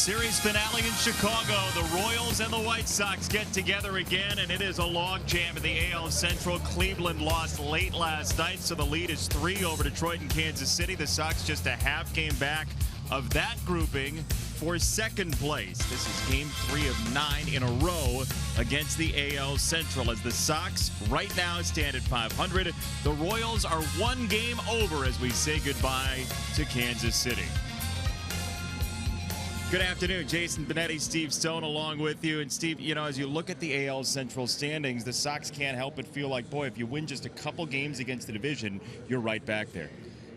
Series finale in Chicago. The Royals and the White Sox get together again, and it is a logjam in the AL Central. Cleveland lost late last night, so the lead is 3 over Detroit and Kansas City. The Sox just a half game back of that grouping for second place. This is game 3 of 9 in a row against the AL Central, as the Sox right now stand at 500. The Royals are 1 game over as we say goodbye to Kansas City. Good afternoon. Jason Benetti, Steve Stone along with you. And Steve, you know, as you look at the AL Central standings, the Sox can't help but feel like, boy, if you win just a couple games against the division, you're right back there.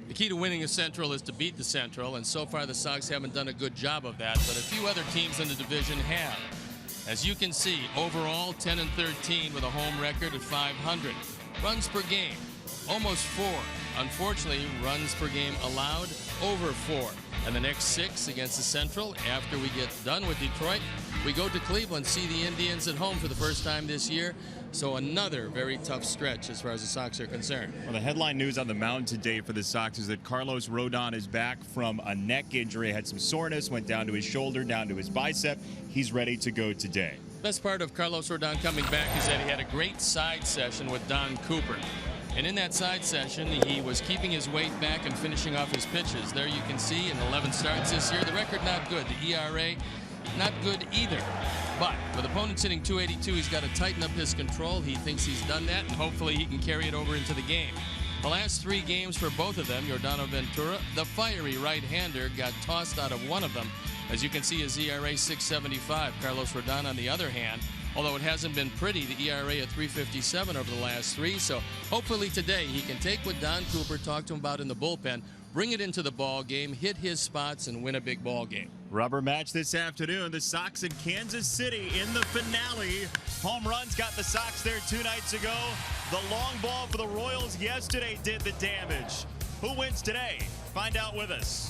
The key to winning a Central is to beat the Central, and so far the Sox haven't done a good job of that, but a few other teams in the division have. As you can see, overall 10-13 with a home record of 500. Runs per game, almost 4. Unfortunately, runs per game allowed, over 4. And the next 6 against the Central. After we get done with Detroit, we go to Cleveland, see the Indians at home for the first time this year. So another very tough stretch as far as the Sox are concerned. Well, the headline news on the mound today for the Sox is that Carlos Rodon is back from a neck injury. Had some soreness, went down to his shoulder, down to his bicep. He's ready to go today. Best part of Carlos Rodon coming back is that he had a great side session with Don Cooper. And in that side session, he was keeping his weight back and finishing off his pitches. There you can see in 11 starts this year, the record not good. The ERA not good either. But with opponents hitting .282, he's got to tighten up his control. He thinks he's done that, and hopefully he can carry it over into the game. The last 3 games for both of them, Yordano Ventura, the fiery right-hander, got tossed out of one of them. As you can see, his ERA 6.75. Carlos Rodon, on the other hand, although it hasn't been pretty, the ERA at 3.57 over the last 3. So hopefully today he can take what Don Cooper talked to him about in the bullpen, bring it into the ball game, hit his spots, and win a big ball game. Rubber match this afternoon. The Sox and Kansas City in the finale. Home runs got the Sox there 2 nights ago. The long ball for the Royals yesterday did the damage. Who wins today? Find out with us.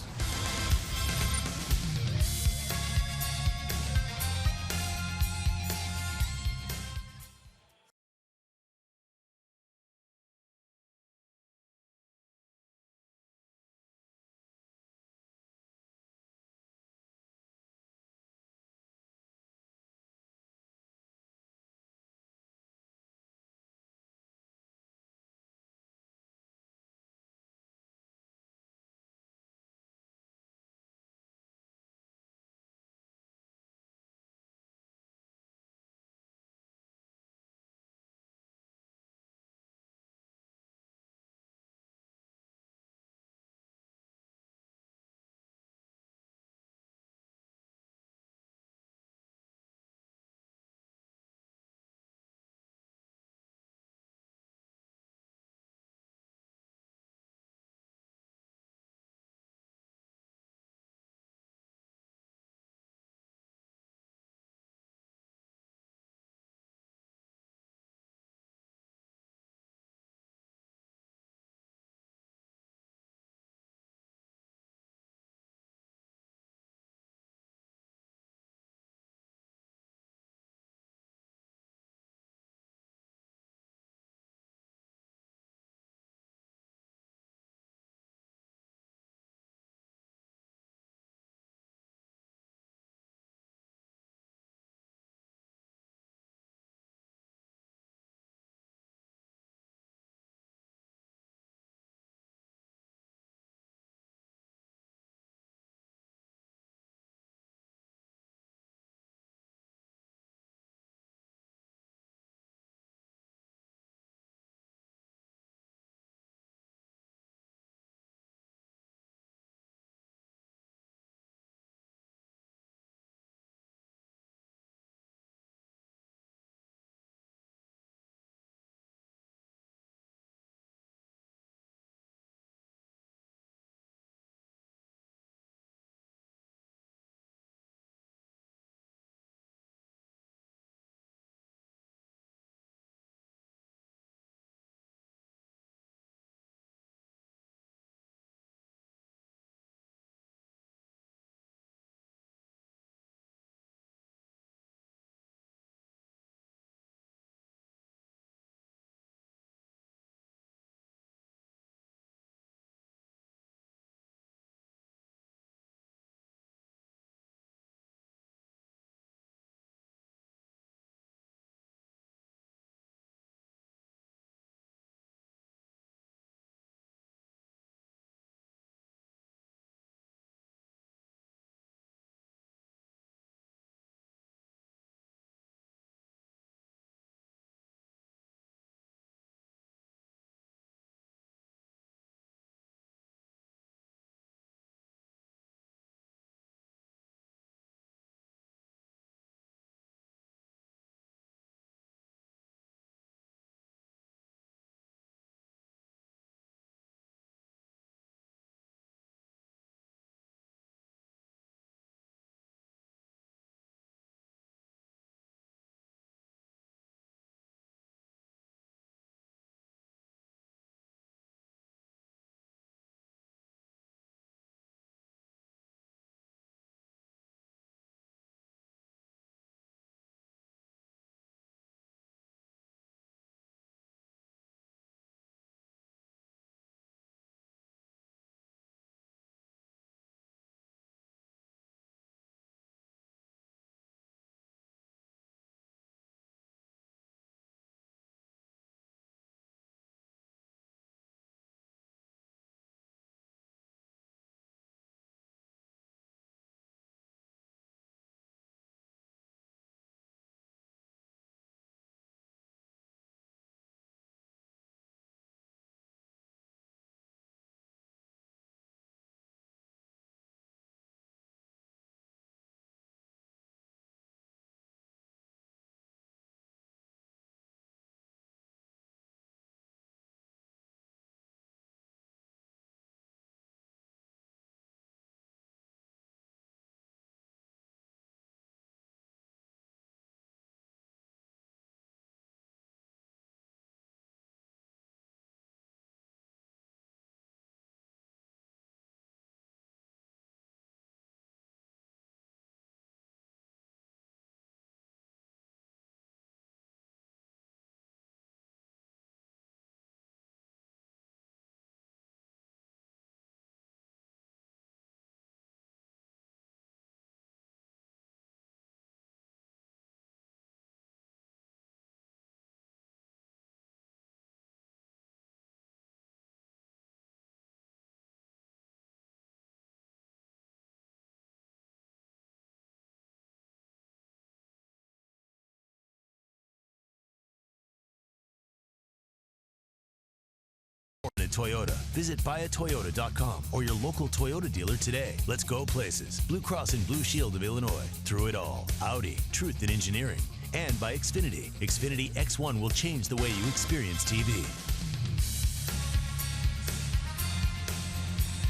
Toyota. Visit buyatoyota.com or your local Toyota dealer today. Let's go places. Blue Cross and Blue Shield of Illinois. Through it all. Audi. Truth in engineering. And by Xfinity. Xfinity X1 will change the way you experience TV.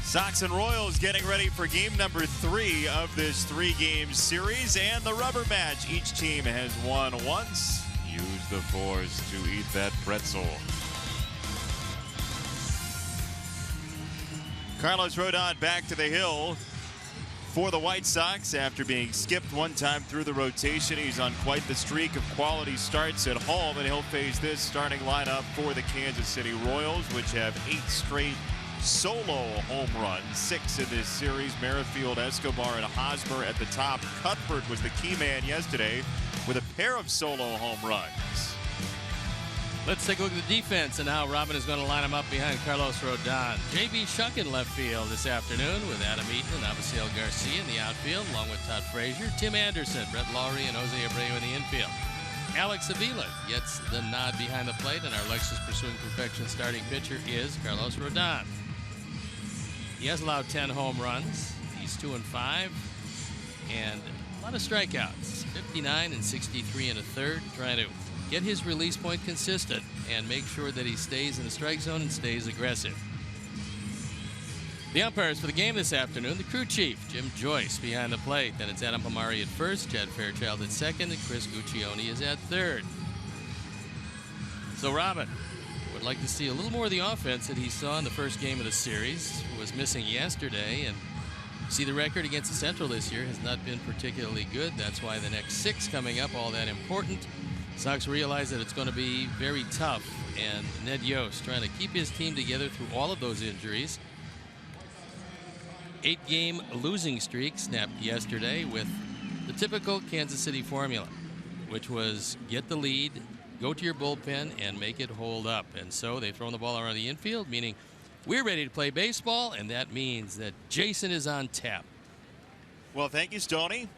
Sox and Royals getting ready for game number 3 of this 3-game series and the rubber match. Each team has won once. Use the force to eat that pretzel. Carlos Rodon back to the hill for the White Sox after being skipped one time through the rotation. He's on quite the streak of quality starts at home, and he'll face this starting lineup for the Kansas City Royals, which have 8 straight solo home runs, 6 in this series. Merrifield, Escobar, and Hosmer at the top. Cuthbert was the key man yesterday with a pair of solo home runs. Let's take a look at the defense and how Robin is going to line him up behind Carlos Rodon. J.B. Shuck in left field this afternoon with Adam Eaton and Abisail Garcia in the outfield, along with Todd Frazier, Tim Anderson, Brett Lawrie, and Jose Abreu in the infield. Alex Avila gets the nod behind the plate, and our Lexus Pursuing Perfection starting pitcher is Carlos Rodon. He has allowed 10 home runs. He's 2-5, and a lot of strikeouts, 59 and 63 and a third, trying to get his release point consistent and make sure that he stays in the strike zone and stays aggressive. The umpires for the game this afternoon, the crew chief, Jim Joyce, behind the plate. Then it's Adam Hamari at first, Chad Fairchild at second, and Chris Guccione is at third. So Robin would like to see a little more of the offense that he saw in the first game of the series. He was missing yesterday, and see the record against the Central this year has not been particularly good. That's why the next 6 coming up, all that important. Sox realize that it's going to be very tough, and Ned Yost trying to keep his team together through all of those injuries. 8-game losing streak snapped yesterday with the typical Kansas City formula, which was get the lead, go to your bullpen, and make it hold up. And so they've thrown the ball around the infield, meaning we're ready to play baseball, and that means that Jason is on tap. Well, thank you, Stoney.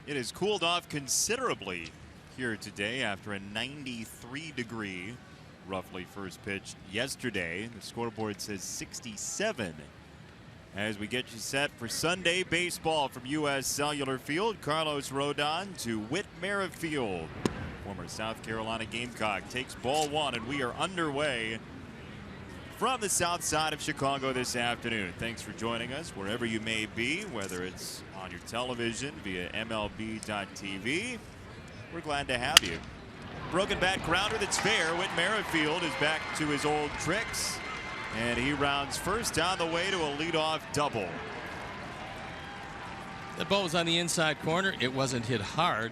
It has cooled off considerably here today after a 93-degree, roughly, first pitch yesterday. The scoreboard says 67. As we get you set for Sunday baseball from U.S. Cellular Field, Carlos Rodon to Whit Merrifield. Former South Carolina Gamecock takes ball 1, and we are underway from the south side of Chicago this afternoon. Thanks for joining us wherever you may be, whether it's on your television via MLB.tv. We're glad to have you. Broken bat grounder that's fair. Whit Merrifield is back to his old tricks, and he rounds first on the way to a leadoff double. The ball was on the inside corner. It wasn't hit hard,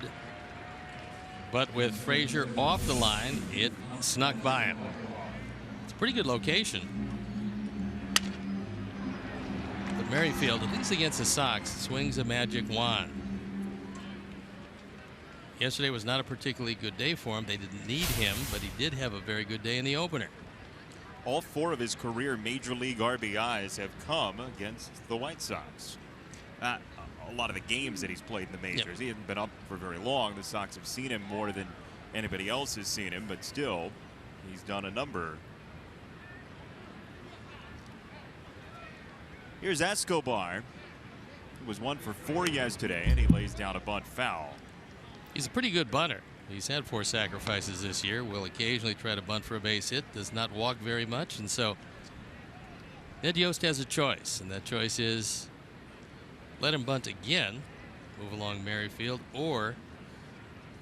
but with Frazier off the line, it snuck by him. It's a pretty good location. But Merrifield, at least against the Sox, swings a magic wand. Yesterday was not a particularly good day for him. They didn't need him, but he did have a very good day in the opener. All 4 of his career Major League RBIs have come against the White Sox. A lot of the games that he's played in the majors. Yep. He hasn't been up for very long. The Sox have seen him more than anybody else has seen him, but still, he's done a number. Here's Escobar. He was 1 for 4 yesterday, and he lays down a bunt foul. He's a pretty good bunter. He's had 4 sacrifices this year. Will occasionally try to bunt for a base hit. Does not walk very much. And so Ned Yost has a choice. And that choice is let him bunt again, move along Merrifield, or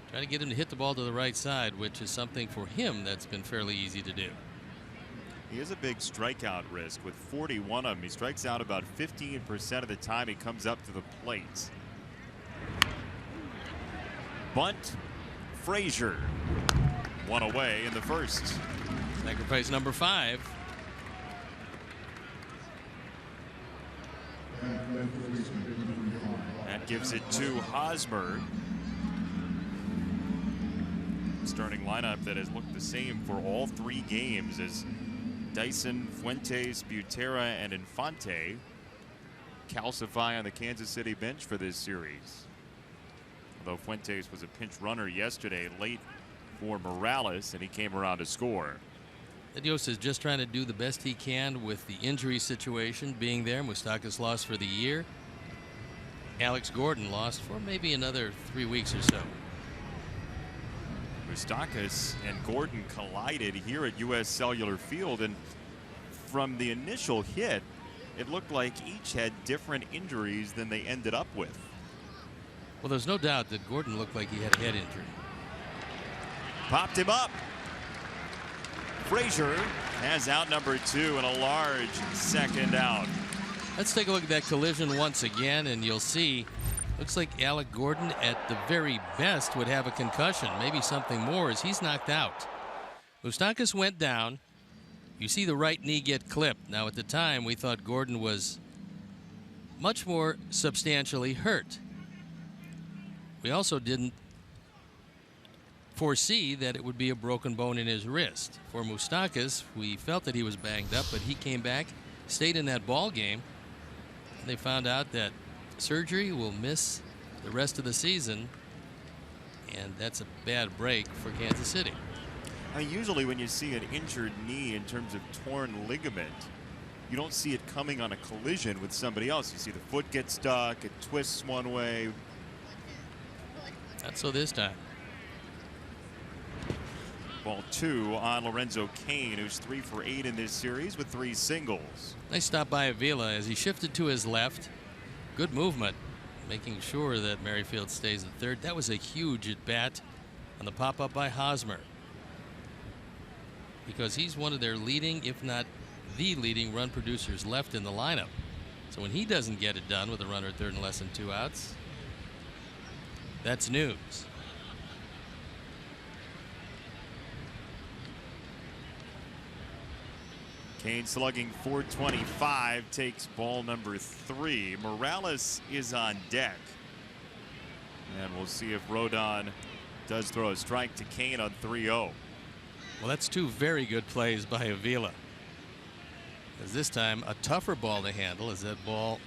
try to get him to hit the ball to the right side, which is something for him that's been fairly easy to do. He has a big strikeout risk with 41 of them. He strikes out about 15% of the time he comes up to the plate. Bunt. Frazier. 1 away in the first. Sacrifice number 5. That gives it to Hosmer. Starting lineup that has looked the same for all 3 games as Dyson, Fuentes, Butera, and Infante calcify on the Kansas City bench for this series. Although Fuentes was a pinch runner yesterday late for Morales, and he came around to score. Yost is just trying to do the best he can with the injury situation being there. Moustakas lost for the year. Alex Gordon lost for maybe another 3 weeks or so. Moustakas and Gordon collided here at U.S. Cellular Field, and from the initial hit, it looked like each had different injuries than they ended up with. Well, there's no doubt that Gordon looked like he had a head injury. Popped him up. Frazier has out number 2 and a large second out. Let's take a look at that collision once again, and you'll see looks like Alec Gordon at the very best would have a concussion, maybe something more, as he's knocked out. Moustakas went down. You see the right knee get clipped. Now, at the time, we thought Gordon was much more substantially hurt. We also didn't foresee that it would be a broken bone in his wrist. For Moustakas, we felt that he was banged up, but he came back, stayed in that ball game. They found out that surgery will miss the rest of the season, and that's a bad break for Kansas City. I mean, usually when you see an injured knee in terms of torn ligament, you don't see it coming on a collision with somebody else. You see the foot get stuck, it twists one way. Not so this time. Ball 2 on Lorenzo Cain, who's 3 for 8 in this series with 3 singles. Nice stop by Avila as he shifted to his left. Good movement, making sure that Merrifield stays at third. That was a huge at bat on the pop up by Hosmer, because he's one of their leading, if not the leading, run producers left in the lineup. So when he doesn't get it done with a runner at third and less than 2 outs, that's news. Cain slugging .425, takes ball number 3. Morales is on deck, and we'll see if Rodon does throw a strike to Cain on 3-0. Well, that's 2 very good plays by Avila, as this time a tougher ball to handle, as that ball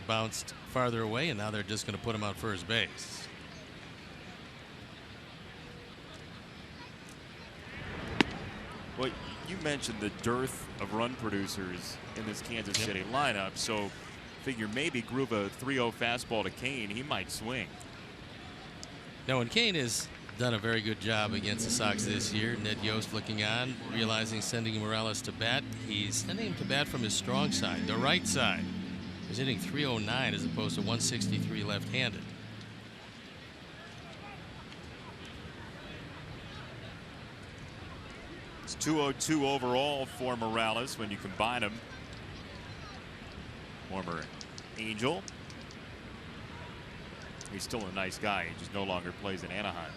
bounced farther away, and now they're just going to put him on first base. Well, you mentioned the dearth of run producers in this Kansas City lineup, so figure maybe groove a 3-0 fastball to Cain, he might swing. Now, and Cain has done a very good job against the Sox this year. Ned Yost looking on, realizing sending Morales to bat. He's sending him to bat from his strong side, the right side. He's hitting .309 as opposed to .163 left-handed. It's .202 overall for Morales when you combine them. Former Angel. He's still a nice guy. He just no longer plays in Anaheim.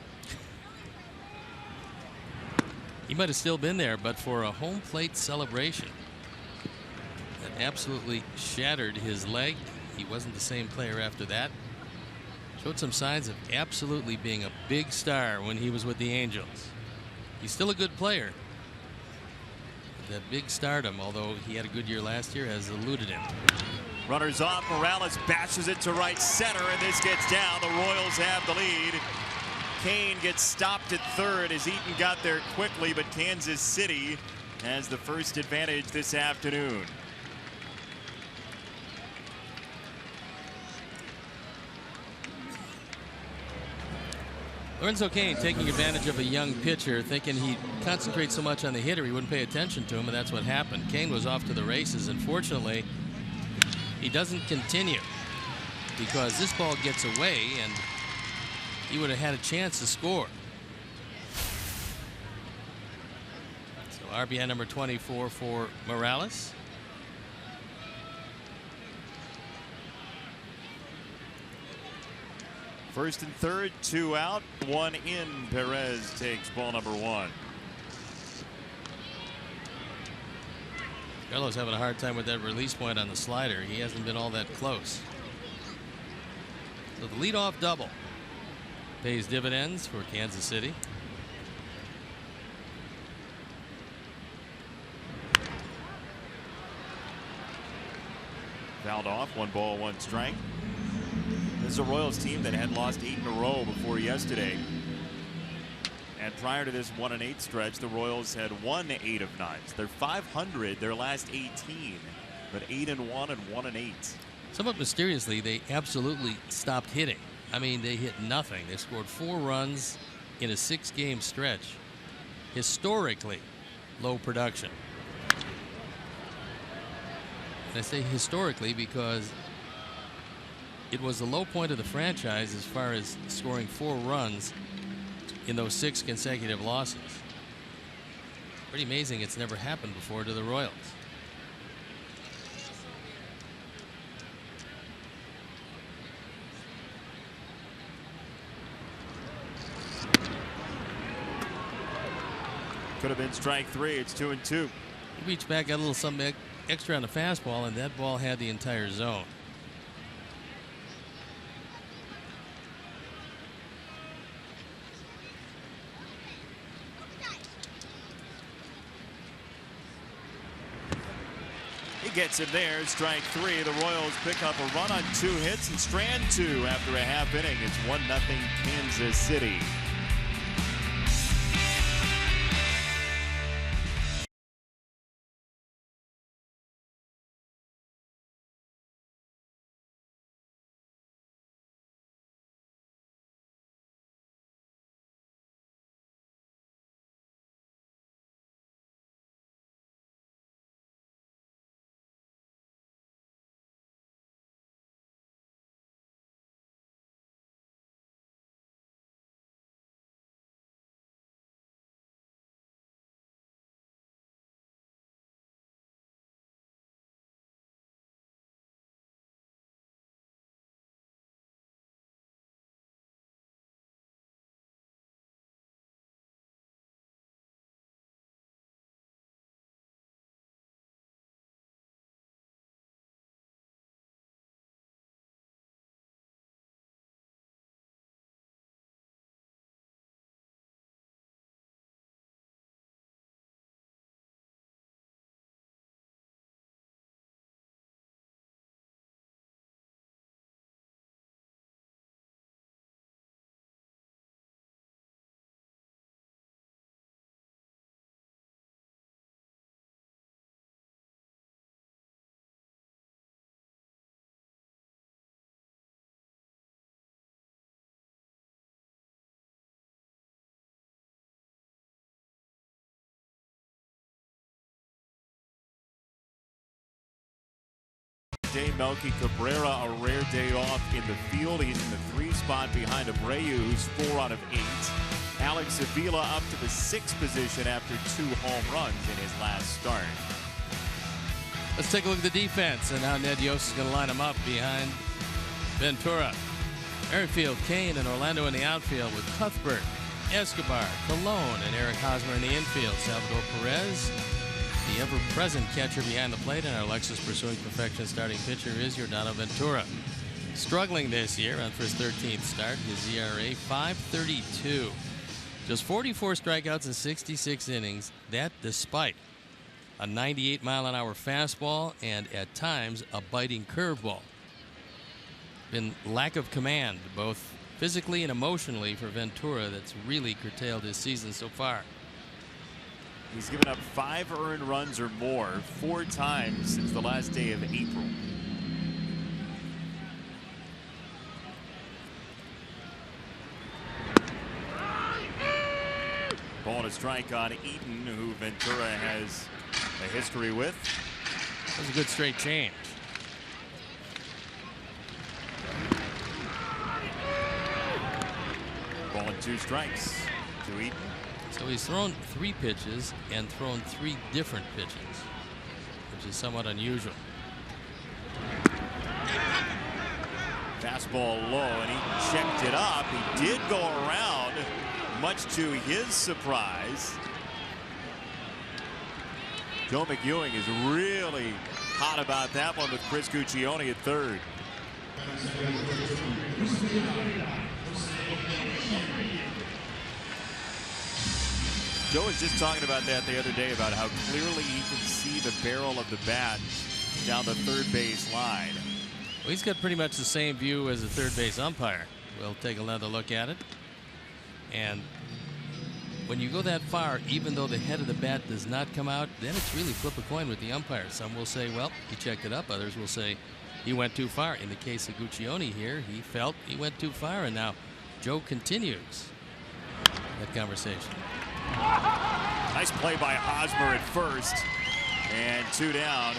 He might have still been there, but for a home plate celebration that absolutely shattered his leg. He wasn't the same player after that. Showed some signs of absolutely being a big star when he was with the Angels. He's still a good player. That big stardom, although he had a good year last year, has eluded him. Runners off. Morales bashes it to right center, and this gets down. The Royals have the lead. Cain gets stopped at third as Eaton got there quickly, but Kansas City has the first advantage this afternoon. Lorenzo Cain taking advantage of a young pitcher, thinking he'd concentrate so much on the hitter he wouldn't pay attention to him, and that's what happened. Cain was off to the races. Unfortunately, he doesn't continue, because this ball gets away and he would have had a chance to score. So RBI number 24 for Morales. First and third, 2 out, 1 in. Perez takes ball number 1. Carlos having a hard time with that release point on the slider. He hasn't been all that close. So the leadoff double pays dividends for Kansas City. Fouled off, 1 ball, 1 strike. This is a Royals team that had lost 8 in a row before yesterday. And prior to this 1-8 stretch, the Royals had won 8 of 9. They're .500 their last 18, but 8-1 and 1-8. Somewhat mysteriously, they absolutely stopped hitting. I mean, they hit nothing. They scored 4 runs in a 6-game stretch. Historically low production. And I say historically because it was the low point of the franchise as far as scoring 4 runs in those 6 consecutive losses. Pretty amazing it's never happened before to the Royals. Could have been strike 3. It's 2-2. He reached back, got a little something extra on the fastball, and that ball had the entire zone. He gets him there. Strike 3. The Royals pick up a run on 2 hits and strand 2 after a half inning. It's 1-0 Kansas City. Melky Cabrera, a rare day off in the field. He's in the 3 spot behind Abreu, who's 4 out of 8. Alex Avila up to the 6th position after 2 home runs in his last start. Let's take a look at the defense and how Ned Yost is going to line them up behind Ventura. Airfield, Kane, and Orlando in the outfield with Cuthbert, Escobar, Colon, and Eric Hosmer in the infield. Salvador Perez, the ever-present catcher behind the plate, and our Lexus Pursuing Perfection starting pitcher is Yordano Ventura. Struggling this year for his 13th start, his ERA .532. Just 44 strikeouts in 66 innings, that despite a 98-mile-an-hour fastball and at times a biting curveball. Been lack of command, both physically and emotionally, for Ventura that's really curtailed his season so far. He's given up 5 earned runs or more 4 times since the last day of April. Ball and a strike on Eaton, who Ventura has a history with. That was a good straight change. Ball and 2 strikes to Eaton. So he's thrown 3 pitches and thrown 3 different pitches, which is somewhat unusual. Fastball low, and he checked it up. He did go around, much to his surprise. Joe McEwing is really hot about that one with Chris Guccione at 3rd. Joe was just talking about that the other day, about how clearly he can see the barrel of the bat down the 3rd base line. Well, he's got pretty much the same view as a 3rd base umpire. We'll take another look at it. And when you go that far, even though the head of the bat does not come out, then it's really flip a coin with the umpire. Some will say, well, he checked it up. Others will say he went too far. In the case of Guccione here, he felt he went too far, and now Joe continues that conversation. Nice play by Hosmer at first, and 2 down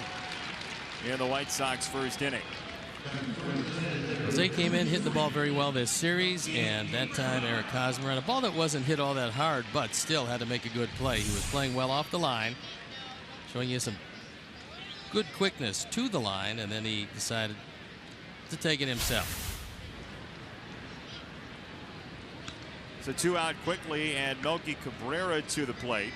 in the White Sox first inning. Jose came in hitting the ball very well this series, and that time Eric Hosmer on a ball that wasn't hit all that hard, but still had to make a good play. He was playing well off the line, showing you some good quickness to the line, and then he decided to take it himself. So 2 out quickly, and Melky Cabrera to the plate.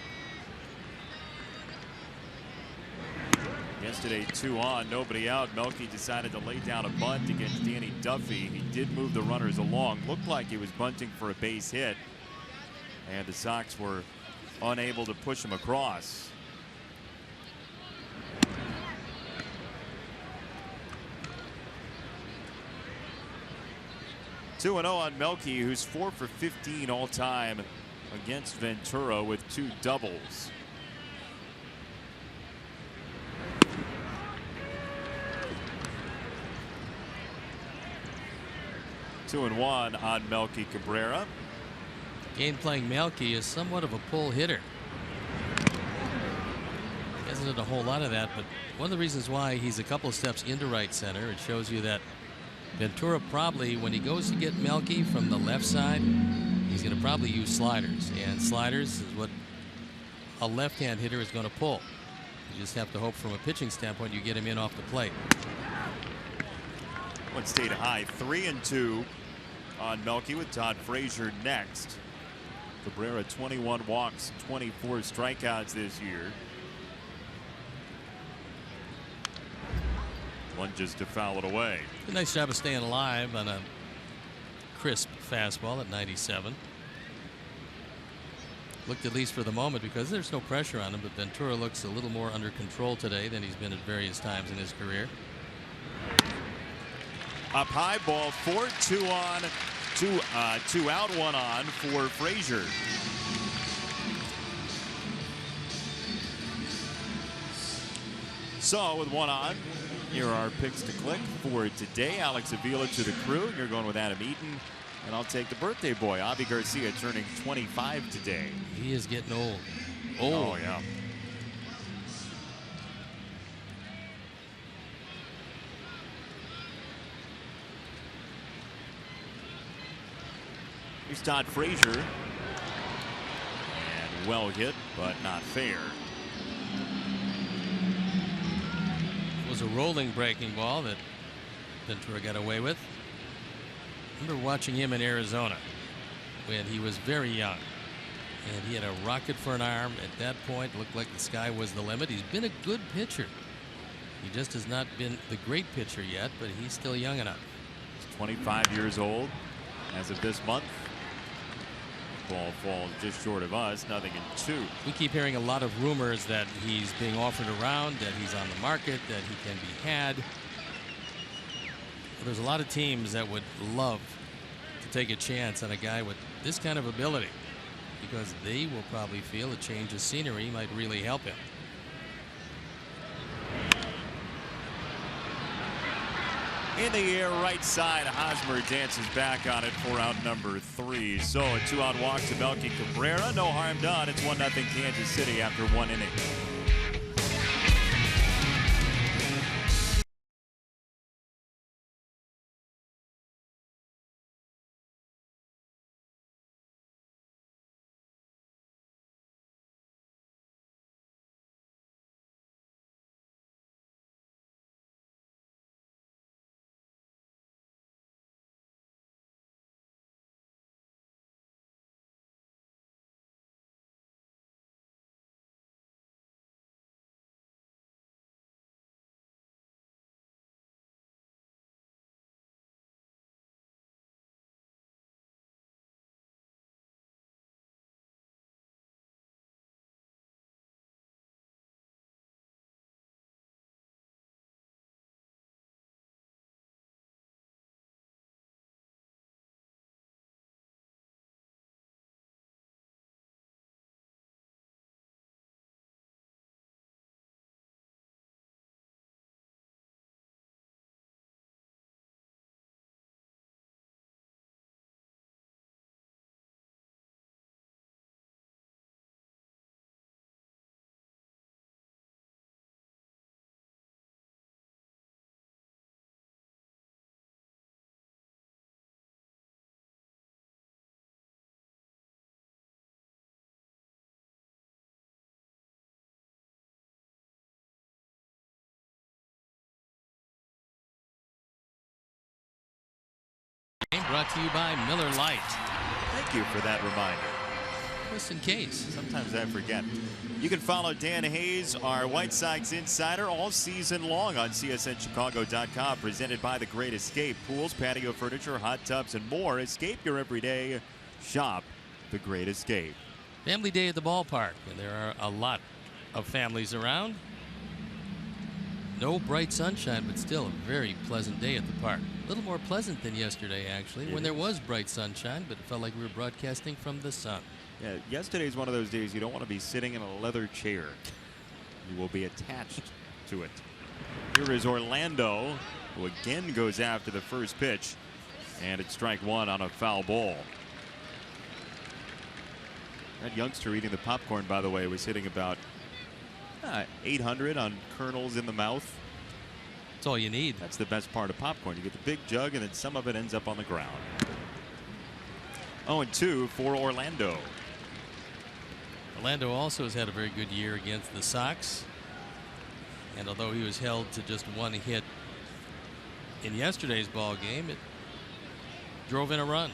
Yesterday 2 on, nobody out. Melky decided to lay down a bunt against Danny Duffy. He did move the runners along. Looked like he was bunting for a base hit, and the Sox were unable to push him across. Two 2-0 on Melky, who's 4 for 15 all time against Ventura with 2 doubles. Two and 1 on Melky Cabrera. Game playing Melky is somewhat of a pull hitter. He hasn't done a whole lot of that, but one of the reasons why he's a couple of steps into right center, it shows you that Ventura probably, when he goes to get Melky from the left side, he's going to probably use sliders, and sliders is what a left-hand hitter is going to pull. You just have to hope from a pitching standpoint you get him in off the plate. One stayed high, 3-2 on Melky with Todd Frazier next. Cabrera 21 walks, 24 strikeouts this year. One just to foul it away. A nice job of staying alive on a crisp fastball at 97. Looked, at least for the moment, because there's no pressure on him, but Ventura looks a little more under control today than he's been at various times in his career. Up high, ball 4, 2 on, 2 out, 1 on for Frazier. So with 1 on, here are our picks to click for today. Alex Avila to the crew. You're going with Adam Eaton, and I'll take the birthday boy, Avi Garcia, turning 25 today. He is getting old. Oh yeah. Here's Todd Frazier. And well hit, but not fair. It was a rolling breaking ball that Ventura got away with. I remember watching him in Arizona when he was very young. And he had a rocket for an arm. At that point, looked like the sky was the limit. He's been a good pitcher. He just has not been the great pitcher yet, but he's still young enough. He's 25 years old as of this month. Ball falls just short of us, 0-2. We keep hearing a lot of rumors that he's being offered around, that he's on the market, that he can be had. Well, there's a lot of teams that would love to take a chance on a guy with this kind of ability, because they will probably feel a change of scenery might really help him. In the air, right side, Hosmer dances back on it for out number 3. So a 2-out walk to Melky Cabrera. No harm done. It's 1-0 Kansas City after 1 inning. brought to you by Miller Lite. Thank you for that reminder. Just in case. Sometimes I forget. You can follow Dan Hayes, our White Sox insider, all season long on CSNChicago.com. Presented by The Great Escape. Pools, patio furniture, hot tubs, and more. Escape your everyday. Shop The Great Escape. Family Day at the ballpark, and there are a lot of families around. No bright sunshine, but still a very pleasant day at the park. A little more pleasant than yesterday, actually, when there was bright sunshine, but it felt like we were broadcasting from the sun. Yeah, yesterday's one of those days you don't want to be sitting in a leather chair. You will be attached to it. Here is Orlando, who again goes after the first pitch, and it's strike one on a foul ball. That youngster eating the popcorn, by the way, was hitting about 800 on kernels in the mouth. That's all you need. That's the best part of popcorn. You get the big jug, and then some of it ends up on the ground. 0-2 for Orlando. Orlando also has had a very good year against the Sox. And although he was held to just one hit in yesterday's ball game, it drove in a run.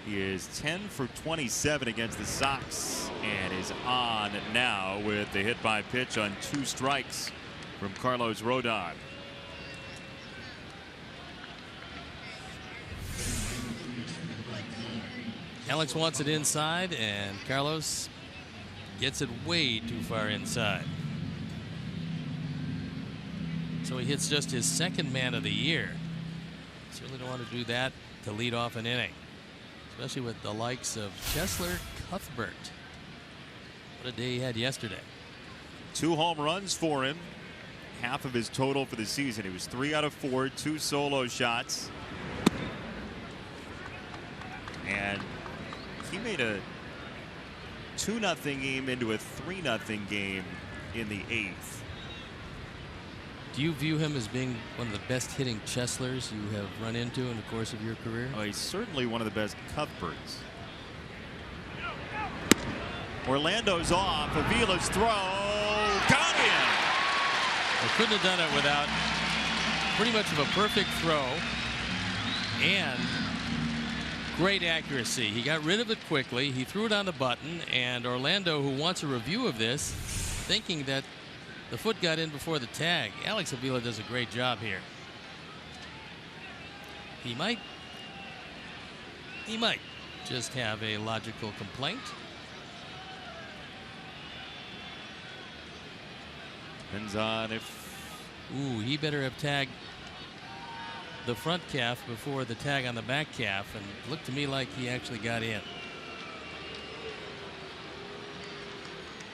He is 10 for 27 against the Sox and is on now with the hit by pitch on 2 strikes from Carlos Rodon. Alex wants it inside, and Carlos gets it way too far inside. So he hits just his second man of the year. Certainly don't want to do that to lead off an inning, especially with the likes of Chesler, Cuthbert. What a day he had yesterday. 2 home runs for him. Half of his total for the season. He was 3 out of 4, 2 solo shots. And he made a 2-0 game into a 3-0 game in the 8th. Do you view him as being one of the best hitting Cheslers you have run into in the course of your career? Oh, he's certainly one of the best Cuthberts. Orlando's off. Avila's throw. Got him! They couldn't have done it without pretty much of a perfect throw and great accuracy. He got rid of it quickly. He threw it on the button, and Orlando, who wants a review of this, thinking that the foot got in before the tag. Alex Avila does a great job here. He might just have a logical complaint. Depends on if... Ooh, he better have tagged the front calf before the tag on the back calf, and it looked to me like he actually got in.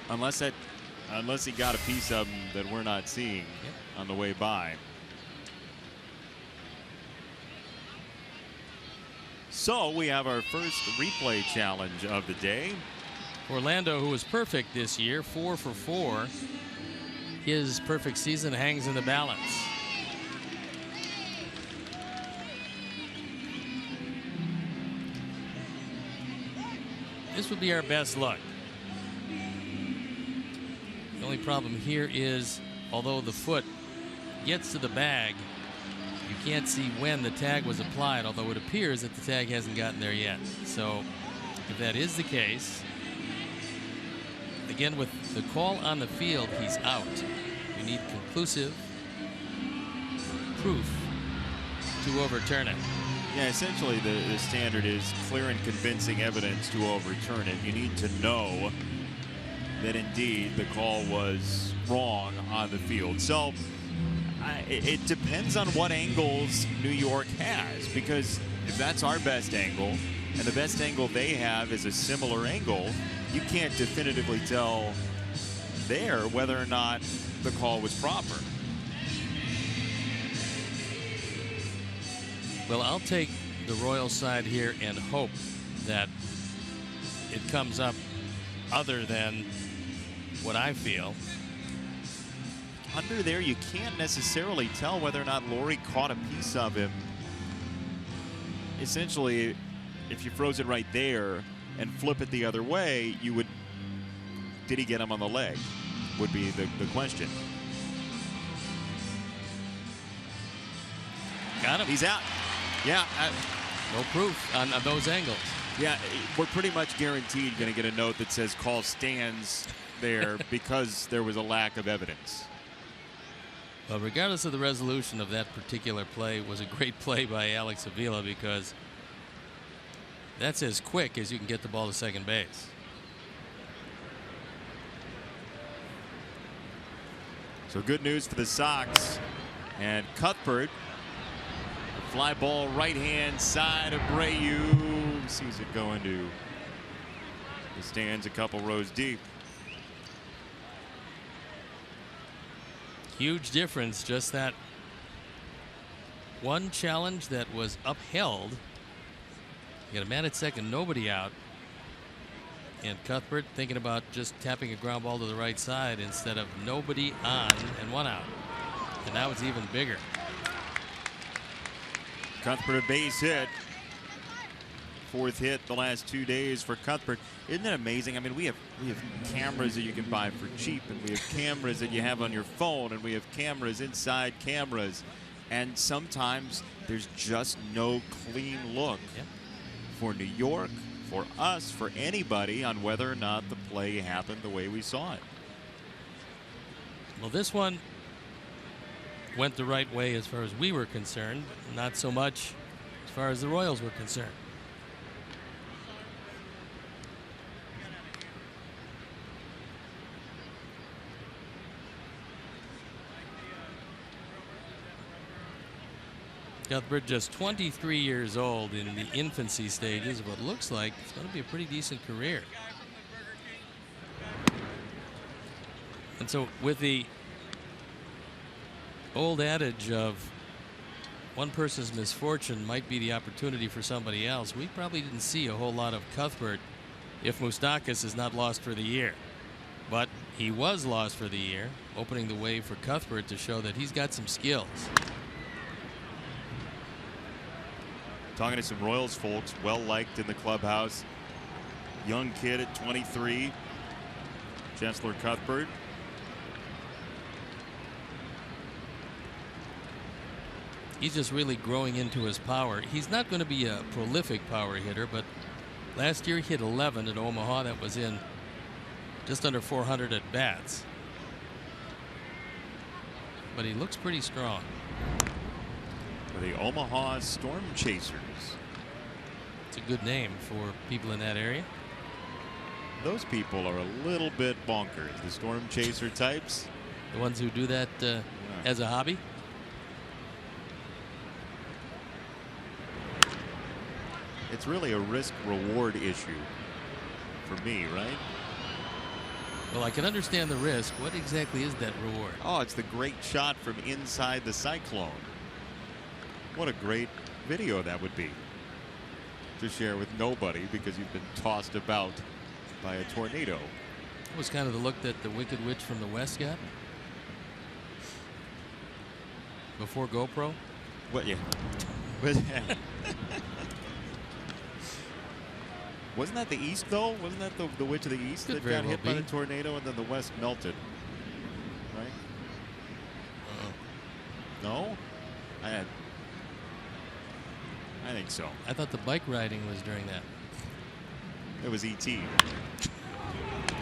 Unless he got a piece of him that we're not seeing on the way by. So we have our first replay challenge of the day. Orlando, who was perfect this year, 4 for 4. His perfect season hangs in the balance. This would be our best luck. The only problem here is, although the foot gets to the bag, you can't see when the tag was applied, although it appears that the tag hasn't gotten there yet. So if that is the case, again, with the call on the field, he's out. You need conclusive proof to overturn it. Yeah, essentially the standard is clear and convincing evidence to overturn it. You need to know that indeed the call was wrong on the field. So it depends on what angles New York has, because if that's our best angle and the best angle they have is a similar angle, you can't definitively tell there whether or not the call was proper. Well, I'll take the Royals side here and hope that it comes up other than what I feel. Under there, you can't necessarily tell whether or not Laurie caught a piece of him. Essentially, if you froze it right there and flip it the other way, you would, did he get him on the leg, would be the question. Got him. He's out. Yeah. No proof on those angles. Yeah, we're pretty much guaranteed going to get a note that says call stands there because there was a lack of evidence. Well, regardless of the resolution of that particular play, it was a great play by Alex Avila, because that's as quick as you can get the ball to second base. So good news for the Sox. And Cuthbert, fly ball right-hand side of Abreu, sees it go into the stands a couple rows deep. Huge difference, just that one challenge that was upheld. You got a man at second, nobody out, and Cuthbert thinking about just tapping a ground ball to the right side instead of nobody on and one out. And now it's even bigger. Cuthbert a base hit. Fourth hit the last 2 days for Cuthbert. Isn't it amazing? I mean, we have cameras that you can buy for cheap, and we have cameras that you have on your phone, and we have cameras inside cameras, and sometimes there's just no clean look for New York, for us, for anybody on whether or not the play happened the way we saw it. Well, this one went the right way as far as we were concerned, not so much as far as the Royals were concerned. Cuthbert, just 23 years old, in the infancy stages of what looks like it's going to be a pretty decent career. And so with the old adage of one person's misfortune might be the opportunity for somebody else, we probably didn't see a whole lot of Cuthbert if Moustakas is not lost for the year. But he was lost for the year, opening the way for Cuthbert to show that he's got some skills. Talking to some Royals folks, well liked in the clubhouse. Young kid at 23, Chancellor Cuthbert. He's just really growing into his power. He's not going to be a prolific power hitter, but last year he hit 11 at Omaha. That was in just under 400 at bats. But he looks pretty strong. The Omaha Storm Chasers. It's a good name for people in that area. Those people are a little bit bonkers, the Storm Chaser types. The ones who do that as a hobby. It's really a risk-reward issue for me, right? Well, I can understand the risk. What exactly is that reward? Oh, it's the great shot from inside the Cyclone. What a great video that would be to share with nobody because you've been tossed about by a tornado. It was kind of the look that the Wicked Witch from the West got before GoPro. What? Yeah. Wasn't that the East though? Wasn't that the Witch of the East that got hit by the tornado and then the West melted? Right? No? I think so. I thought the bike riding was during that. It was E.T.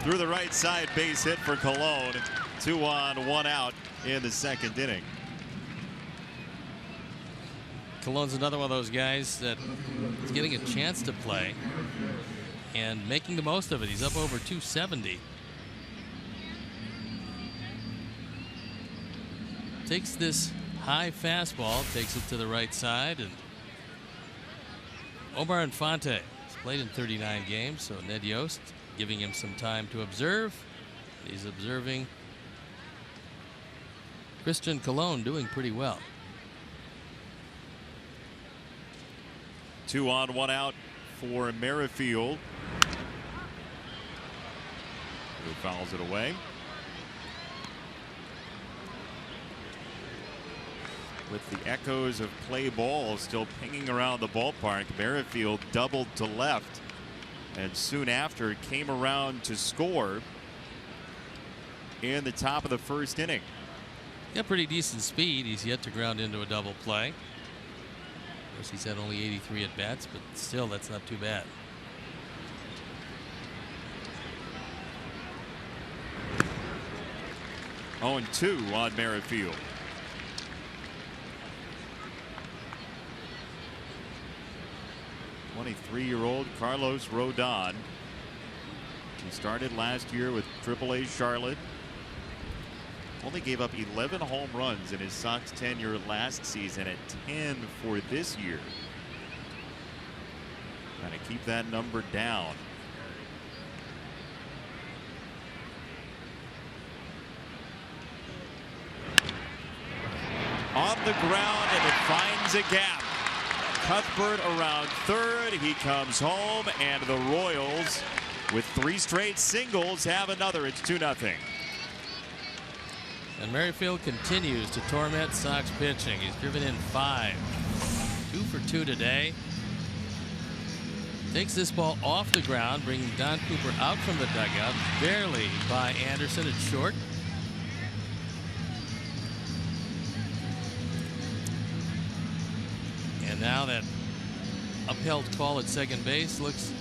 Through the right side, base hit for Cologne. 2 on, 1 out in the second inning. Cologne's another one of those guys that is getting a chance to play and making the most of it. He's up over 270. Takes this high fastball, takes it to the right side, and Omar Infante has played in 39 games, so Ned Yost giving him some time to observe. He's observing Christian Colon doing pretty well. 2 on, 1 out for Merrifield, who fouls it away. With the echoes of play ball still pinging around the ballpark, Merrifield doubled to left and soon after came around to score in the top of the first inning. Got pretty decent speed. He's yet to ground into a double play. Of course, he's had only 83 at bats, but still, that's not too bad. Oh, and 2 on Merrifield. '23-year-old Carlos Rodon. He started last year with AAA Charlotte. Only gave up 11 home runs in his Sox tenure last season, at 10 for this year. Trying to keep that number down. On the ground, and it finds a gap. Cuthbert around third. He comes home, and the Royals, with 3 straight singles, have another. It's 2-0. And Merrifield continues to torment Sox pitching. He's driven in 5. 2 for 2 today. Takes this ball off the ground, bringing Don Cooper out from the dugout, barely by Anderson at short. And now that upheld call at second base looks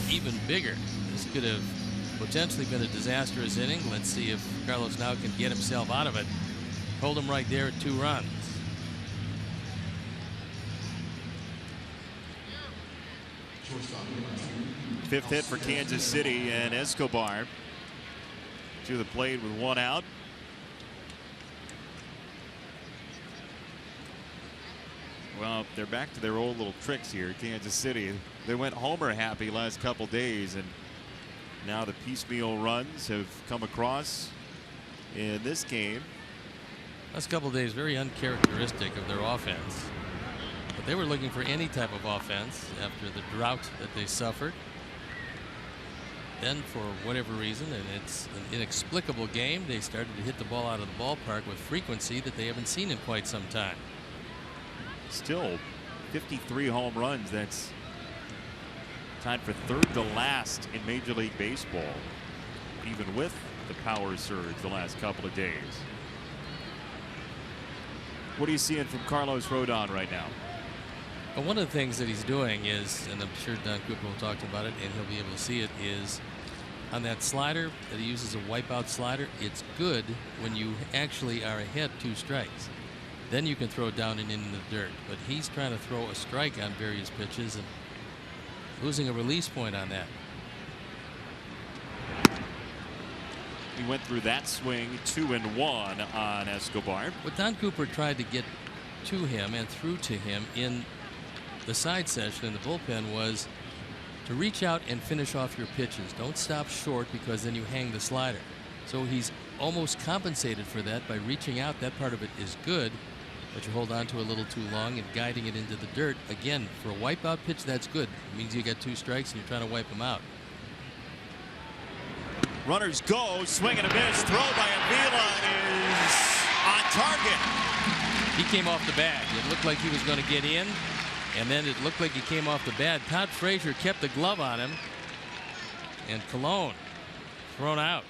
even bigger. This could have potentially been a disastrous inning. Let's see if Carlos now can get himself out of it. Hold him right there at 2 runs. Fifth hit for Kansas City, and Escobar to the plate with 1 out. Well, they're back to their old little tricks here, Kansas City. They went homer happy last couple days, and now the piecemeal runs have come across in this game. Last couple of days very uncharacteristic of their offense. But they were looking for any type of offense after the drought that they suffered. Then for whatever reason, and it's an inexplicable game, they started to hit the ball out of the ballpark with frequency that they haven't seen in quite some time. Still 53 home runs. That's tied for 3rd to last in Major League Baseball, even with the power surge the last couple of days. What are you seeing from Carlos Rodon right now? Well, one of the things that he's doing is, and I'm sure Don Cooper will talk about it and he'll be able to see it, is on that slider that he uses, a wipeout slider. It's good when you actually are ahead 2 strikes. Then you can throw it down and in the dirt. But he's trying to throw a strike on various pitches and losing a release point on that. He went through that swing 2-1 on Escobar. What Don Cooper tried to get to him and through to him in the side session in the bullpen was to reach out and finish off your pitches. Don't stop short, because then you hang the slider. So he's almost compensated for that by reaching out. That part of it is good, but you hold on to a little too long and guiding it into the dirt. Again, for a wipeout pitch, that's good. It means you got 2 strikes and you're trying to wipe them out. Runners go, swing and a miss. Throw by Avila is on target. He came off the bag. It looked like he was going to get in, and then it looked like he came off the bat. Todd Frazier kept the glove on him, and Colon thrown out.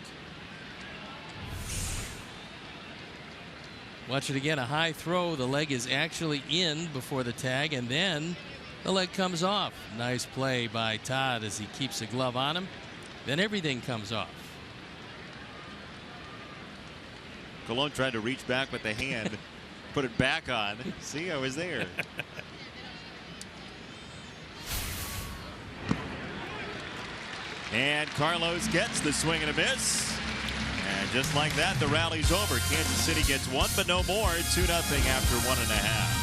Watch it again. A high throw. The leg is actually in before the tag, and then the leg comes off. Nice play by Todd as he keeps the glove on him. Then everything comes off. Colon tried to reach back with the hand, put it back on. See, I was there. And Carlos gets the swing and a miss. And just like that, the rally's over. Kansas City gets 1, but no more. 2-0 after 1.5.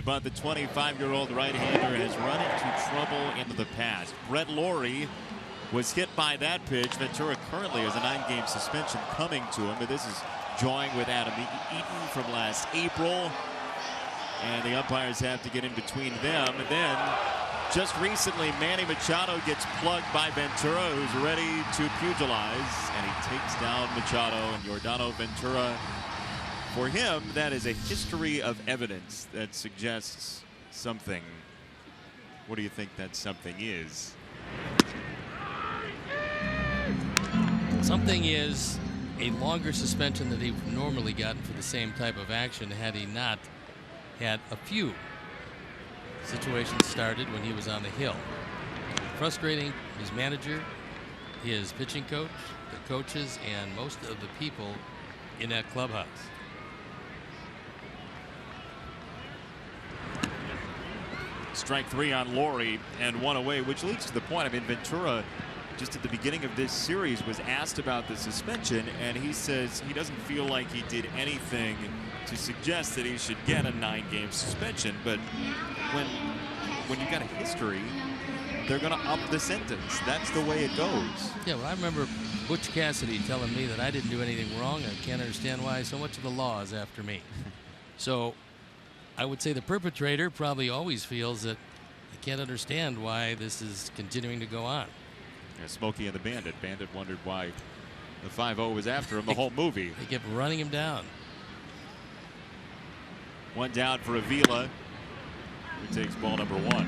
but the 25-year-old right-hander has run into trouble in the past. Brett Lawrie was hit by that pitch. Ventura currently has a 9-game suspension coming to him, but this is joined with Adam Eaton from last April, and the umpires have to get in between them. And then just recently, Manny Machado gets plugged by Ventura, who's ready to pugilize, and he takes down Machado. And Yordano Ventura, for him, that is a history of evidence that suggests something. What do you think that something is? Something is a longer suspension than he would normally gotten for the same type of action had he not had a few situations started when he was on the hill. Frustrating his manager, his pitching coach, the coaches, and most of the people in that clubhouse. Strike 3 on Lawrie and 1 away, which leads to the point. I mean, Ventura, just at the beginning of this series, was asked about the suspension, and he says he doesn't feel like he did anything to suggest that he should get a 9-game suspension. But when you've got a history, they're going to up the sentence. That's the way it goes. Yeah, well, I remember Butch Cassidy telling me that I didn't do anything wrong. I can't understand why so much of the law is after me. So I would say the perpetrator probably always feels that he can't understand why this is continuing to go on. Yeah, Smokey and the Bandit. Bandit wondered why the 5-0 was after him the whole movie. They kept running him down. 1 down for Avila, who takes ball number 1.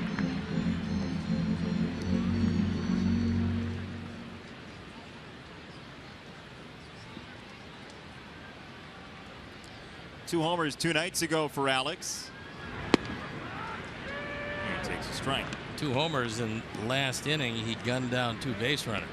Two homers 2 nights ago for Alex. And he takes a strike. 2 homers in the last inning. He gunned down 2 base runners.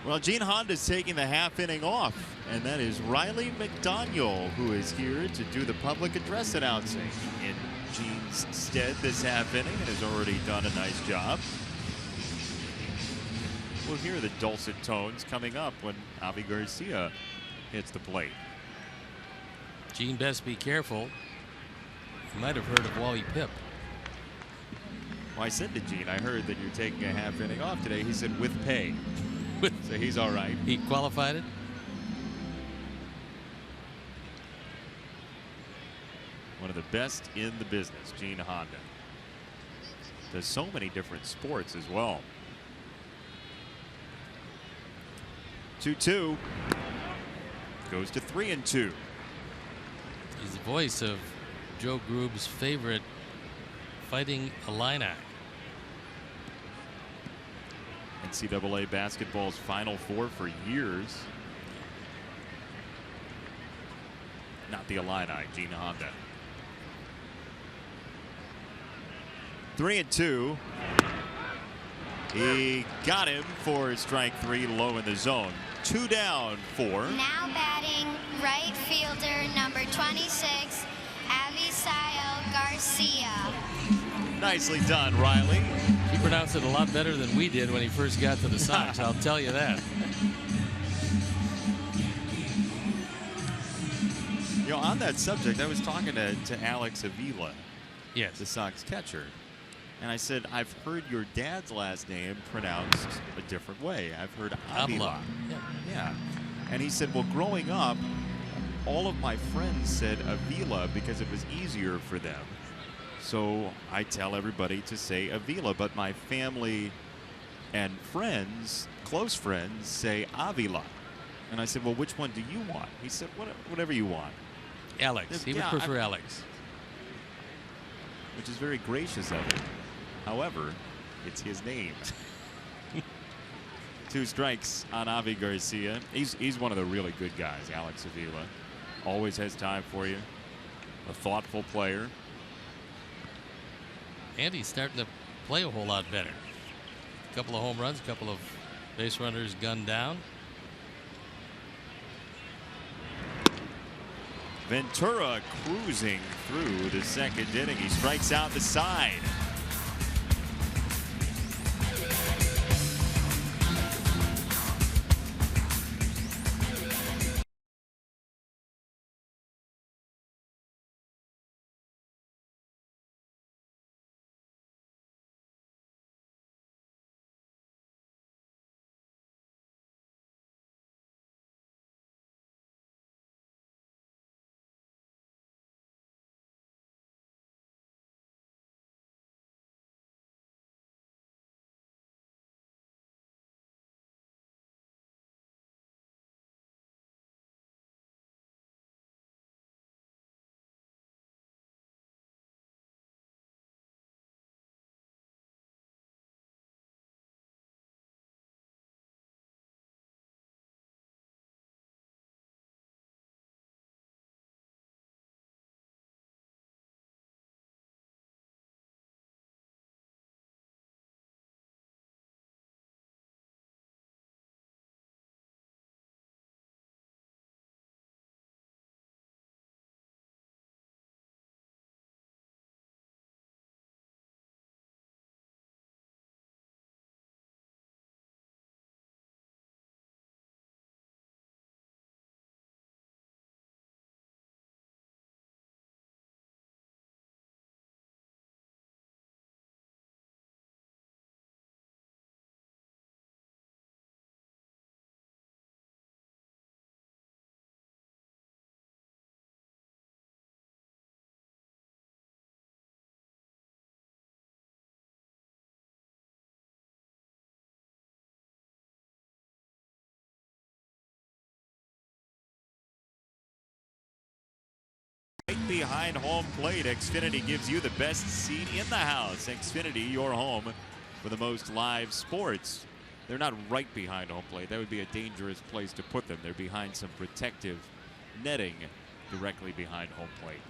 Well, Gene Honda's taking the half inning off, and that is Riley McDaniel, who is here to do the public address announcing in Gene's stead this half inning, and has already done a nice job. We'll hear the dulcet tones coming up when Avi Garcia hits the plate. Gene best be careful. You might have heard of Wally Pipp. Well, I said to Gene, I heard that you're taking a half inning off today. He said with pay. So he's all right. He qualified it. One of the best in the business, Gene Honda. Does so many different sports as well. 2-2. Goes to 3-2. He's the voice of Joe Grube's favorite Fighting Illini. NCAA basketball's Final Four for years. Not the Illini, Gene Honda. 3-2. He got him for strike 3, low in the zone. 2 down for. Now batting right fielder number 26, Avisail Garcia. Nicely done, Riley. He pronounced it a lot better than we did when he first got to the Sox. I'll tell you that. You know, on that subject, I was talking to Alex Avila, Yes. the Sox catcher, and I said, I've heard your dad's last name pronounced a different way. I've heard Avila. Yeah. And he said, well, growing up, all of my friends said Avila because it was easier for them. So I tell everybody to say Avila, but my family and friends, close friends, say Avila. And I said, well, which one do you want? He said, whatever you want. Alex. He would prefer Alex. Which is very gracious of him. However, it's his name. 2 strikes on Avi Garcia. He's one of the really good guys, Alex Avila. Always has time for you. A thoughtful player. And he's starting to play a whole lot better. A couple of home runs, a couple of base runners gunned down. Ventura cruising through the second inning. He strikes out the side. Right behind home plate, Xfinity gives you the best seat in the house. Xfinity, your home for the most live sports. They're not right behind home plate. That would be a dangerous place to put them. They're behind some protective netting directly behind home plate.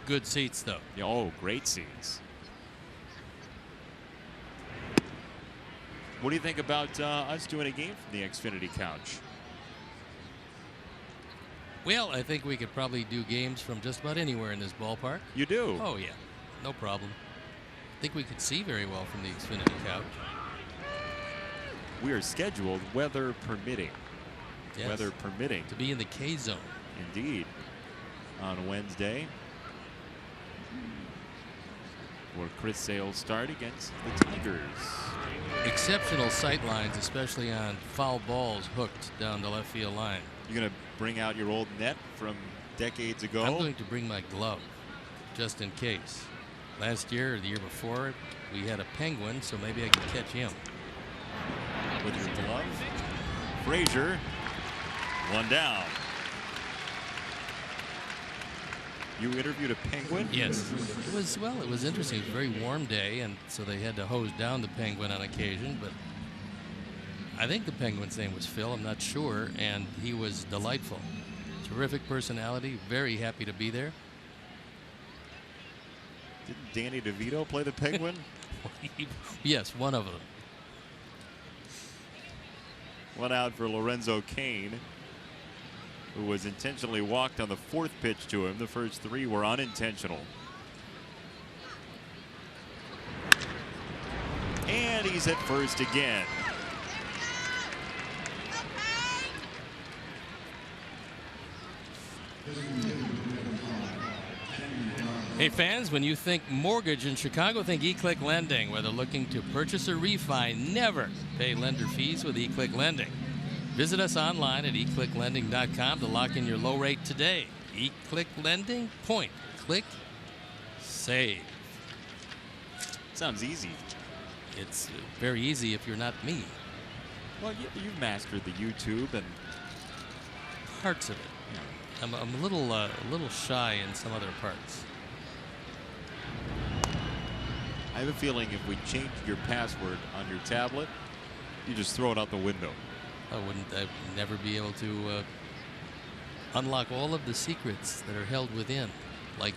Good seats, though. Yeah, oh, great seats. What do you think about us doing a game from the Xfinity couch? Well, I think we could probably do games from just about anywhere in this ballpark. You do? Oh, yeah. No problem. I think we could see very well from the Xfinity couch. We are scheduled, weather permitting. Yes. Weather permitting. To be in the K zone. Indeed. On Wednesday. Where Chris Sale's start against the Tigers. Exceptional sight lines, especially on foul balls hooked down the left field line. You're going to bring out your old net from decades ago? I'm going to bring my glove just in case. Last year or the year before, we had a penguin, so maybe I can catch him. With your glove. Frazier, one down. You interviewed a penguin? Yes. It was interesting. It was a very warm day, and so they had to hose down the penguin on occasion, but I think the penguin's name was Phil, I'm not sure, and he was delightful. Terrific personality, very happy to be there. Didn't Danny DeVito play the penguin? Yes, one of them. One out for Lorenzo Cain, who was intentionally walked on the fourth pitch to him. The first three were unintentional. And he's at first again. Hey fans, when you think mortgage in Chicago, think eClick Lending. Whether looking to purchase or refi, never pay lender fees with eClick Lending. Visit us online at eclicklending.com to lock in your low rate today. eClick Lending, point, click, save. Sounds easy. It's very easy if you're not me. Well, you've mastered the YouTube and parts of it. I'm a little shy in some other parts. I have a feeling if we changed your password on your tablet, you just throw it out the window. I'd never be able to unlock all of the secrets that are held within, like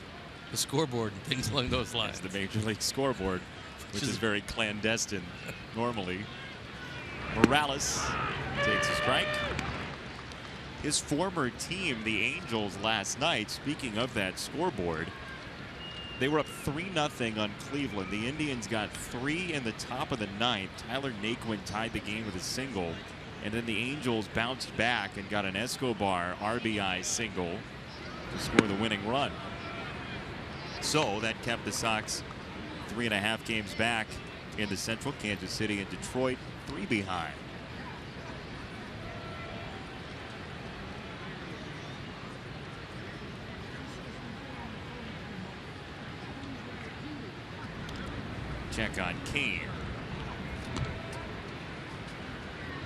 the scoreboard and things along those lines. It's the Major League scoreboard, which is very clandestine normally. Morales takes a strike. his former team, the Angels, last night. Speaking of that scoreboard, they were up 3-0 on Cleveland. The Indians got 3 in the top of the 9th. Tyler Naquin tied the game with a single. And then the Angels bounced back and got an Escobar RBI single to score the winning run. So that kept the Sox 3.5 games back in the Central. Kansas City and Detroit 3 behind. Check on Kane.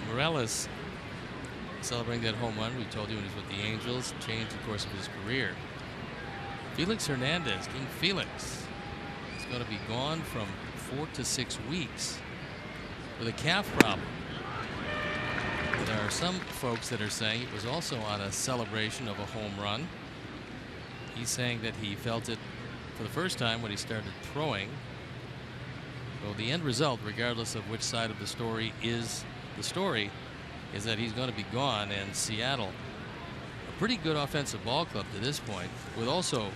Morales celebrating that home run. We told you when he was with the Angels. Changed the course of his career. Felix Hernandez, King Felix, is going to be gone from 4 to 6 weeks with a calf problem. There are some folks that are saying it was also on a celebration of a home run. He's saying that he felt it for the first time when he started throwing. So the end result, regardless of which side of the story is the story, is that he's going to be gone. And Seattle, a pretty good offensive ball club to this point, with also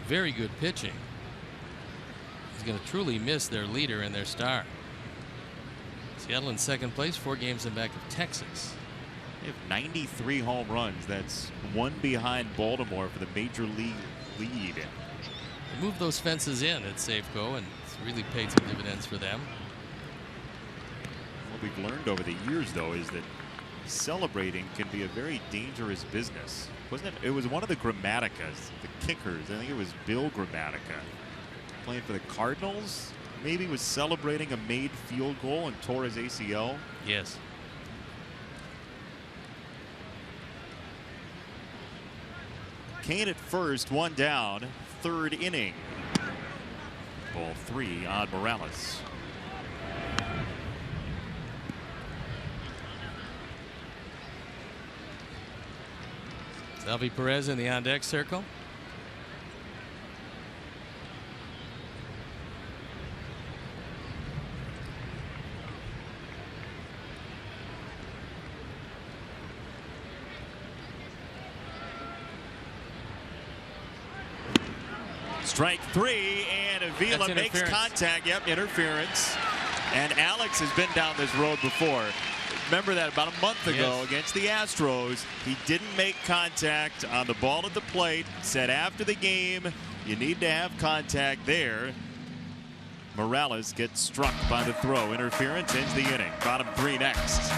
very good pitching, is going to truly miss their leader and their star. Seattle in second place, 4 games in back of Texas. They have 93 home runs. That's 1 behind Baltimore for the major league lead. They moved those fences in at Safeco, and it's really paid some dividends for them. What we've learned over the years, though, is that celebrating can be a very dangerous business. Wasn't it? It was one of the Grammaticas, the kickers. I think it was Bill Grammatica, playing for the Cardinals. Maybe was celebrating a made field goal and tore his ACL. Yes. Kane at first, 1 down, 3rd inning. Ball 3 on Morales. Salvi Perez in the on-deck circle. Strike 3, and Avila makes contact. Yep, interference. And Alex has been down this road before. Remember that about a month ago against the Astros, he didn't make contact on the ball at the plate. Said after the game, you need to have contact there. Morales gets struck by the throw. Interference ends the inning. Bottom 3 next.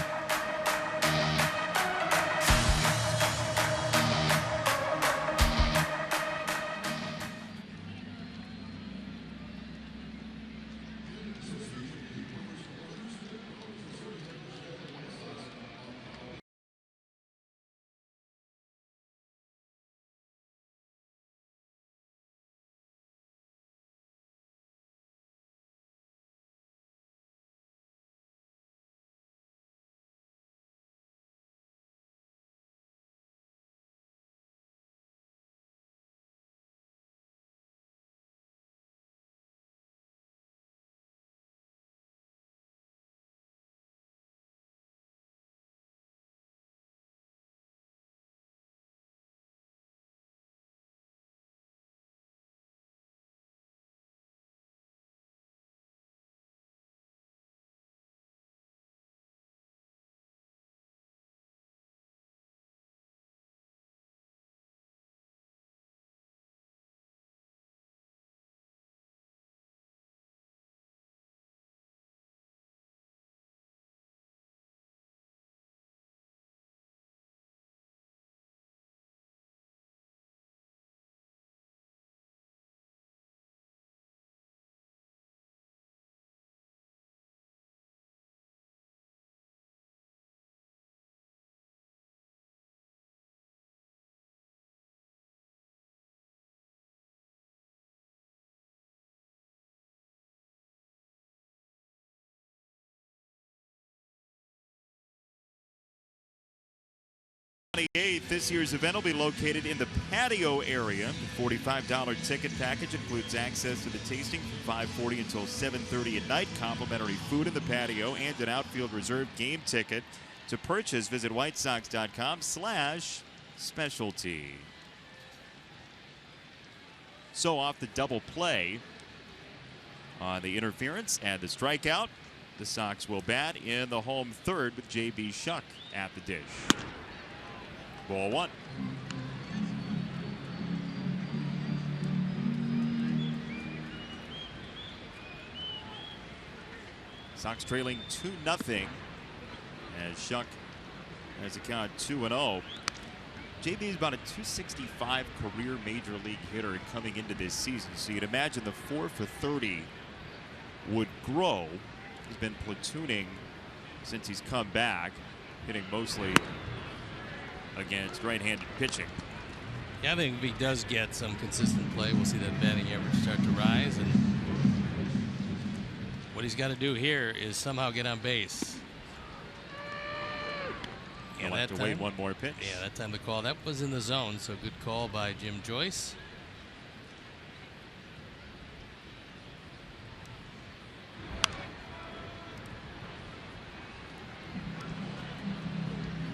This year's event will be located in the patio area. The $45 ticket package includes access to the tasting from 5:40 until 7:30 at night, complimentary food in the patio, and an outfield reserve game ticket. To purchase, visit whitesox.com/specialty. So off the double play on the interference and the strikeout, the Sox will bat in the home third with J.B. Shuck at the dish. Ball one. Sox trailing 2-0 as Shuck has a count 2-0. JB is about a .265 career major league hitter coming into this season, so you'd imagine the 4 for 30 would grow. He's been platooning since he's come back, hitting mostly against right-handed pitching. Yeah, I think if he does get some consistent play, we'll see that batting average start to rise. And what he's got to do here is somehow get on base. And have to wait one more pitch. Yeah, that time the call, that was in the zone, so good call by Jim Joyce.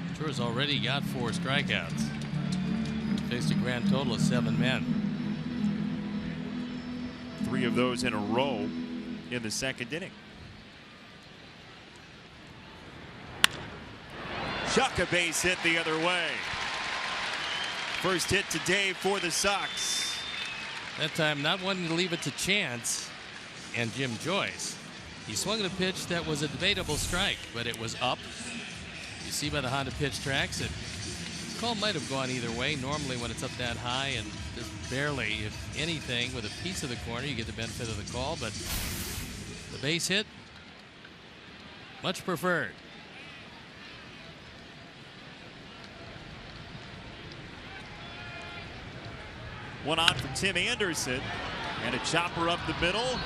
Ventura's already got 4 strikeouts. Faced a grand total of 7 men. 3 of those in a row in the second inning. Shuck, a base hit the other way. First hit today for the Sox. That time not wanting to leave it to chance and Jim Joyce. He swung at a pitch that was a debatable strike, but it was up. You see by the Honda pitch tracks, the call might have gone either way. Normally when it's up that high and just barely, if anything, with a piece of the corner, you get the benefit of the call, but the base hit, much preferred. One out for Tim Anderson, and a chopper up the middle.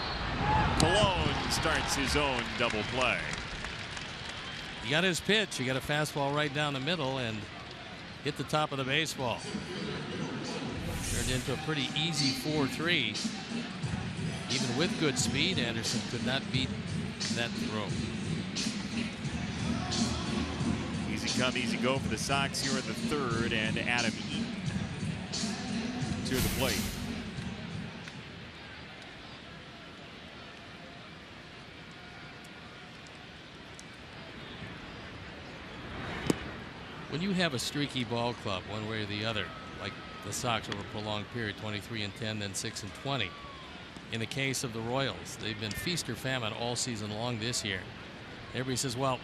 Cologne starts his own double play. He got his pitch. He got a fastball right down the middle and hit the top of the baseball. Turned into a pretty easy 4-3. Even with good speed, Anderson could not beat that throw. Easy come, easy go for the Sox here in the third, and Adam Eaton to the plate. When you have a streaky ball club, one way or the other, like the Sox over a prolonged period, 23-10, then 6-20. In the case of the Royals, they've been feast or famine all season long this year. Everybody says, well,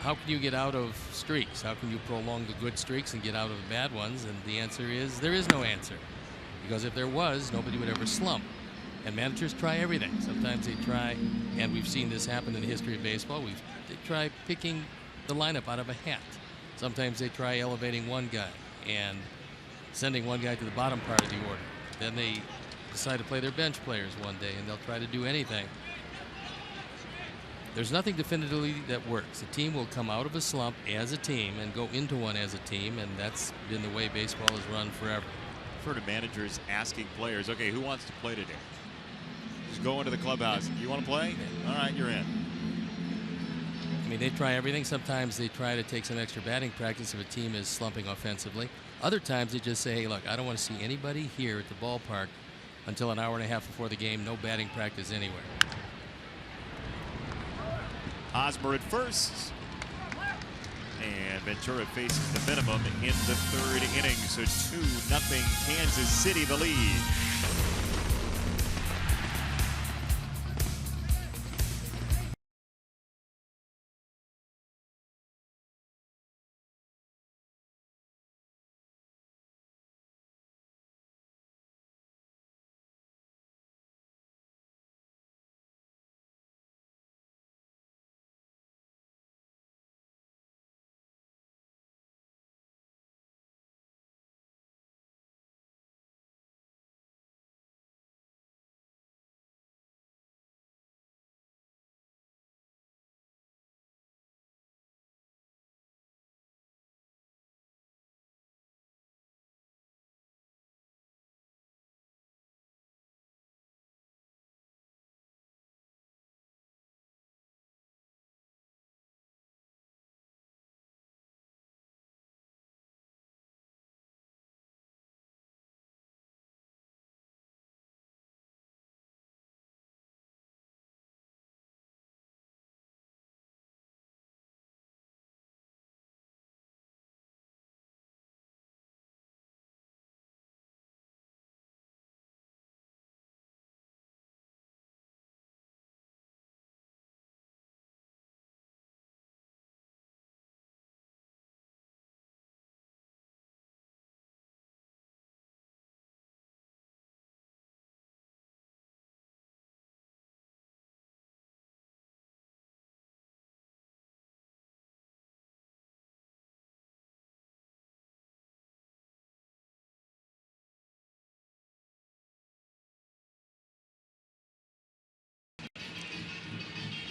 how can you get out of streaks? How can you prolong the good streaks and get out of the bad ones? And the answer is there is no answer. Because if there was, nobody would ever slump. And managers try everything. Sometimes they try, and we've seen this happen in the history of baseball, they try picking the lineup out of a hat. Sometimes they try elevating one guy and sending one guy to the bottom part of the order. Then they decide to play their bench players one day, and they'll try to do anything. There's nothing definitively that works. A team will come out of a slump as a team and go into one as a team, and that's been the way baseball has run forever. I've heard of managers asking players, okay, who wants to play today? Just go into the clubhouse. You want to play? All right, you're in. I mean, they try everything. Sometimes they try to take some extra batting practice if a team is slumping offensively. Other times they just say, hey, look, I don't want to see anybody here at the ballpark until an hour and a half before the game. No batting practice anywhere. Hosmer at first. And Ventura faces the minimum in the third inning. So 2-0 Kansas City the lead.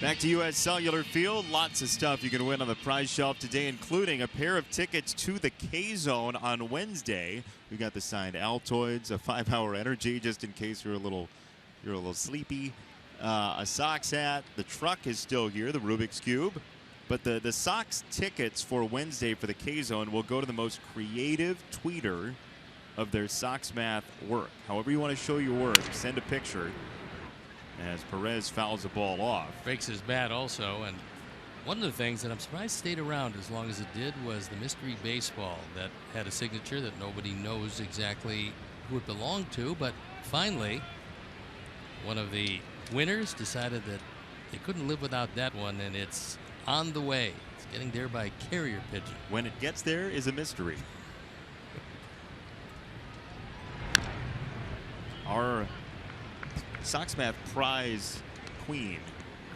Back to U.S. Cellular Field. Lots of stuff you can win on the prize shelf today, including a pair of tickets to the K-Zone on Wednesday. We got the signed Altoids, a 5-hour energy just in case you're a little sleepy. A Sox hat. The truck is still here, the Rubik's Cube. But the Sox tickets for Wednesday for the K-Zone will go to the most creative tweeter of their Sox math work. However you want to show your work, send a picture. As Perez fouls the ball off. Breaks his bat also. And one of the things that I'm surprised stayed around as long as it did was the mystery baseball that had a signature that nobody knows exactly who it belonged to. But finally, one of the winners decided that they couldn't live without that one, and it's on the way. It's getting there by carrier pigeon. When it gets there is a mystery. Our Sox Math prize queen,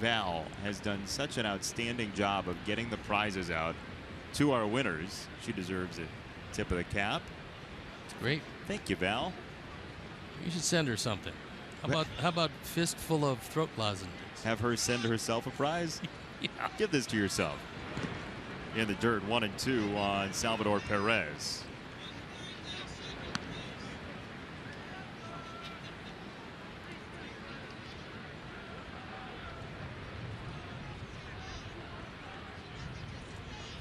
Val, has done such an outstanding job of getting the prizes out to our winners. She deserves a tip of the cap. It's great. Thank you, Val. You should send her something. How about fistful of throat lozenges? Have her send herself a prize? Yeah. Give this to yourself. In the dirt, 1-2 on Salvador Perez.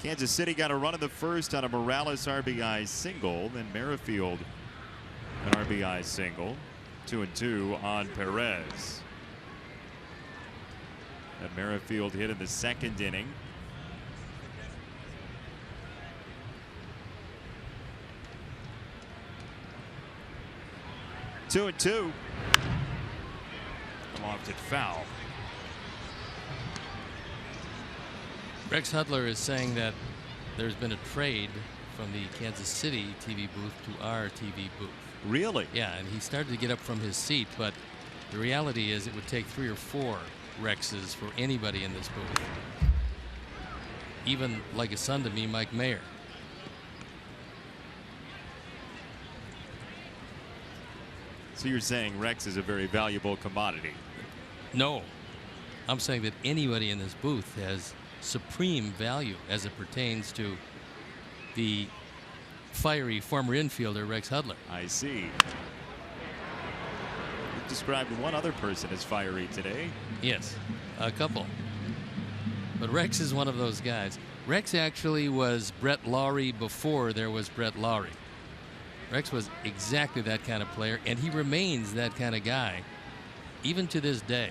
Kansas City got a run in the first on a Morales RBI single. Then Merrifield an RBI single. 2-2 on Perez. And Merrifield hit in the second inning. Two and two. Lofted foul. Rex Hudler is saying that there's been a trade from the Kansas City TV booth to our TV booth. Really? Yeah, and he started to get up from his seat, but the reality is it would take 3 or 4 Rexes for anybody in this booth. Even like a son to me, Mike Mayer. So you're saying Rex is a very valuable commodity? No. I'm saying that anybody in this booth has supreme value as it pertains to the fiery former infielder Rex Hudler. I see. You described one other person as fiery today. Yes, a couple. But Rex is one of those guys. Rex actually was Brett Lawrie before there was Brett Lawrie. Rex was exactly that kind of player, and he remains that kind of guy even to this day.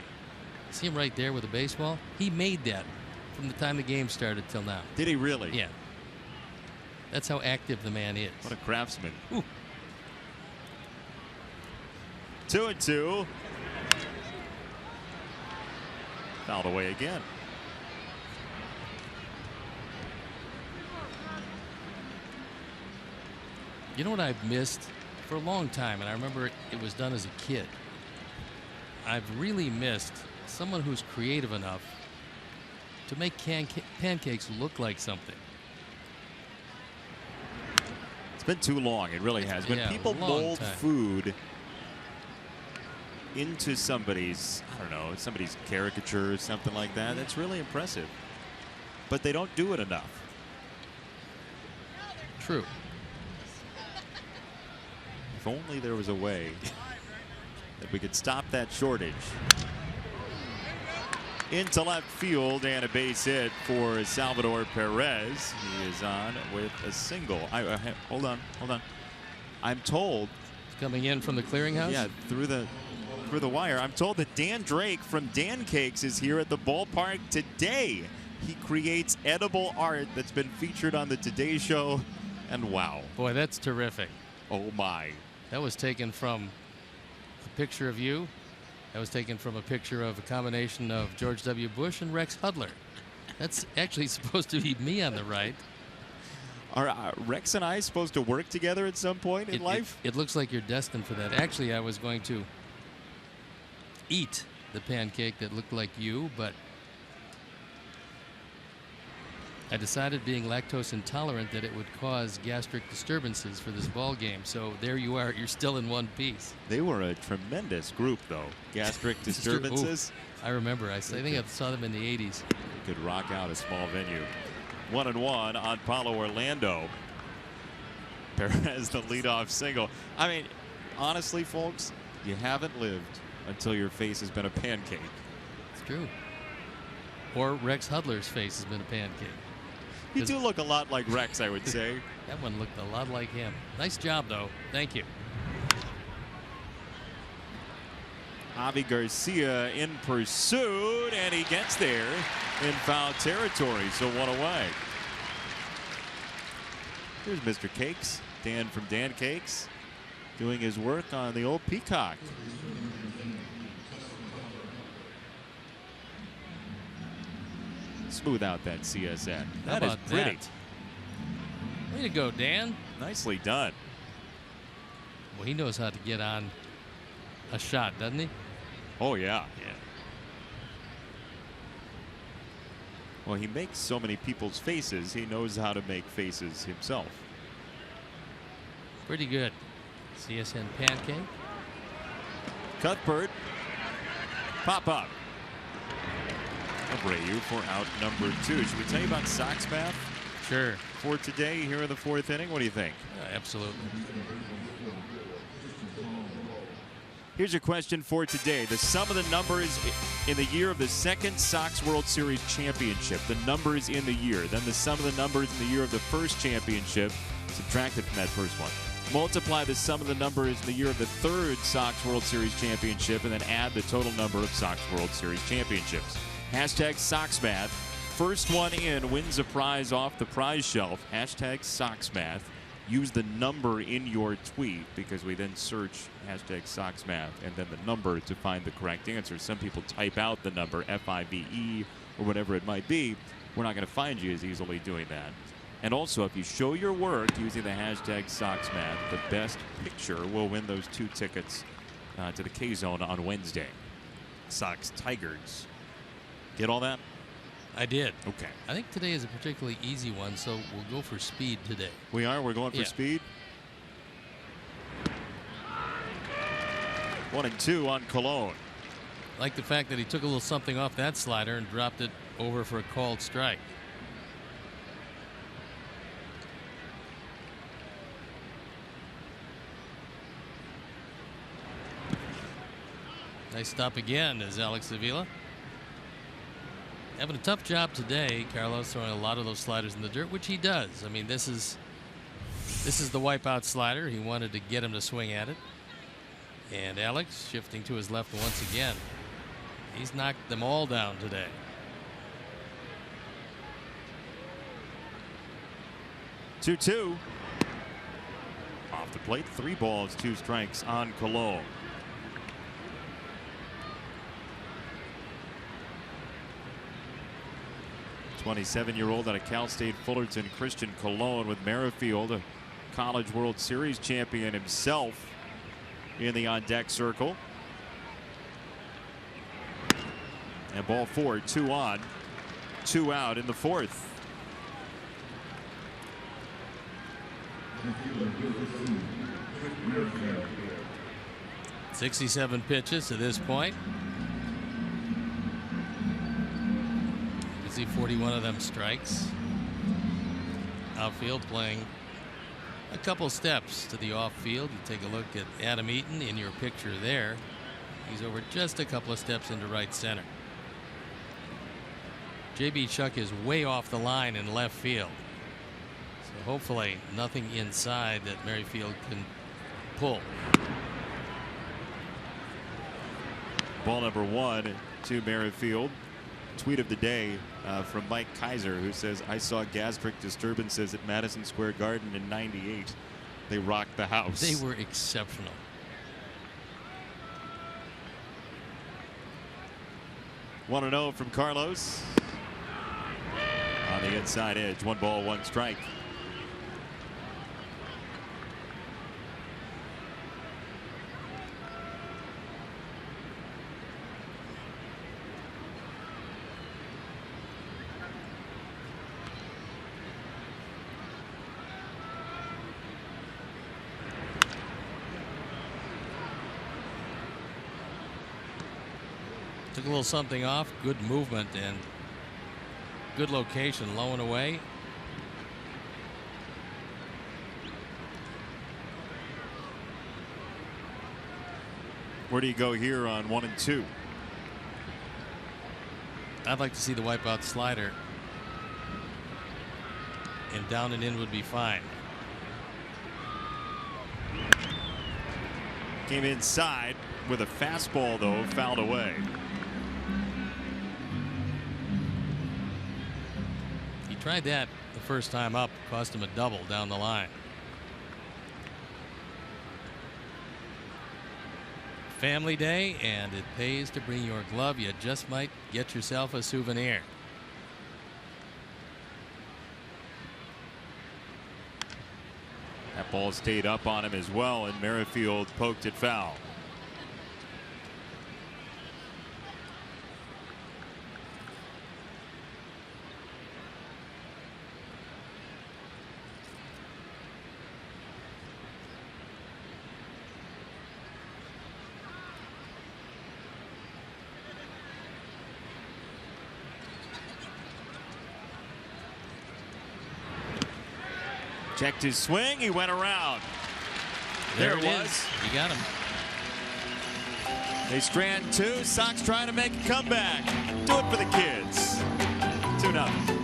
See him right there with the baseball? He made that from the time the game started till now. Did he really? Yeah. That's how active the man is. What a craftsman. Ooh. 2-2. Fouled away again. You know what I've missed for a long time, and I remember it was done as a kid. I've really missed someone who's creative enough to make pancakes look like something. It's been too long. It really has. When people mold food into somebody's, I don't know, somebody's caricature or something like that, that's really impressive. But they don't do it enough. True. If only there was a way that we could stop that shortage. Into left field and a base hit for Salvador Perez. He is on with a single. Hold on. I'm told. It's coming in from the clearinghouse? Yeah, through the wire. I'm told that Dan Drake from Dan Cakes is here at the ballpark today. He creates edible art that's been featured on the Today Show. And wow. Boy, that's terrific. Oh my. That was taken from a picture of you. That was taken from a picture of a combination of George W. Bush and Rex Hudler. That's actually supposed to be me on the right. Are Rex and I supposed to work together at some point in life? It looks like you're destined for that. Actually, I was going to eat the pancake that looked like you, but I decided, being lactose intolerant, that it would cause gastric disturbances for this ball game. So there you are. You're still in one piece. They were a tremendous group, though. Gastric disturbances. I remember. I think I saw them in the 80s. Could rock out a small venue. 1-1 on Paulo Orlando. Perez, the leadoff single. I mean, honestly, folks, you haven't lived until your face has been a pancake. It's true. Or Rex Hudler's face has been a pancake. You do look a lot like Rex, I would say. That one looked a lot like him. Nice job, though. Thank you. Javi Garcia in pursuit, and he gets there in foul territory, so 1 away. Here's Mr. Cakes, Dan from Dan Cakes, doing his work on the old Peacock. Smooth out that CSN. That is pretty. That? Way to go, Dan. Nicely done. Well, he knows how to get on a shot, doesn't he? Oh, yeah. Yeah. Well, he makes so many people's faces, he knows how to make faces himself. Pretty good. CSN pancake. Cuthbert. Pop up. Abreu for out number 2. Should we tell you about Sox Math? Sure. For today, here in the 4th inning, what do you think? Absolutely. Here's your question for today. The sum of the numbers in the year of the second Sox World Series championship. The numbers in the year. Then the sum of the numbers in the year of the first championship, subtracted from that first one. Multiply the sum of the numbers in the year of the third Sox World Series championship, and then add the total number of Sox World Series championships. Hashtag SoxMath. First one in wins a prize off the prize shelf. Hashtag SoxMath. Use the number in your tweet, because we then search hashtag SoxMath and then the number to find the correct answer. Some people type out the number FIVE or whatever it might be. We're not going to find you as easily doing that. And also, if you show your work using the hashtag SoxMath, the best picture will win those 2 tickets to the K-Zone on Wednesday. Sox Tigers. Get all that? I did. Okay. I think today is a particularly easy one, so we'll go for speed today. We are? We're going for speed? 1-2 on Colon. I like the fact that he took a little something off that slider and dropped it over for a called strike. Nice stop again is Alex Avila. Having a tough job today. Carlos throwing a lot of those sliders in the dirt, which he does. I mean, this is the wipeout slider. He wanted to get him to swing at it. And Alex shifting to his left once again. He's knocked them all down today. Two. Off the plate, 3 balls, 2 strikes on Colon. '27-year-old out of Cal State Fullerton, Christian Colon, with Merrifield, a College World Series champion himself, in the on-deck circle. And ball 4, 2 on, 2 out in the 4th. '67 pitches to this point. 41 of them strikes. Outfield playing a couple steps to the off field. You take a look at Adam Eaton in your picture there. He's over just a couple of steps into right center. J.B. Chuck is way off the line in left field. So hopefully nothing inside that Merrifield can pull. Ball number 1 to Merrifield. Tweet of the day from Mike Kaiser, who says, I saw gastric disturbances at Madison Square Garden in '98. They rocked the house. They were exceptional. Want to know from Carlos on the inside edge. 1 ball, 1 strike. Took a little something off. Good movement and good location. Low and away. Where do you go here on 1 and 2? I'd like to see the wipeout slider. And down and in would be fine. Came inside with a fastball, though, fouled away. He tried that the first time up, cost him a double down the line. Family day, and it pays to bring your glove. You just might get yourself a souvenir. That ball stayed up on him as well, and Merrifield poked it foul. Checked his swing. He went around. There it was. You got him. They strand 2. Sox trying to make a comeback. Do it for the kids. 2-0.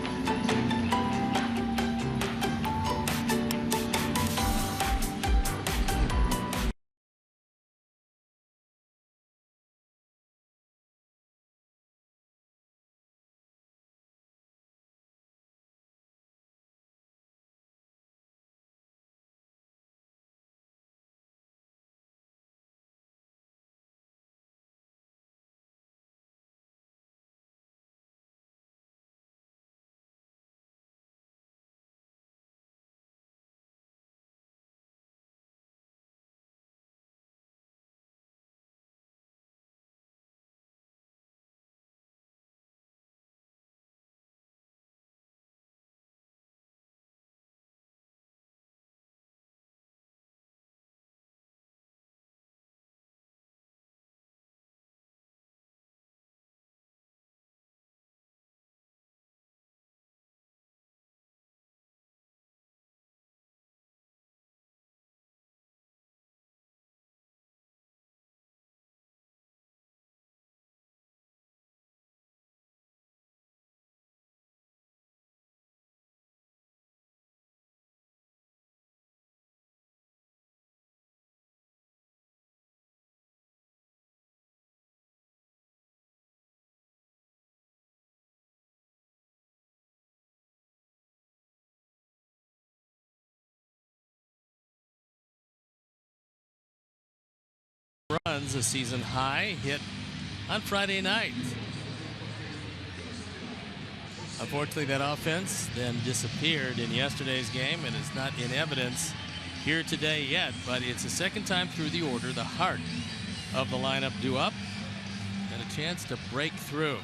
Runs, a season high, hit on Friday night. Unfortunately, that offense then disappeared in yesterday's game and is not in evidence here today yet, but it's the second time through the order the heart of the lineup due up and a chance to break through.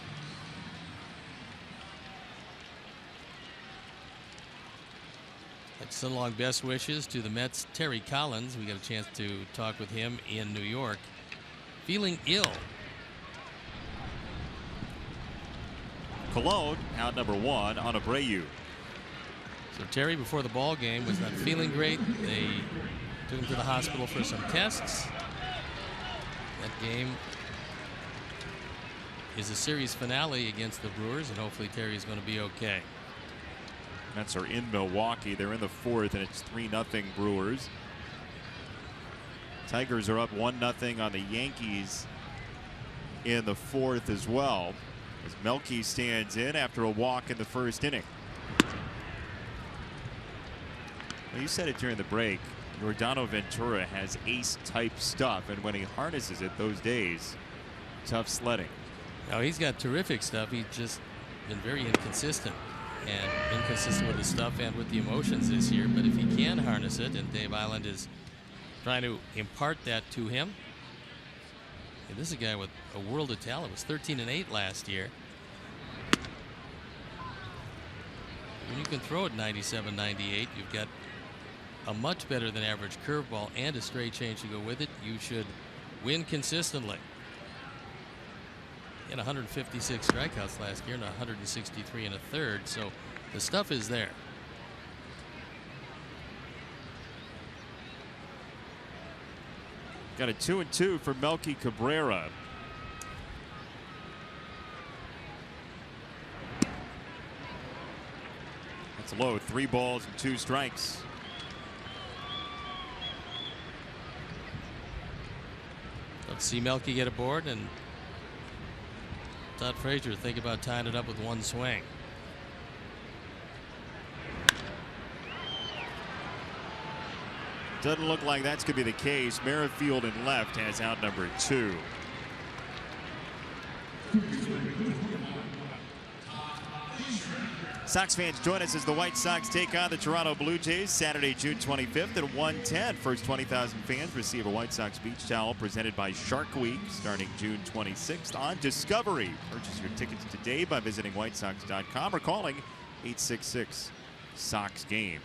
Send along best wishes to the Mets' Terry Collins. We got a chance to talk with him in New York. Feeling ill. Cologne out number 1 on Abreu. So Terry, before the ball game, was not feeling great. They took him to the hospital for some tests. That game is a series finale against the Brewers, and hopefully Terry is going to be okay. Mets are in Milwaukee. They're in the 4th, and it's 3-0 Brewers. Tigers are up 1-0 on the Yankees in the 4th as well, as Melky stands in after a walk in the first inning. Well, you said it during the break. Yordano Ventura has ace-type stuff, and when he harnesses it those days, tough sledding. Oh, he's got terrific stuff. He's just been very inconsistent. And inconsistent with the stuff and with the emotions this year, but if he can harness it, and Dave Island is trying to impart that to him. And this is a guy with a world of talent. Was 13-8 last year. When you can throw it 97, 98, you've got a much better than average curveball and a straight change to go with it. You should win consistently. He had 156 strikeouts last year and 163 in a third, so the stuff is there. Got a 2-2 for Melky Cabrera. That's low. 3 balls and 2 strikes. Let's see Melky get aboard, and Todd Frazier think about tying it up with 1 swing. Doesn't look like that's going to be the case. Merrifield in left has out number 2. Sox fans, join us as the White Sox take on the Toronto Blue Jays Saturday, June 25th at 1:10. First 20,000 fans receive a White Sox beach towel presented by Shark Week starting June 26th on Discovery. Purchase your tickets today by visiting whitesox.com or calling 866-SOX-GAME.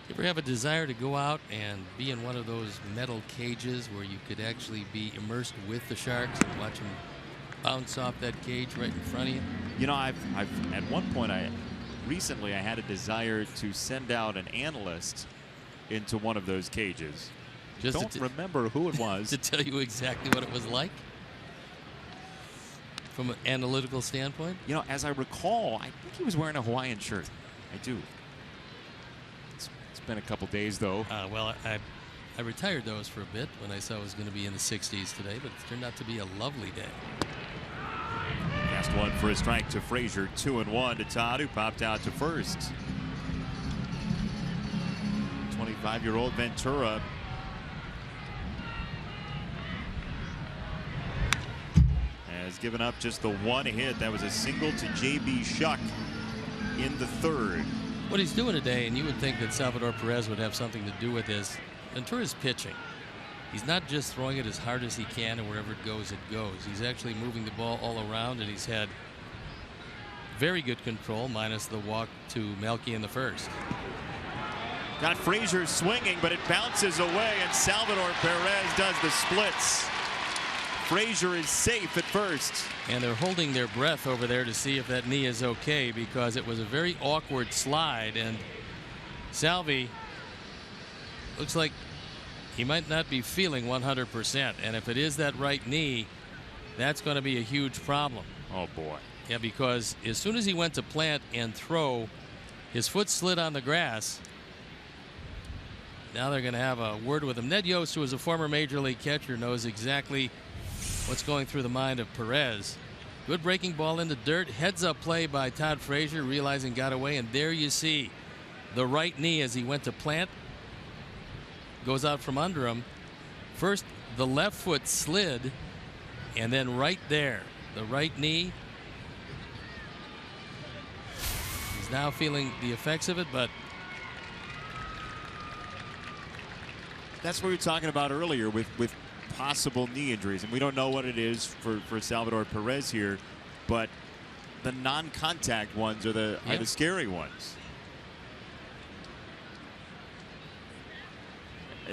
You ever have a desire to go out and be in one of those metal cages where you could actually be immersed with the Sharks and watch them bounce off that cage right in front of you? You know, I've at one point recently I had a desire to send out an analyst into one of those cages. Just don't remember who it was. To tell you exactly what it was like from an analytical standpoint? You know, as I recall, I think he was wearing a Hawaiian shirt. I do. It's been a couple days, though. Well, I retired those for a bit when I saw it was going to be in the 60s today, but it turned out to be a lovely day. Last one for a strike to Frazier. 2-1 to Todd, who popped out to first. 25-year-old Ventura has given up just the 1 hit. That was a single to J.B. Shuck in the 3rd. What he's doing today, and you would think that Salvador Perez would have something to do with this, Ventura's pitching. He's not just throwing it as hard as he can, and wherever it goes, it goes. He's actually moving the ball all around, and he's had very good control, minus the walk to Melky in the 1st. Got Frazier swinging, but it bounces away, and Salvador Perez does the splits. Frazier is safe at first. And they're holding their breath over there to see if that knee is okay, because it was a very awkward slide, and Salvi looks like he might not be feeling 100%. And if it is that right knee, that's going to be a huge problem. Oh, boy. Yeah, because as soon as he went to plant and throw, his foot slid on the grass. Now they're going to have a word with him. Ned Yost, who is a former major league catcher, knows exactly what's going through the mind of Perez. Good breaking ball in the dirt. Heads up play by Todd Frazier, realizing got away. And there you see the right knee as he went to plant. Goes out from under him. First, the left foot slid, and then right there, the right knee. He's now feeling the effects of it, but that's what we were talking about earlier with possible knee injuries, and we don't know what it is for Salvador Perez here, but the non-contact ones are the scary ones.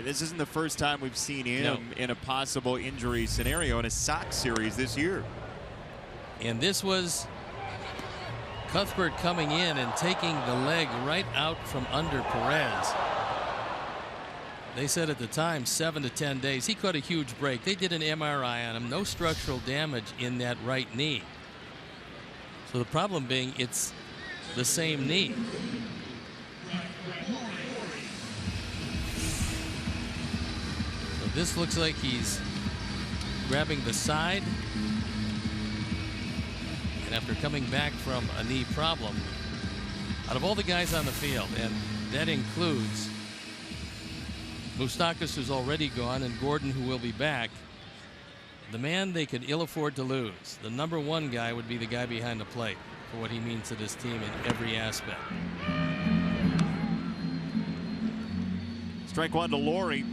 This isn't the first time we've seen him in a possible injury scenario in a Sox series this year. And this was Cuthbert coming in and taking the leg right out from under Perez. They said at the time 7 to 10 days. He caught a huge break. They did an MRI on him. No structural damage in that right knee. So the problem being it's the same knee. So this looks like he's grabbing the side. And after coming back from a knee problem, out of all the guys on the field, and that includes Moustakas, who's already gone, and Gordon, who will be back, the man they could ill afford to lose, the #1 guy, would be the guy behind the plate for what he means to this team in every aspect. Strike 1 to Laurie.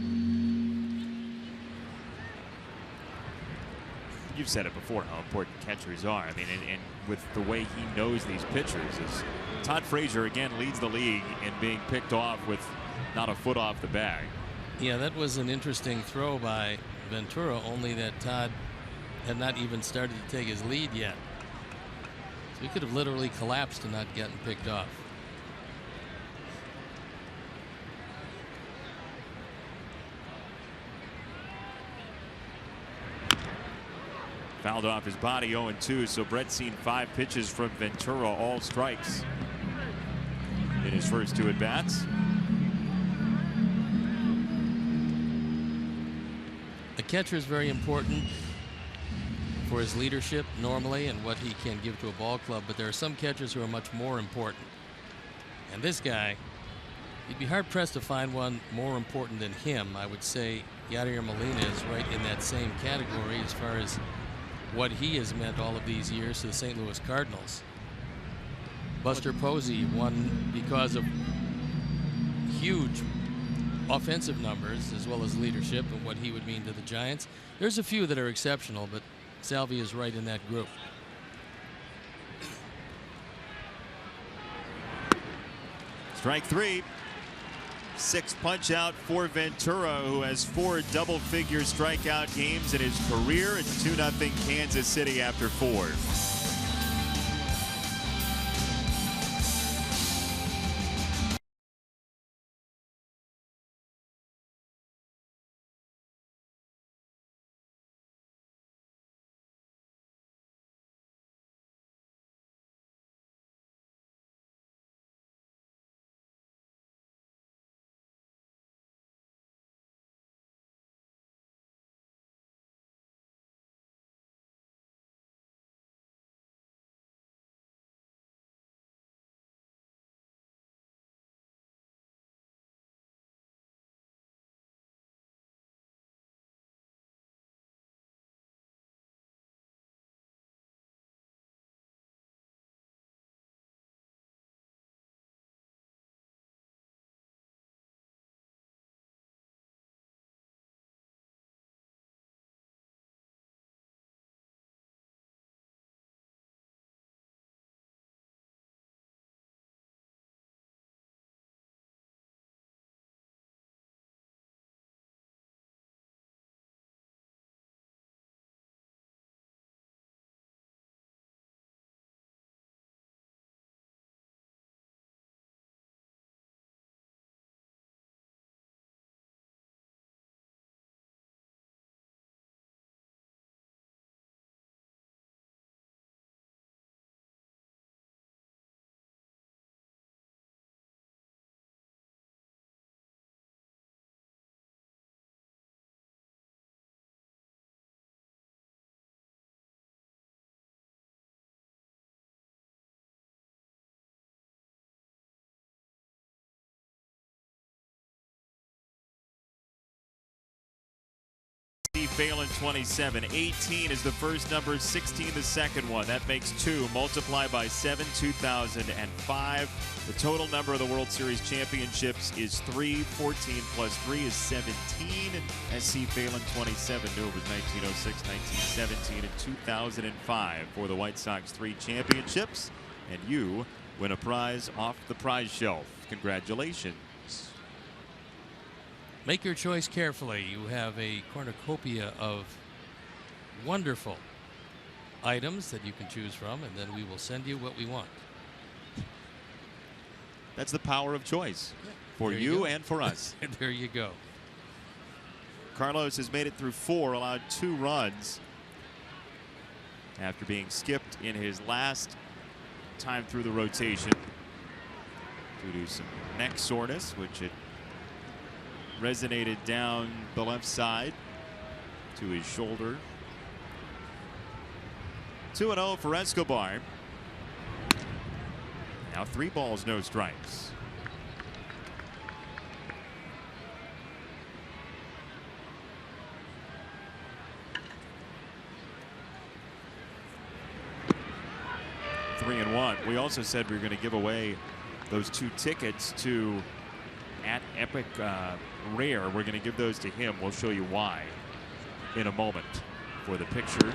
You've said it before how important catchers are. I mean, and with the way he knows these pitchers, is Todd Frazier again leads the league in being picked off with not a foot off the bag. Yeah, that was an interesting throw by Ventura, only that Todd had not even started to take his lead yet. So he could have literally collapsed and not gotten picked off. Fouled off his body, 0-2. So Brett's seen 5 pitches from Ventura, all strikes in his first 2 at-bats. A catcher is very important for his leadership normally and what he can give to a ball club, but there are some catchers who are much more important. And this guy, you'd be hard pressed to find one more important than him. I would say Yadier Molina is right in that same category as far as what he has meant all of these years to the St. Louis Cardinals. Buster Posey won because of huge offensive numbers as well as leadership and what he would mean to the Giants. There's a few that are exceptional, but Salvi is right in that group. Strike 3. 6 punch out for Ventura, who has 4 double-figure strikeout games in his career. It's 2-0 Kansas City after 4. Phelan 27. 18 is the first number, 16 the second one. That makes 2. Multiply by 7, 2005. The total number of the World Series championships is 3. 14 plus 3 is 17. SC Phelan 27 knew it was 1906, 1917, and 2005 for the White Sox 3 championships. And you win a prize off the prize shelf. Congratulations. Make your choice carefully. You have a cornucopia of wonderful items that you can choose from, and then we will send you what we want. That's the power of choice for There you go. and for us. There you go. Carlos has made it through 4, allowed 2 runs after being skipped in his last time through the rotation due to some neck soreness, which had resonated down the left side to his shoulder. 2-0 for Escobar. Now 3 balls, no strikes. Three and 1. We also said we were going to give away those 2 tickets to At Epic Rare. We're going to give those to him. We'll show you why in a moment for the picture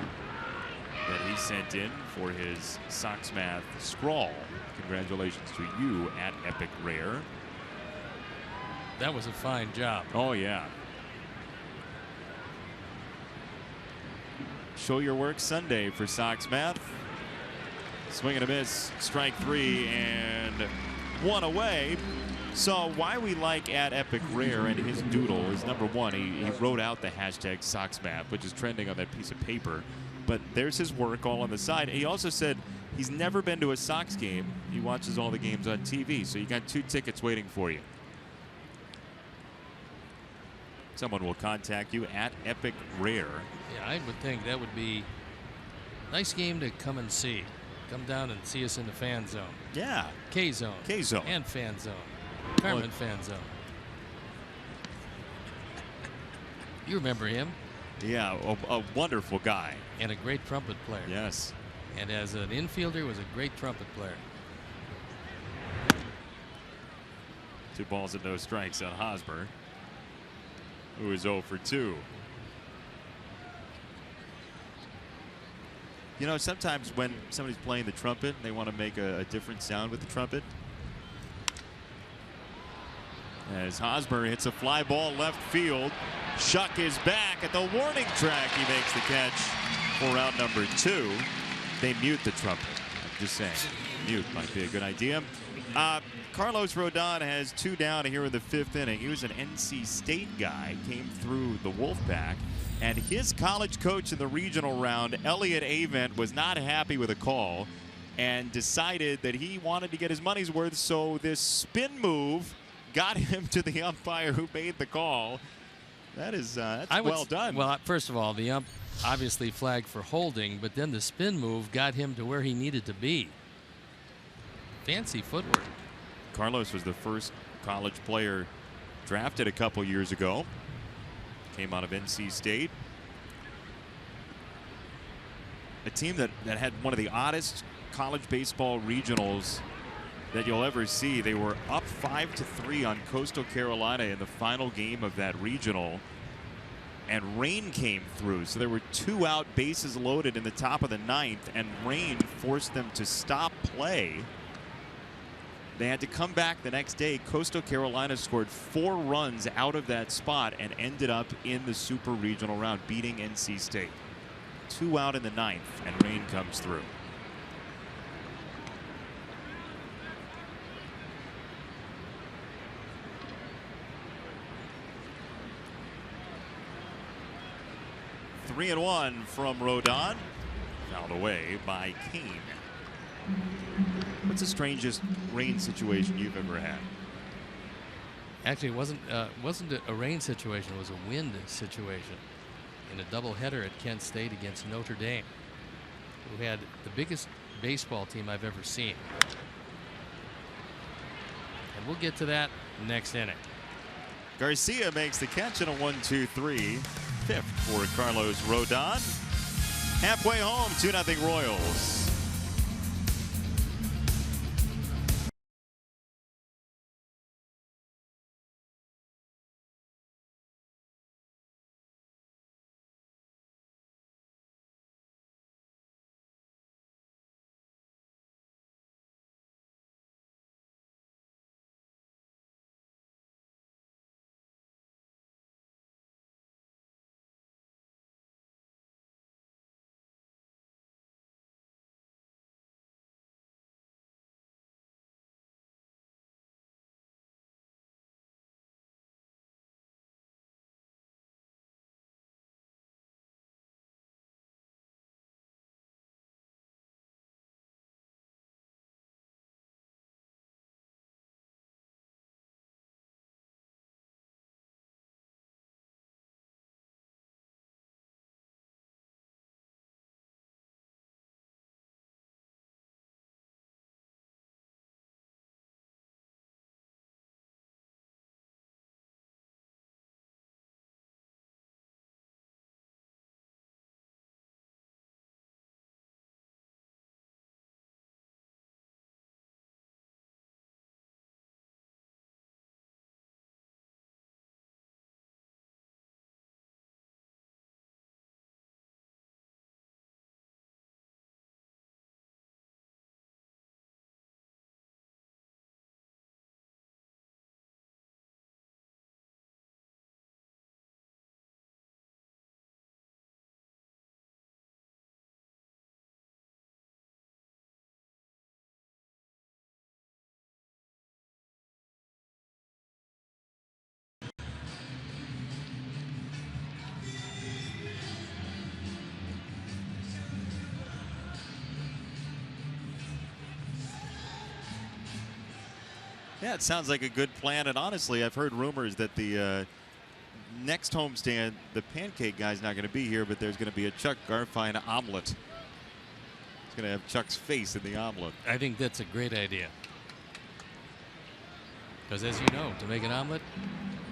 that he sent in for his Sox Math scrawl. Congratulations to you at Epic Rare. That was a fine job. Oh, yeah. Show your work Sunday for Sox math. Swing and a miss, strike 3, and 1 away. So why we like at Epic Rare and his doodle is, number one, he wrote out the hashtag SoxMath, which is trending on that piece of paper. But there's his work all on the side. He also said he's never been to a Sox game. He watches all the games on TV. So you got 2 tickets waiting for you. Someone will contact you at Epic Rare. Yeah, I would think that would be a nice game to come and see. Come down and see us in the fan zone. Yeah. K-Zone. K-Zone. And fan zone. Carmen fan zone. You remember him. Yeah, a wonderful guy. And a great trumpet player. Yes. And as an infielder, was a great trumpet player. 2 balls and no strikes on Hosmer, who is 0 for 2. You know, sometimes when somebody's playing the trumpet, they want to make a different sound with the trumpet. As Hosmer hits a fly ball left field, Shuck is back at the warning track. He makes the catch for out number 2. They mute the trumpet. I'm just saying, mute might be a good idea. Carlos Rodon has 2 down here in the 5th inning. He was an NC State guy, came through the Wolfpack, and his college coach in the regional round, Elliott Avent, was not happy with a call and decided that he wanted to get his money's worth, so this spin move got him to the umpire who made the call. That is that's well done. Well, first of all, the ump obviously flagged for holding, but then the spin move got him to where he needed to be. Fancy footwork. Carlos was the first college player drafted a couple years ago. Came out of NC State. A team that had one of the oddest college baseball regionals that you'll ever see. They were up 5-3 on Coastal Carolina in the final game of that regional, and rain came through. So there were 2 out, bases loaded in the top of the 9th, and rain forced them to stop play. They had to come back the next day. Coastal Carolina scored 4 runs out of that spot and ended up in the Super Regional round, beating NC State. 2 out in the 9th, and rain comes through. Three and 1 from Rodon. Fouled away by Kane. What's the strangest rain situation you've ever had? Actually, it wasn't a rain situation. It was a wind situation in a doubleheader at Kent State against Notre Dame, who had the biggest baseball team I've ever seen. And we'll get to that next inning. Garcia makes the catch in a 1-2-3. 5th for Carlos Rodon. Halfway home, 2-0 Royals. Yeah, it sounds like a good plan. And honestly, I've heard rumors that the next homestand, the pancake guy's not going to be here, but there's going to be a Chuck Garfien omelet. It's going to have Chuck's face in the omelet. I think that's a great idea. Because as you know, to make an omelet,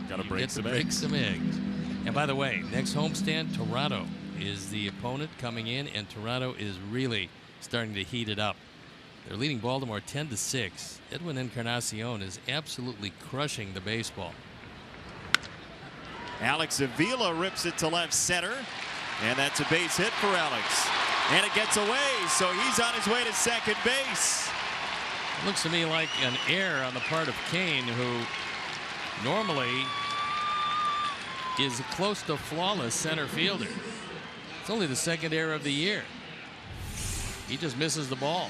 got to you break get to some break eggs. some eggs. And by the way, next homestand, Toronto is the opponent coming in, and Toronto is really starting to heat it up. They're leading Baltimore 10-6. Edwin Encarnacion is absolutely crushing the baseball. Alex Avila rips it to left center, and that's a base hit for Alex. And it gets away, so he's on his way to second base. It looks to me like an error on the part of Kane, who normally is close to flawless center fielder. It's only the second error of the year. He just misses the ball.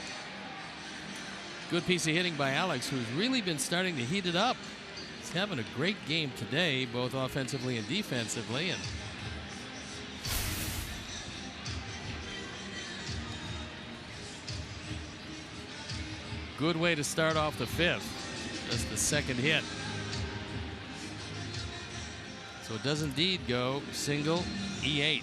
Good piece of hitting by Alex, who's really been starting to heat it up. He's having a great game today, both offensively and defensively. And good way to start off the fifth. Just the second hit. So it does indeed go single E8.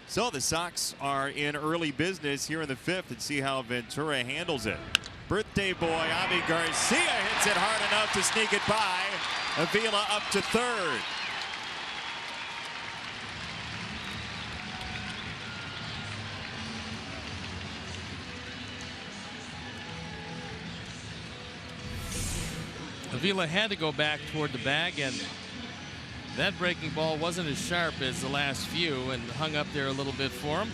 So the Sox are in early business here in the fifth, and see how Ventura handles it. Birthday boy Avi Garcia hits it hard enough to sneak it by. Avila up to third. Avila had to go back toward the bag, and that breaking ball wasn't as sharp as the last few and hung up there a little bit for him.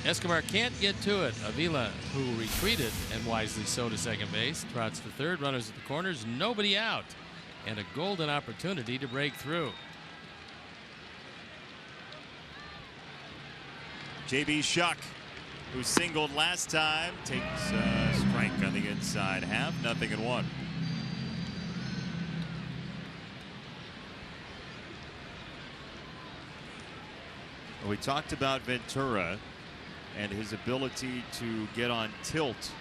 Escobar can't get to it. Avila, who retreated and wisely so to second base, trots to third. Runners at the corners, nobody out, and a golden opportunity to break through. J.B. Shuck, who singled last time, takes a strike on the inside half. 0-1. We talked about Ventura and his ability to get on tilt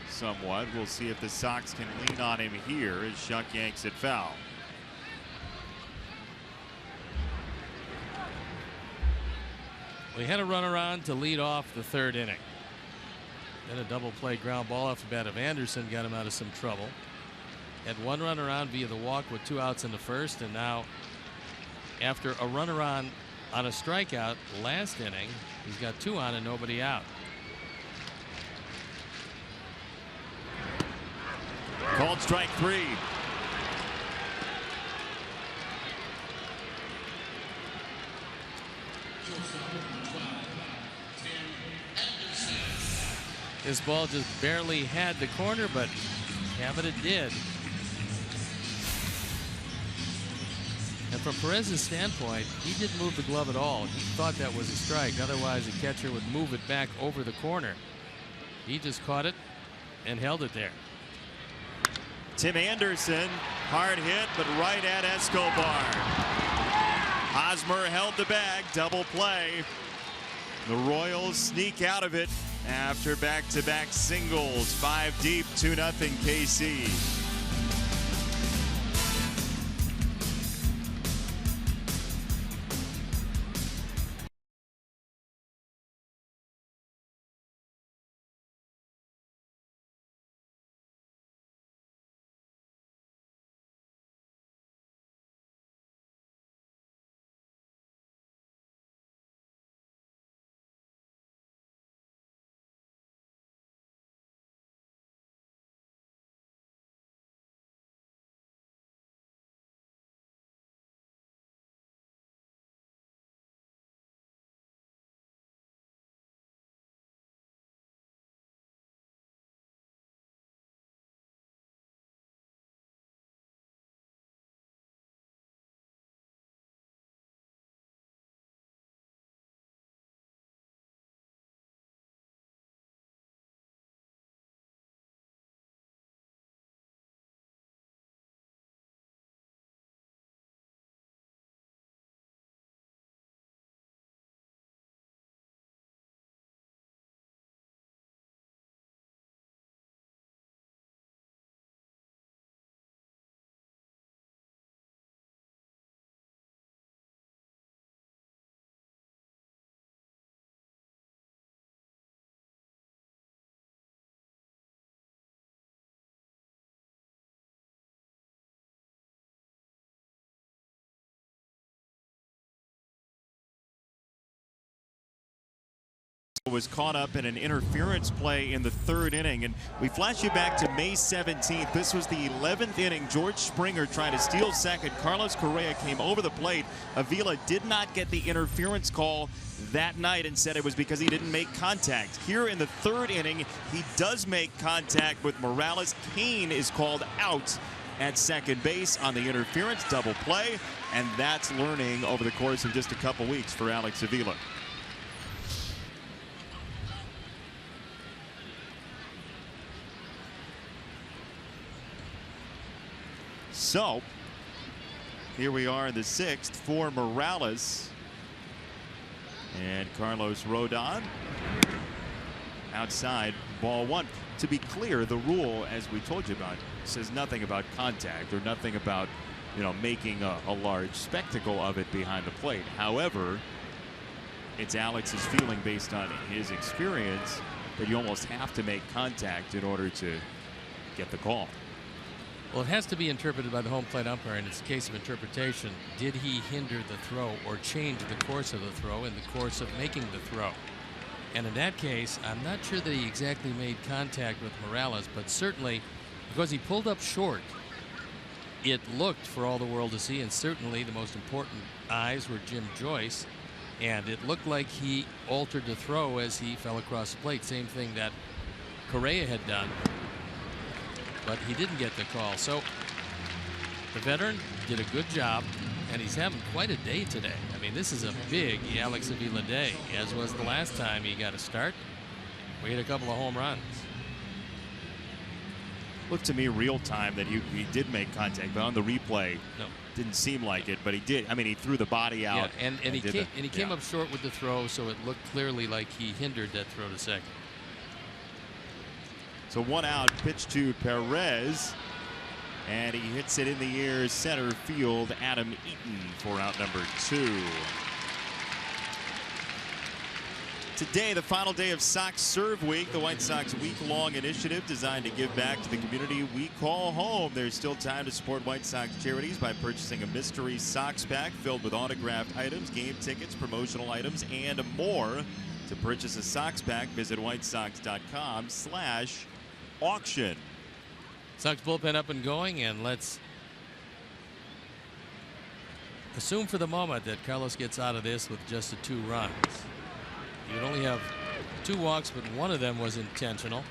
somewhat. We'll see if the Sox can lean on him here as Shuck yanks it foul. We had a runaround to lead off the third inning. Then a double play ground ball off the bat of Anderson got him out of some trouble. Had one runaround via the walk with 2 outs in the first, and now after a runaround on a strikeout last inning, he's got 2 on and nobody out. Called strike 3. This ball just barely had the corner, but have it did. And from Perez's standpoint, he didn't move the glove at all. He thought that was a strike. Otherwise, the catcher would move it back over the corner. He just caught it and held it there. Tim Anderson, hard hit, but right at Escobar. Hosmer held the bag, double play. The Royals sneak out of it after back-to-back singles. 5 deep, 2-0 KC. was caught up in an interference play in the 3rd inning, and we flash you back to May 17th. This was the 11th inning. George Springer tried to steal second. Carlos Correa came over the plate. Avila did not get the interference call that night and said it was because he didn't make contact. Here in the 3rd inning, he does make contact with Morales. Kane is called out at second base on the interference double play, and that's learning over the course of just a couple weeks for Alex Avila. So here we are in the 6th for Morales, and Carlos Rodon outside, ball 1. To be clear, the rule, as we told you about, says nothing about contact or nothing about, making a large spectacle of it behind the plate. However, it's Alex's feeling based on his experience that you almost have to make contact in order to get the call. Well, it has to be interpreted by the home plate umpire, and it's a case of interpretation. Did he hinder the throw or change the course of the throw in the course of making the throw? And in that case, I'm not sure that he exactly made contact with Morales, but certainly because he pulled up short, it looked for all the world to see, and certainly the most important eyes were Jim Joyce, and it looked like he altered the throw as he fell across the plate. Same thing that Correa had done, but he didn't get the call. So the veteran did a good job, and he's having quite a day today. I mean, this is a big Alex Avila day, as was the last time he got a start. We had a couple of home runs. Looked to me real time that he did make contact, but on the replay, no, didn't seem like it. But he did. I mean, he threw the body out. Yeah, and he came up short with the throw, so it looked clearly like he hindered that throw to second. So 1 out, pitch to Perez, and he hits it in the air center field. Adam Eaton for out number 2. Today, the final day of Sox Serve Week, the White Sox week-long initiative designed to give back to the community we call home. There's still time to support White Sox charities by purchasing a mystery Sox pack filled with autographed items, game tickets, promotional items, and more. To purchase a Sox pack, visit whitesox.com/auction. Sox bullpen up and going, and let's assume for the moment that Carlos gets out of this with just the 2 runs. You would only have 2 walks, but one of them was intentional.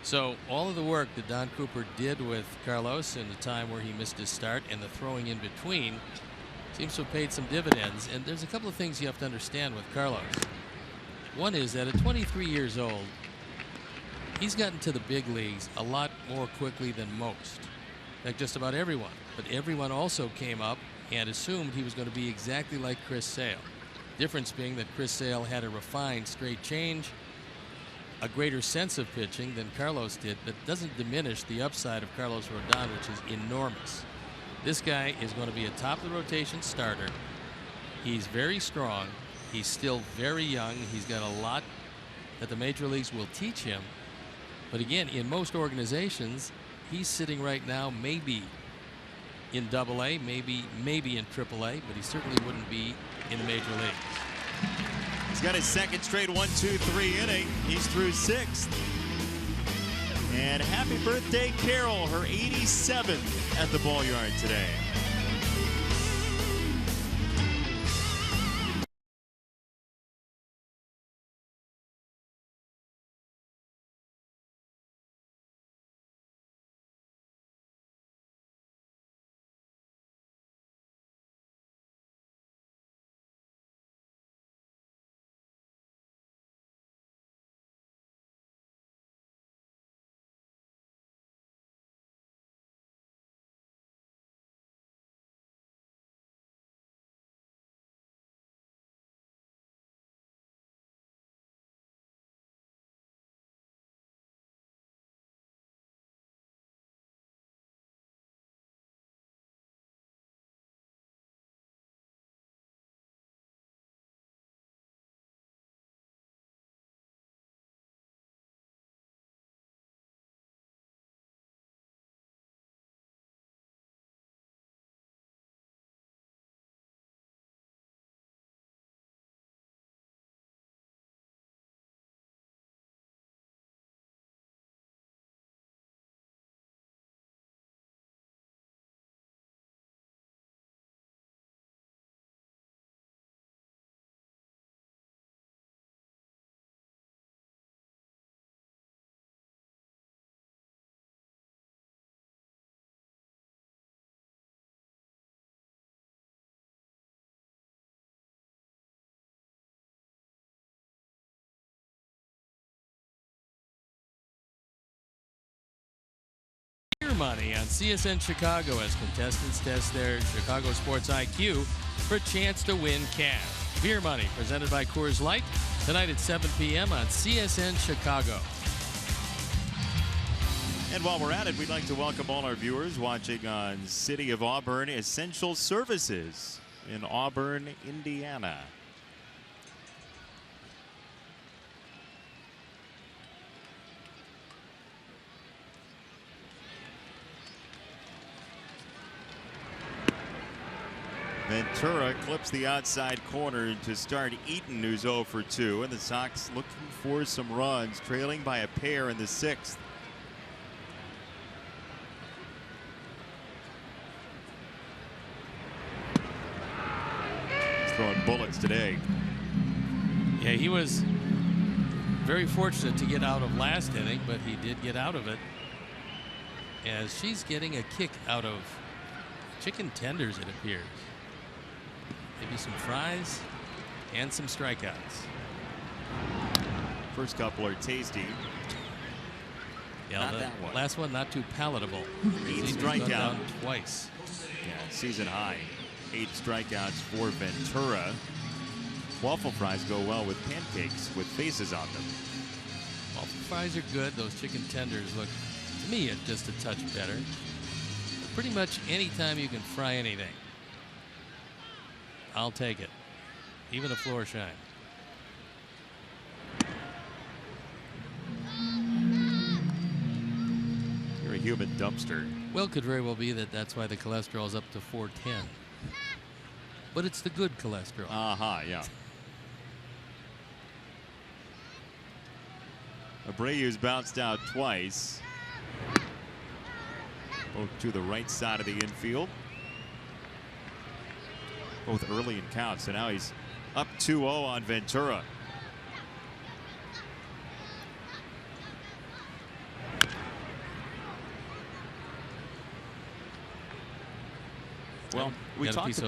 So all of the work that Don Cooper did with Carlos in the time where he missed his start and the throwing in between seems to have paid some dividends. And there's a couple of things you have to understand with Carlos. One is that at 23 years old, he's gotten to the big leagues a lot more quickly than most. In fact, just about everyone. But everyone also came up and assumed he was going to be exactly like Chris Sale. Difference being that Chris Sale had a refined straight change, a greater sense of pitching than Carlos did, but doesn't diminish the upside of Carlos Rodon, which is enormous. This guy is going to be a top of the rotation starter. He's very strong. He's still very young. He's got a lot that the major leagues will teach him. But again, in most organizations, he's sitting right now maybe in AA, maybe in AAA, but he certainly wouldn't be in the major leagues. He's got his 2nd straight 1-2-3 inning. He's through 6th. And happy birthday, Carol, her 87th at the ball yard today. money on CSN Chicago as contestants test their Chicago Sports IQ for a chance to win cash. Beer Money, presented by Coors Light, tonight at 7 p.m. on CSN Chicago. And while we're at it, we'd like to welcome all our viewers watching on City of Auburn Essential Services in Auburn, Indiana. Ventura clips the outside corner to start Eaton, who's 0 for 2, and the Sox looking for some runs, trailing by a pair in the 6th. He's throwing bullets today. Yeah, he was very fortunate to get out of last inning, but he did get out of it, as she's getting a kick out of chicken tenders, it appears. Maybe some fries and some strikeouts. First couple are tasty. Yeah, not that one. Last one not too palatable. 8 strikeouts twice. Yeah, season high. 8 strikeouts for Ventura. Waffle fries go well with pancakes with faces on them. Waffle fries are good. Those chicken tenders look, to me, just a touch better. Pretty much any time you can fry anything, I'll take it, even a floor shine. You're a human dumpster. Well, could very well be that's why the cholesterol is up to 410. But it's the good cholesterol. Yeah. Abreu's bounced out twice. Both to the right side of the infield. Both early in count, so now he's up 2-0 on Ventura. Well, we talked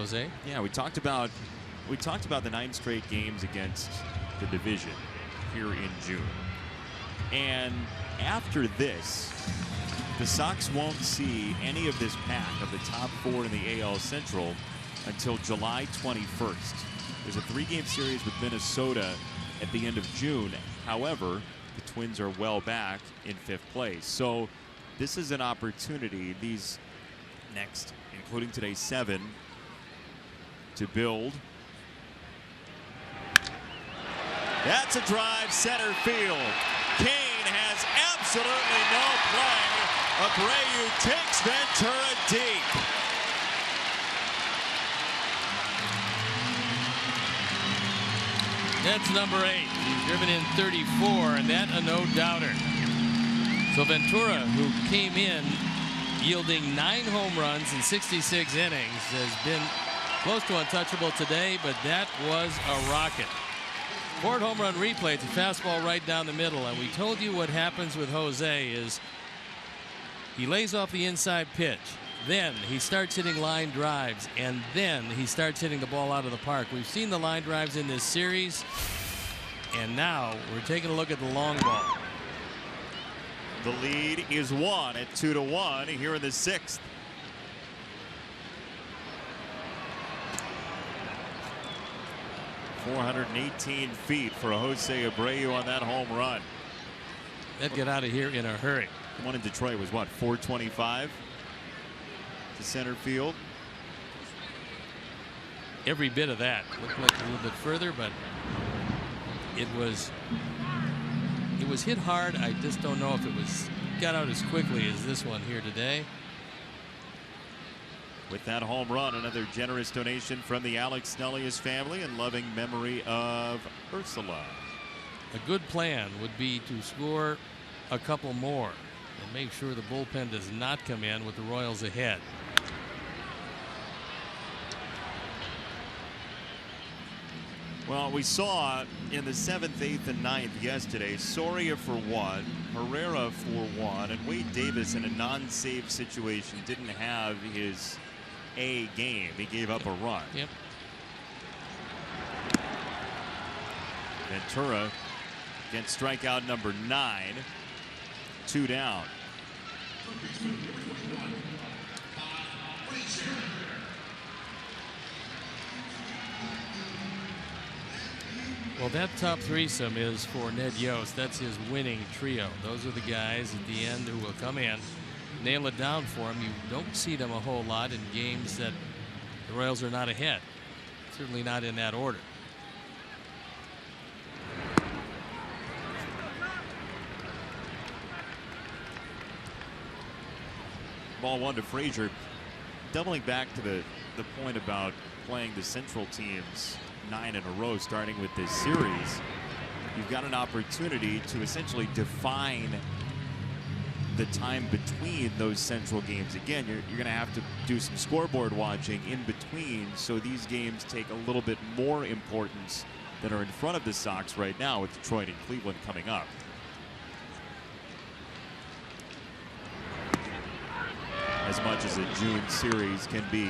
about the 9 straight games against the division here in June. And after this, the Sox won't see any of this pack of the top 4 in the AL Central until July 21st. There's a 3-game series with Minnesota at the end of June. However, the Twins are well back in 5th place. So this is an opportunity, these next, including today's 7, to build. That's a drive center field. Kane has absolutely no play. Abreu takes Ventura deep. That's number 8. He's driven in 34, and that a no-doubter. So Ventura, who came in yielding 9 home runs in 66 innings, has been close to untouchable today, but that was a rocket. 4th home run replay. It's a fastball right down the middle, and we told you what happens with Jose is he lays off the inside pitch. Then he starts hitting line drives, and then he starts hitting the ball out of the park. We've seen the line drives in this series, and now we're taking a look at the long ball. The lead is 1 at 2-1 here in the 6th. .418 feet for Jose Abreu on that home run. That'd get out of here in a hurry. The one in Detroit was what, 425 to center field? Every bit of that. Looked like a little bit further, but it was hit hard. I just don't know if it got out as quickly as this one here today. With that home run, another generous donation from the Alex Snellius family in loving memory of Ursula. A good plan would be to score a couple more and make sure the bullpen does not come in with the Royals ahead. Well, we saw in the 7th, 8th, and 9th yesterday, Soria for 1, Herrera for 1, and Wade Davis in a non-save situation didn't have his A game. He gave up a run. Yep. Ventura against strikeout number 9. 2 down. Well, that top threesome is for Ned Yost. That's his winning trio. Those are the guys at the end who will come in, nail it down for him. You don't see them a whole lot in games that the Royals are not ahead. Certainly not in that order. Ball one to Frazier. Doubling back to the point about playing the Central teams 9 in a row, starting with this series, you've got an opportunity to essentially define the time between those Central games. Again, you're going to have to do some scoreboard watching in between, so these games take a little bit more importance that are in front of the Sox right now, with Detroit and Cleveland coming up. As much as a June series can be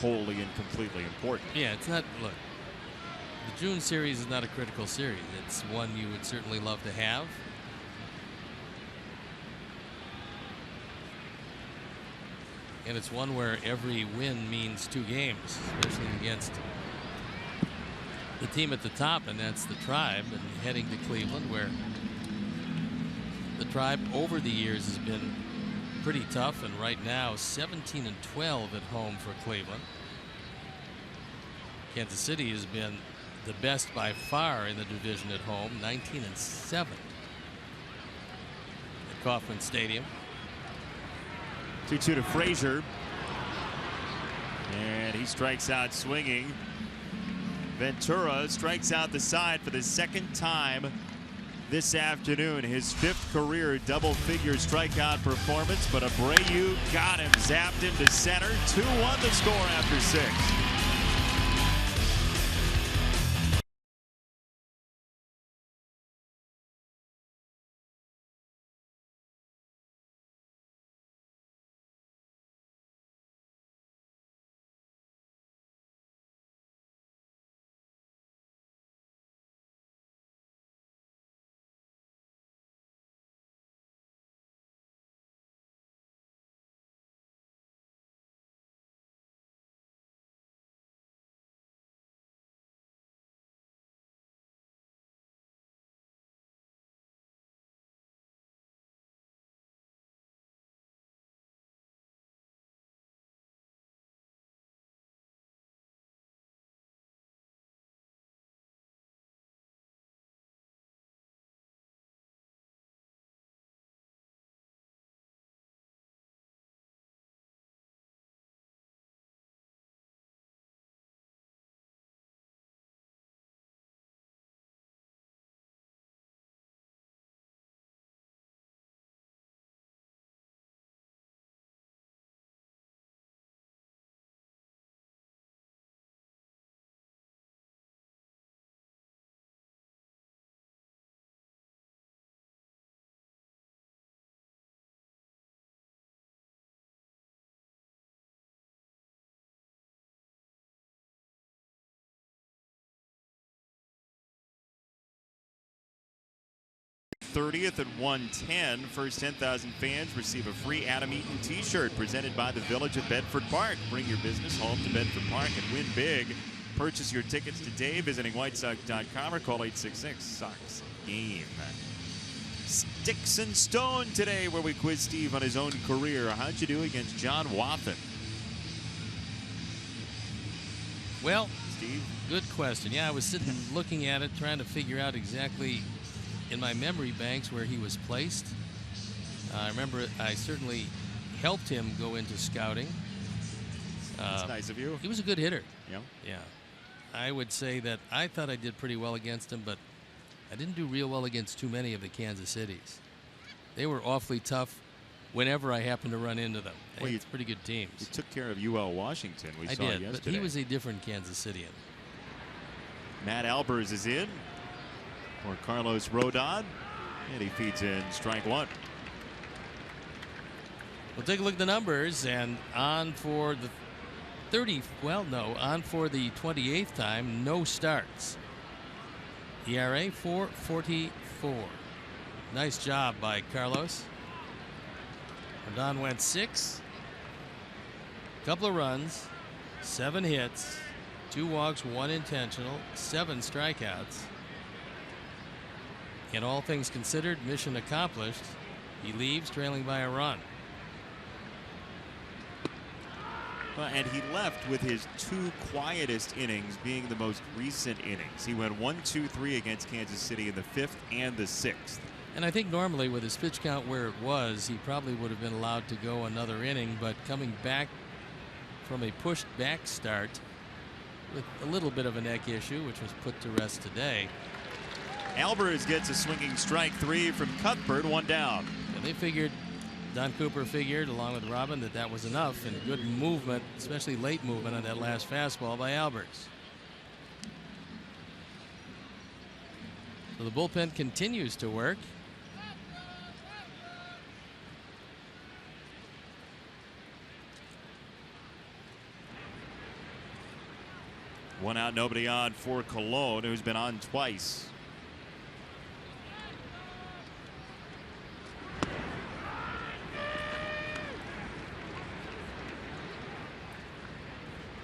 wholly and completely important. Yeah, it's not. Look, the June series is not a critical series. It's one you would certainly love to have. And it's one where every win means 2 games, especially against the team at the top, and that's the Tribe, and heading to Cleveland, where the Tribe over the years has been pretty tough, and right now 17-12 at home for Cleveland. Kansas City has been the best by far in the division at home, 19-7 at Kauffman Stadium. 2-2 to Frazier, and he strikes out swinging. Ventura strikes out the side for the second time this afternoon. His 5th career double-figure strikeout performance, but Abreu got him, zapped into center. 2-1 the score after 6. /30th at 110. First 10,000 fans receive a free Adam Eaton t-shirt presented by the Village of Bedford Park. Bring your business home to Bedford Park and win big. Purchase your tickets today visiting whitesox.com or call 866-SOX-GAME. Sticks and Stone today, where we quiz Steve on his own career. How'd you do against John Wathan? Well, Steve? Good question. Yeah, I was sitting looking at it, trying to figure out exactly in my memory banks where he was placed. I remember I certainly helped him go into scouting. That's nice of you. He was a good hitter. Yeah. Yeah. I would say that I thought I did pretty well against him, but I didn't do real well against too many of the Kansas Cities. They were awfully tough whenever I happened to run into them. Well, it's pretty good teams. You took care of UL Washington. We saw did, yesterday. but he was a different Kansas Cityan. Matt Albers is in for Carlos Rodon, and he feeds in strike 1. We'll take a look at the numbers, and on for the 28th time, no starts. ERA 4.44. Nice job by Carlos. Rodon went 6. Couple of runs, 7 hits, 2 walks, 1 intentional, 7 strikeouts. And all things considered, mission accomplished. He leaves trailing by a run. And he left with his 2 quietest innings being the most recent innings. He went 1-2-3 against Kansas City in the 5th and the 6th. And I think normally with his pitch count where it was, he probably would have been allowed to go another inning, but coming back from a pushed back start with a little bit of a neck issue, which was put to rest today. Albers gets a swinging strike 3 from Cuthbert, 1 down. And they figured, Don Cooper figured, along with Robin, that was enough, and good movement, especially late movement on that last fastball by Albers. So the bullpen continues to work. One out, nobody on for Cologne, who's been on twice.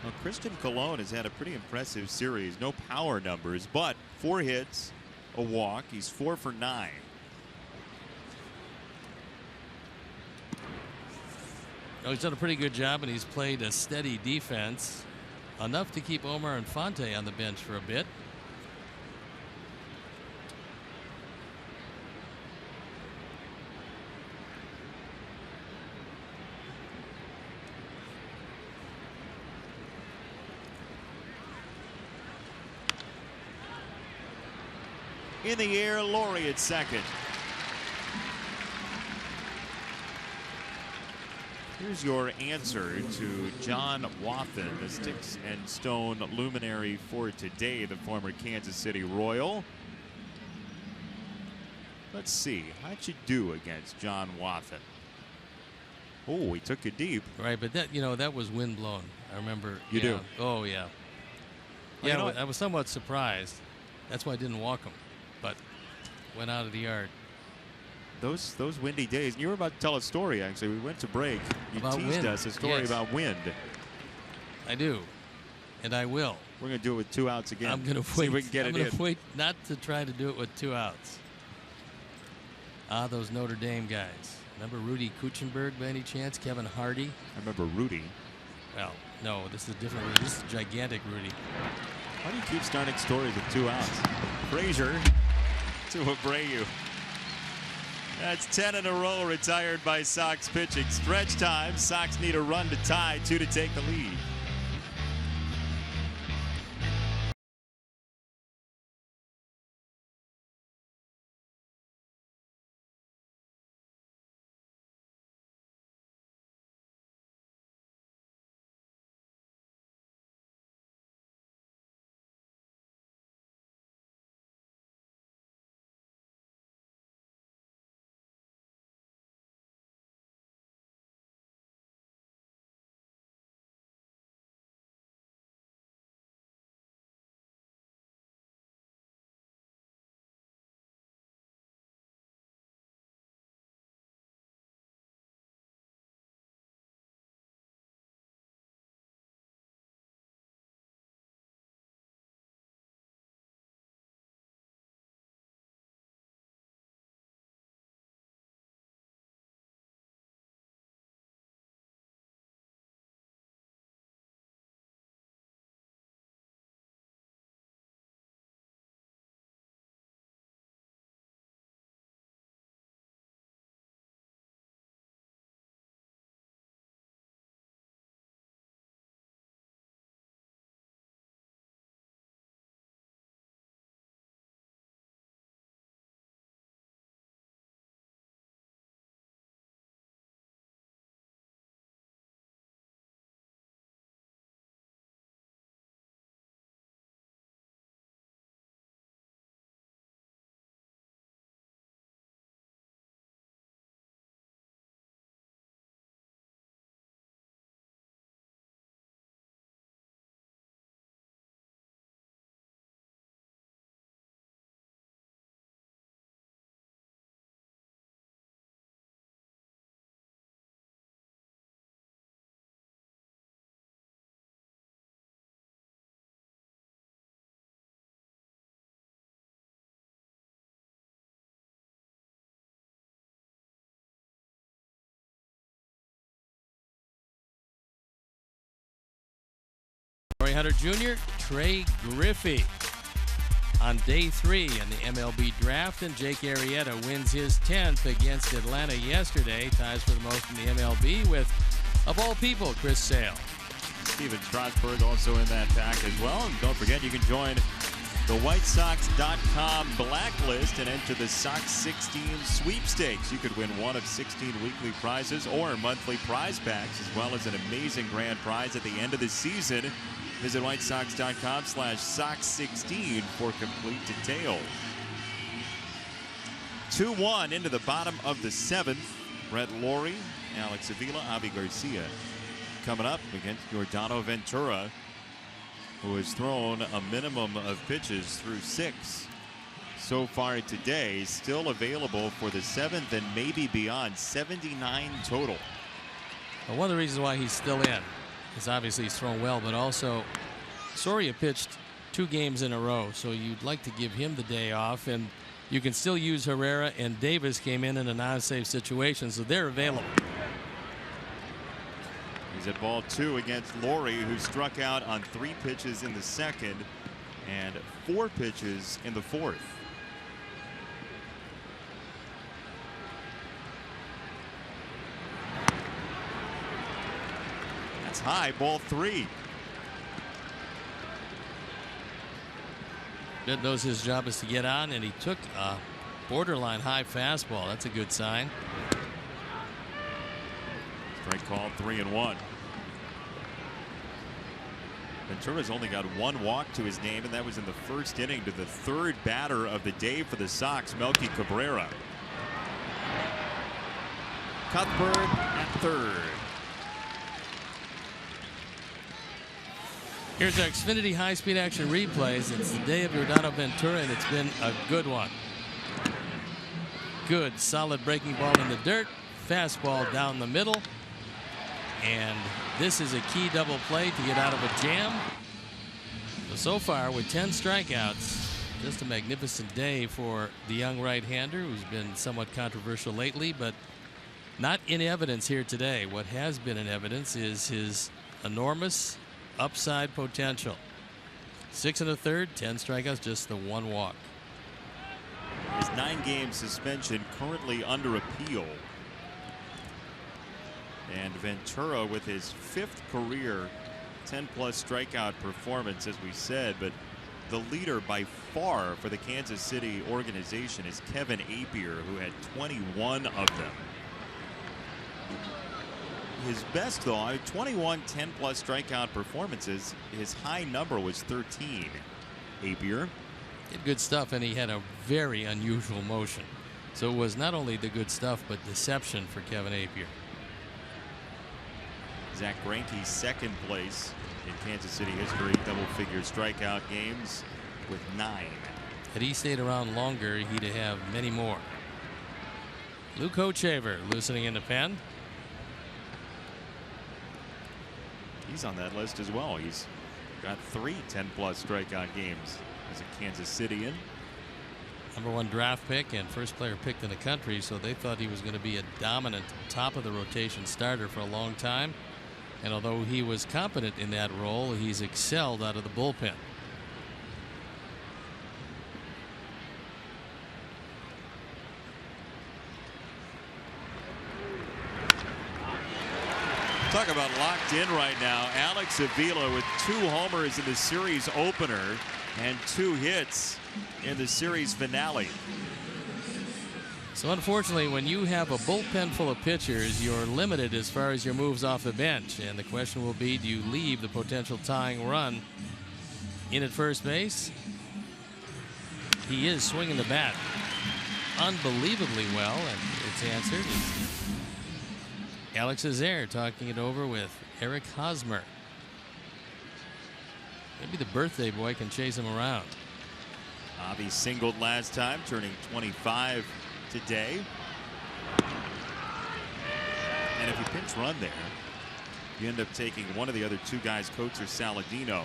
Well, Christian Cologne has had a pretty impressive series. No power numbers, but 4 hits, a walk. He's 4 for 9. Oh, he's done a pretty good job, and he's played a steady defense. Enough to keep Omar Infante on the bench for a bit. In the air, Laurie at second. Here's your answer to John Wathen, the Sticks and Stone luminary for today, the former Kansas City Royal. Let's see, how'd you do against John Wathen? Oh, he took you deep. Right, but that, that was windblown. I remember. You do? Oh, yeah. Well, Yeah, I was somewhat surprised. That's why I didn't walk him, but went out of the yard. Those windy days. You were about to tell a story, actually. We went to break. You About teased wind. us a story Yes. about wind. I do, and I will. We're going to do it with 2 outs again. I'm going to See wait. if we can get I'm it going in. to wait not to try to do it with 2 outs. Ah, those Notre Dame guys. Remember Rudy Kuchenberg by any chance? Kevin Hardy? I remember Rudy. Well, no, this is a different Rudy. This is gigantic Rudy. Why do you keep starting stories with 2 outs? Frazier to Abreu. That's 10 in a row retired by Sox pitching. Stretch time. Sox need a run to tie, 2 to take the lead. Hunter Jr., Trey Griffey on day 3 in the MLB draft, and Jake Arrieta wins his 10th against Atlanta yesterday. Ties for the most in the MLB with, of all people, Chris Sale. Steven Strasburg also in that pack as well. And don't forget, you can join the WhiteSox.com blacklist and enter the Sox 16 sweepstakes. You could win one of 16 weekly prizes or monthly prize packs, as well as an amazing grand prize at the end of the season. Visit WhiteSox.com/Sox16 for complete details. 2-1 into the bottom of the 7th. Brett Lawrie, Alex Avila, Avi Garcia coming up against Giordano Ventura, who has thrown a minimum of pitches through 6 so far today. Still available for the 7th and maybe beyond. 79 total. Well, one of the reasons why he's still in is obviously he's thrown well, but also Soria pitched 2 games in a row, so you'd like to give him the day off, and you can still use Herrera, and Davis came in a non-safe situation, so they're available. He's at ball 2 against Lawrie, who struck out on 3 pitches in the 2nd and 4 pitches in the 4th. That's high, ball 3. Pitt knows his job is to get on, and he took a borderline high fastball. That's a good sign. Strike called, 3-1. Ventura's only got 1 walk to his name, and that was in the 1st inning to the 3rd batter of the day for the Sox, Melky Cabrera. Cuthbert at 3rd. Here's our Xfinity high-speed action replays. It's the day of Giordano Ventura, and it's been a good one. Good, solid breaking ball in the dirt. Fastball down the middle. And this is a key double play to get out of a jam. So far, with 10 strikeouts, just a magnificent day for the young right-hander, who's been somewhat controversial lately, but not in evidence here today. What has been in evidence is his enormous upside potential. 6 1/3, 10 strikeouts, just the 1 walk. His 9-game suspension currently under appeal. And Ventura with his 5th career 10-plus strikeout performance, as we said, but the leader by far for the Kansas City organization is Kevin Appier, who had 21 of them. His best, though, 21 10-plus strikeout performances. His high number was 13. Appier did good stuff, and he had a very unusual motion. So it was not only the good stuff, but deception for Kevin Appier. Zach Greinke's 2nd place in Kansas City history, double-figure strikeout games with 9. Had he stayed around longer, he'd have many more. Luke Hochevar loosening in the pen. He's on that list as well. He's got 3 10-plus strikeout games as a Kansas Cityan. #1 draft pick and first player picked in the country, so they thought he was going to be a dominant top of the rotation starter for a long time. And although he was competent in that role, he's excelled out of the bullpen. Talk about locked in right now. Alex Avila with 2 homers in the series opener and 2 hits in the series finale. So unfortunately, when you have a bullpen full of pitchers, you're limited as far as your moves off the bench. And the question will be, do you leave the potential tying run in at first base? He is swinging the bat unbelievably well, and it's answered. Alex Azaire talking it over with Eric Hosmer. Maybe the birthday boy can chase him around. Avi singled last time, turning 25 today. And if you pinch run there, you end up taking one of the other 2 guys, Coates or Saladino,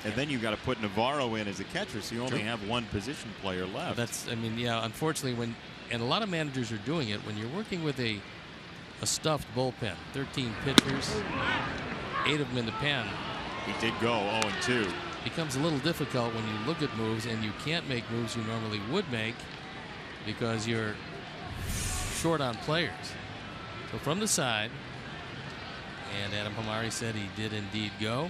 and then you got to put Navarro in as a catcher, so you only have 1 position player left. That's, I mean, yeah, unfortunately, and a lot of managers are doing it, when you're working with a stuffed bullpen, 13 pitchers, 8 of them in the pen, He did go 0-2. Becomes a little difficult when you look at moves and you can't make moves you normally would make because you're short on players. So from the side, and Adam Hamari said he did indeed go.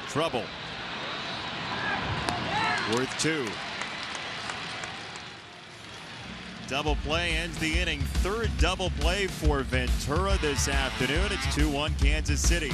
Trouble. Worth 2. Double play ends the inning. Third double play for Ventura this afternoon. It's 2-1 Kansas City.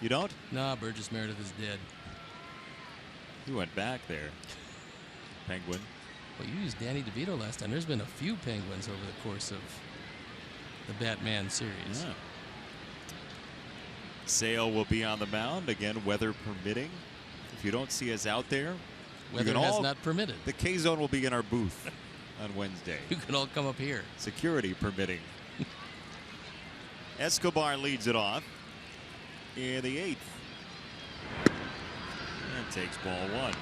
You don't? Nah, Burgess Meredith is dead. You went back there. Penguin. Well, you used Danny DeVito last time. There's been a few Penguins over the course of the Batman series. Yeah. Sale will be on the mound again, weather permitting. If you don't see us out there, weather has not permitted. The K Zone will be in our booth on Wednesday. You can all come up here. Security permitting. Escobar leads it off in the 8th. And takes ball 1.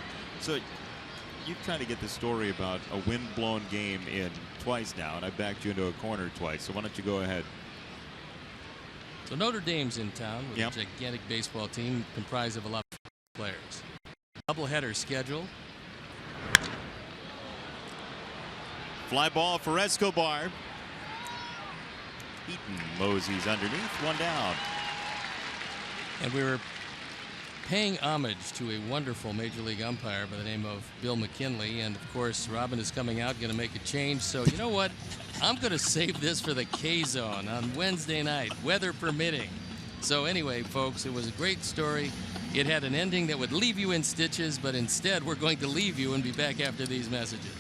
So you've tried to get the story about a wind-blown game in twice now, and I backed you into a corner twice. So why don't you go ahead? So Notre Dame's in town with a gigantic baseball team comprised of a lot of players. Doubleheader schedule. Fly ball for Escobar. Eaton moseys underneath, 1 down. And we were paying homage to a wonderful Major League umpire by the name of Bill McKinley. And, of course, Robin is coming out, going to make a change. So, you know what? I'm going to save this for the K-Zone on Wednesday night, weather permitting. So, anyway, folks, it was a great story. It had an ending that would leave you in stitches, but instead we're going to leave you and be back after these messages.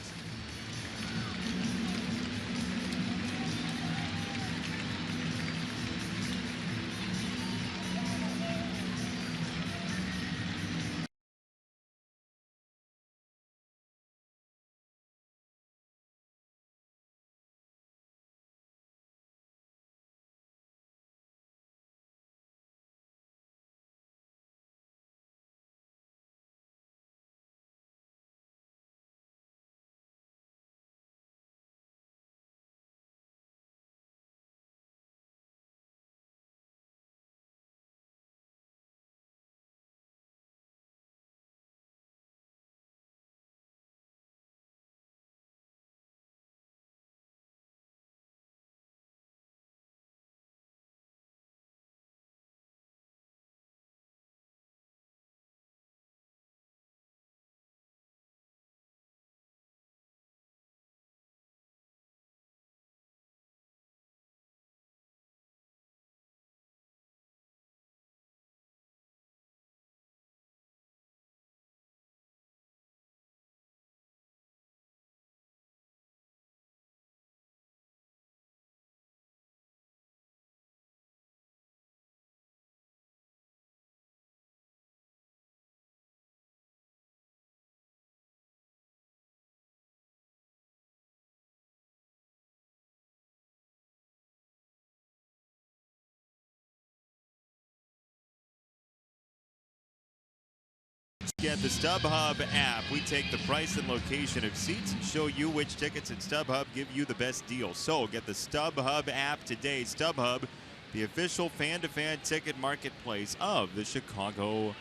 get the StubHub app. We take the price and location of seats and show you which tickets at StubHub give you the best deal. So get the StubHub app today. StubHub, the official fan-to-fan ticket marketplace of the Chicago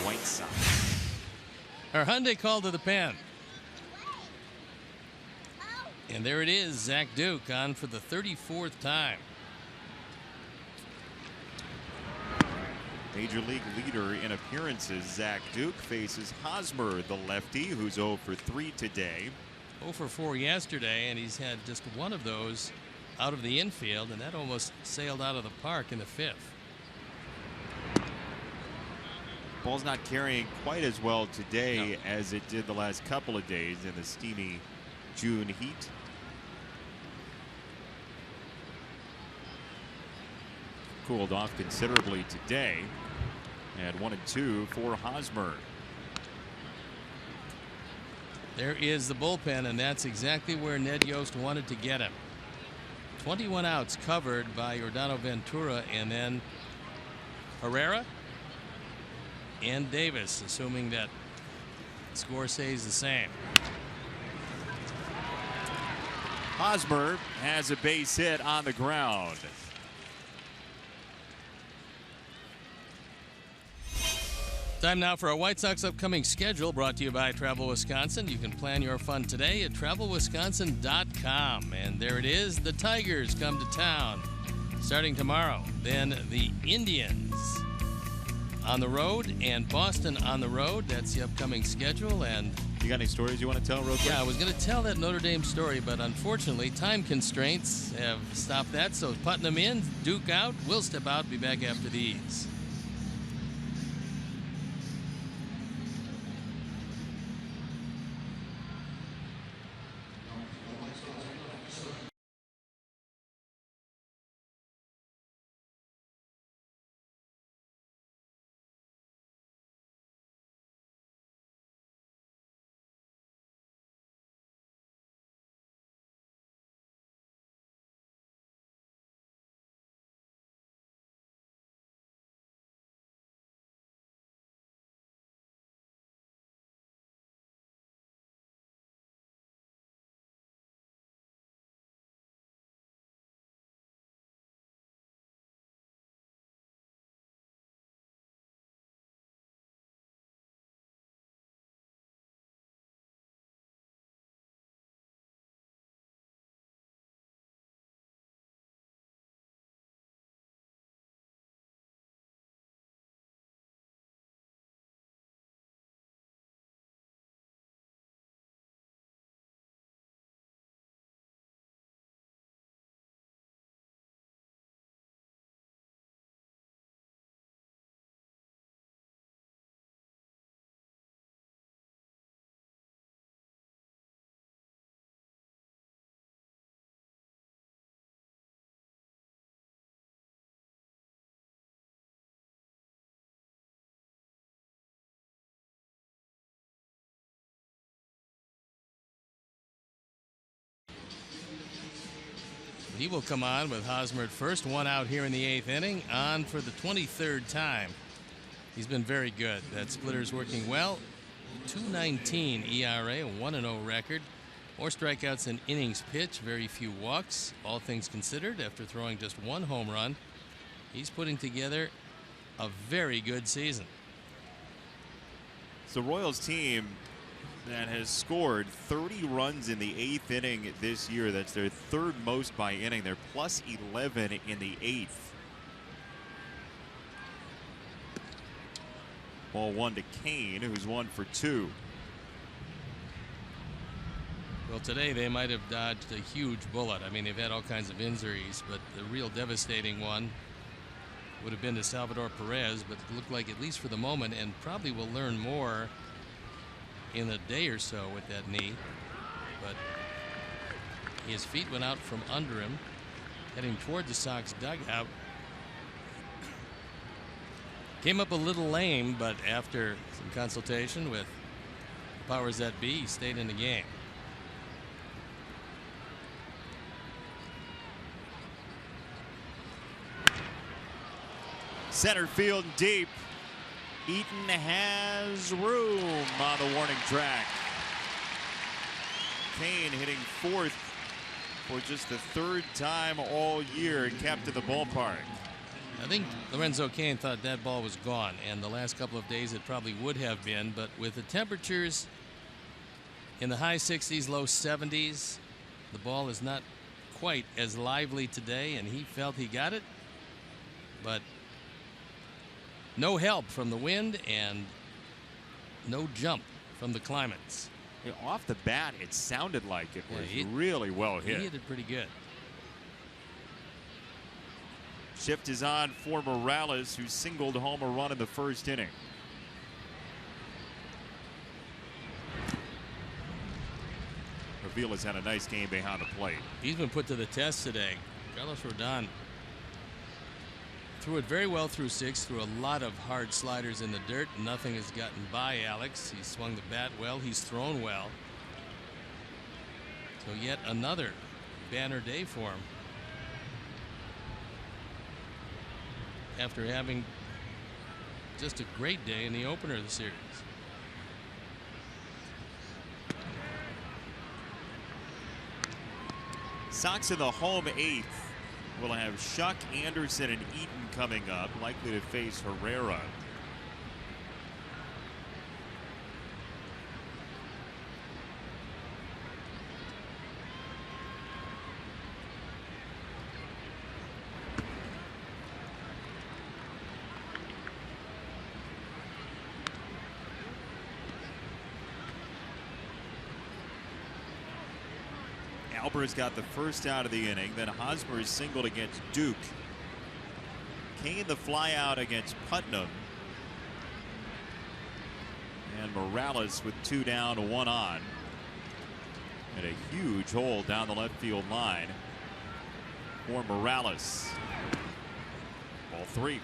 White Sox. Our Hyundai call to the pen. And there it is, Zach Duke on for the 34th time. Major League leader in appearances, Zach Duke, faces Hosmer, the lefty, who's 0 for 3 today. 0 for 4 yesterday, and he's had just one of those out of the infield, and that almost sailed out of the park in the 5th. Ball's not carrying quite as well today as it did the last couple of days in the steamy June heat. Cooled off considerably today. And 1 and 2 for Hosmer. There is the bullpen, and that's exactly where Ned Yost wanted to get him. 21 outs covered by Yordano Ventura, and then Herrera and Davis, assuming that score stays the same. Hosmer has a base hit on the ground. Time now for our White Sox upcoming schedule, brought to you by Travel Wisconsin. You can plan your fun today at travelwisconsin.com. And there it is. The Tigers come to town starting tomorrow. Then the Indians on the road and Boston on the road. That's the upcoming schedule. And you got any stories you want to tell real quick? Yeah, I was going to tell that Notre Dame story, but unfortunately time constraints have stopped that. So Putnam in, Duke out. We'll step out, be back after these. He will come on with Hosmer at first. 1 out here in the 8th inning, on for the 23rd time. He's been very good. That splitter's working well. 2.19 ERA, a 1-0 record. More strikeouts than innings pitched, very few walks, all things considered, after throwing just 1 home run. He's putting together a very good season. It's the Royals team that has scored 30 runs in the 8th inning this year. That's their 3rd most by inning. They're plus 11 in the 8th. Ball 1 to Kane, who's 1 for 2. Well, today they might have dodged a huge bullet. I mean, they've had all kinds of injuries, but the real devastating one would have been to Salvador Perez, but it looked like, at least for the moment, and probably will learn more in a day or so with that knee, but his feet went out from under him, heading toward the Sox dugout. Came up a little lame, but after some consultation with the powers that be, he stayed in the game. Center field deep. Eaton has room on the warning track. Kane hitting fourth for just the third time all year, kept in the ballpark. I think Lorenzo Cain thought that ball was gone, and the last couple of days it probably would have been, but with the temperatures in the high 60s, low 70s, the ball is not quite as lively today, and he felt he got it, but no help from the wind and no jump from the climates. Yeah, off the bat, it sounded like it was really well hit. He hit it pretty good. Shift is on for Morales, who singled home a run in the first inning. Avila's had a nice game behind the plate. He's been put to the test today. Carlos Rodon threw it very well through six, threw a lot of hard sliders in the dirt. Nothing has gotten by Alex. He swung the bat well. He's thrown well. So yet another banner day for him, after having just a great day in the opener of the series. Sox in the home eighth will have Shuck, Anderson, and Eaton coming up, likely to face Herrera. Albert's got the first out of the inning. Then Hosmer is singled against Duke. Kane the fly out against Putnam. And Morales with 2 down, 1 on. And a huge hole down the left field line for Morales. Ball 3.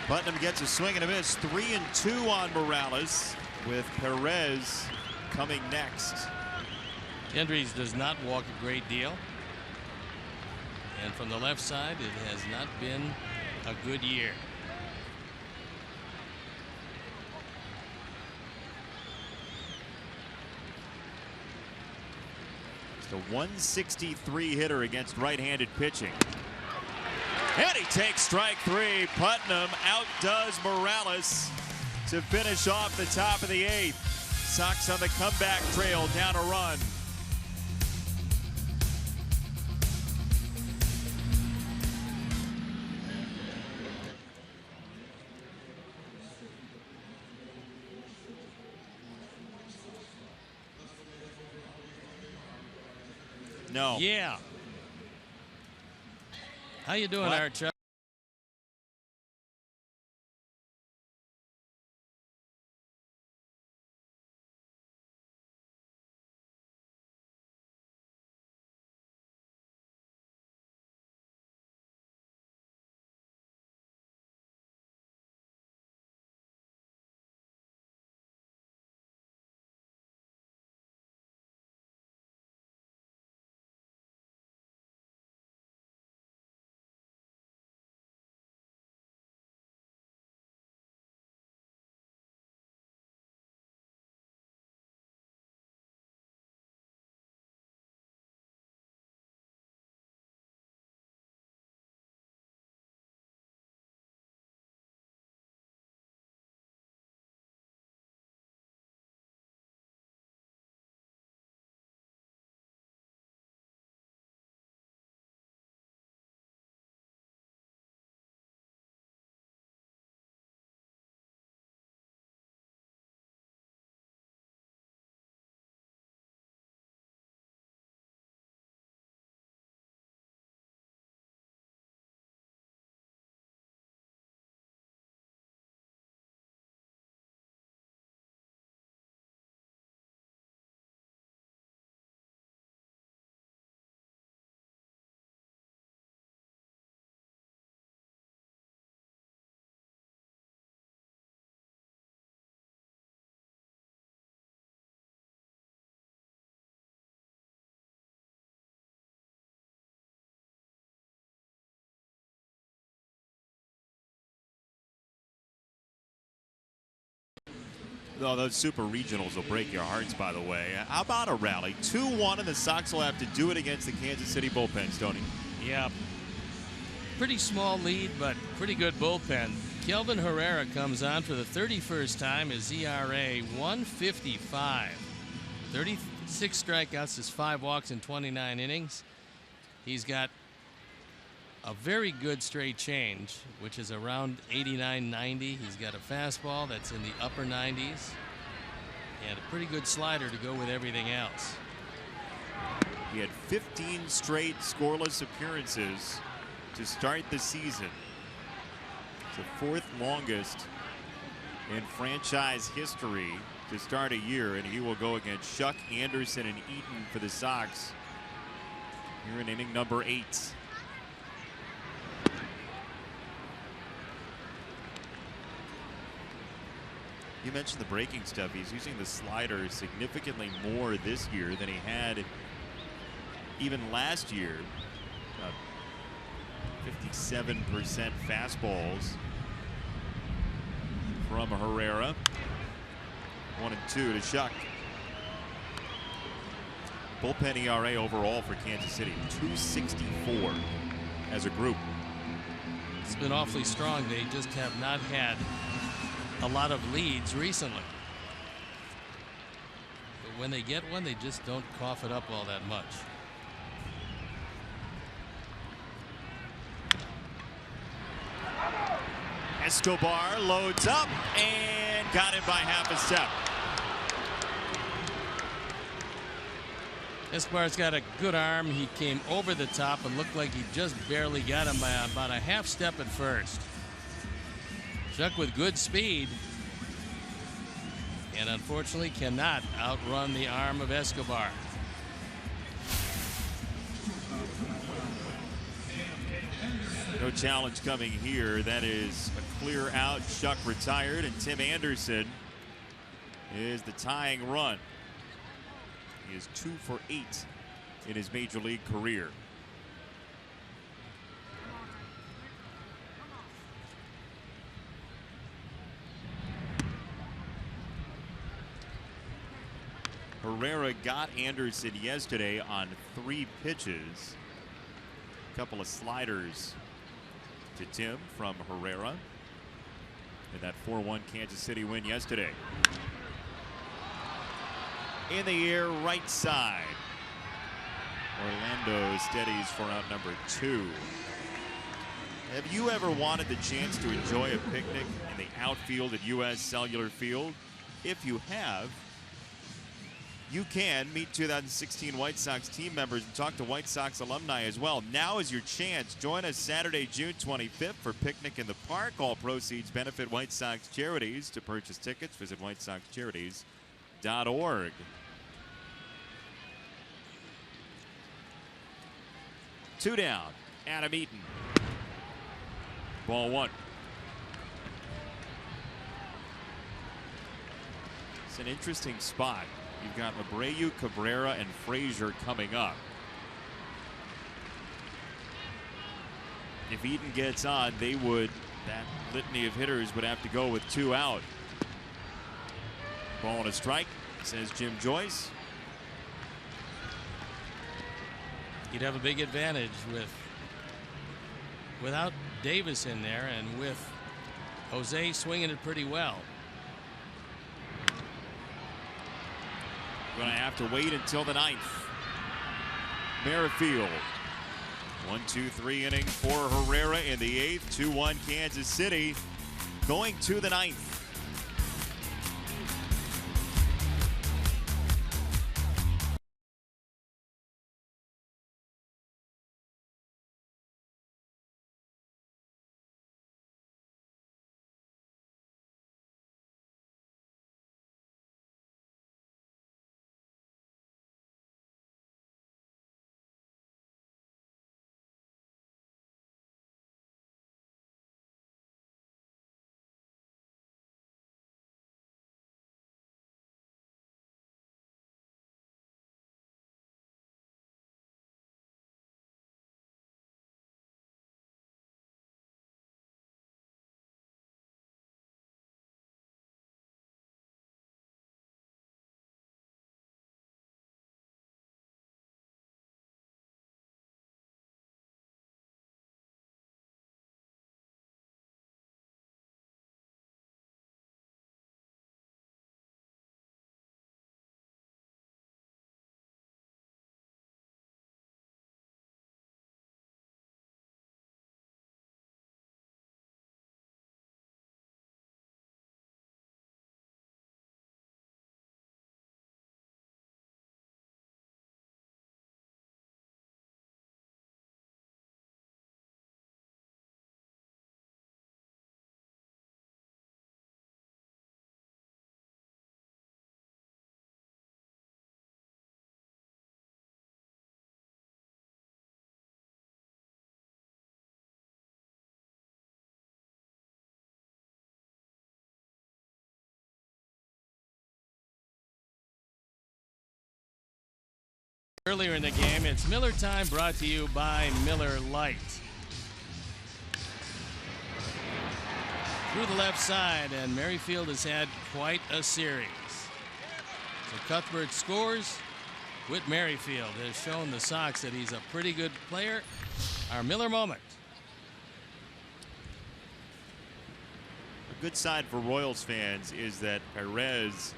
Putnam gets a swing and a miss. 3-2 on Morales, with Perez coming next. Hendricks does not walk a great deal, and from the left side it has not been a good year. It's a 163 hitter against right-handed pitching. And he takes strike 3. Putnam outdoes Morales to finish off the top of the 8th. Sox on the comeback trail, down a run. No. Yeah. How you doing, Art Chuck? Oh, those super regionals will break your hearts, by the way. How about a rally? 2-1, and the Sox will have to do it against the Kansas City bullpen, Stoney. Yeah. Pretty small lead, but pretty good bullpen. Kelvin Herrera comes on for the 31st time. His ERA 1.55. 36 strikeouts, his 5 walks in 29 innings. He's got a very good straight change, which is around 89-90. He's got a fastball that's in the upper 90s and a pretty good slider to go with everything else. He had 15 straight scoreless appearances to start the season. It's the 4th longest in franchise history to start a year, and he will go against Shuck, Anderson, and Eaton for the Sox here in inning number 8. You mentioned the breaking stuff. He's using the slider significantly more this year than he had even last year. 57% fastballs from Herrera. 1 and 2 to Shuck. Bullpen ERA overall for Kansas City 2.64 as a group. It's been awfully strong. They just have not had a lot of leads recently. But when they get one, they just don't cough it up all that much. Escobar loads up and got him by half a step. Escobar's got a good arm. He came over the top and looked like he just barely got him by about a half step at first. Shuck with good speed, and unfortunately cannot outrun the arm of Escobar. No challenge coming here. That is a clear out. Shuck retired, and Tim Anderson is the tying run. He is 2 for 8 in his major league career. Herrera got Anderson yesterday on 3 pitches. A couple of sliders to Tim from Herrera in that 4-1 Kansas City win yesterday. In the air, right side. Orlando steadies for out number 2. Have you ever wanted the chance to enjoy a picnic in the outfield at U.S. Cellular Field? If you have, you can meet 2016 White Sox team members and talk to White Sox alumni as well. Now is your chance. Join us Saturday, June 25th for Picnic in the Park. All proceeds benefit White Sox charities. To purchase tickets, visit whitesoxcharities.org. Two down. Adam Eaton. Ball 1. It's an interesting spot. You've got Abreu, Cabrera, and Frazier coming up. If Eaton gets on, that litany of hitters would have to go with 2 out. Ball and a strike, says Jim Joyce. You'd have a big advantage without Davis in there and with Jose swinging it pretty well. Going to have to wait until the 9th. Merrifield. 1-2-3 inning for Herrera in the 8th. 2-1 Kansas City. Going to the 9th. Earlier in the game, it's Miller time, brought to you by Miller Lite. Through the left side, and Merrifield has had quite a series. So Cuthbert scores. Whit Merrifield has shown the Sox that he's a pretty good player. Our Miller moment. A good sign for Royals fans is that Perez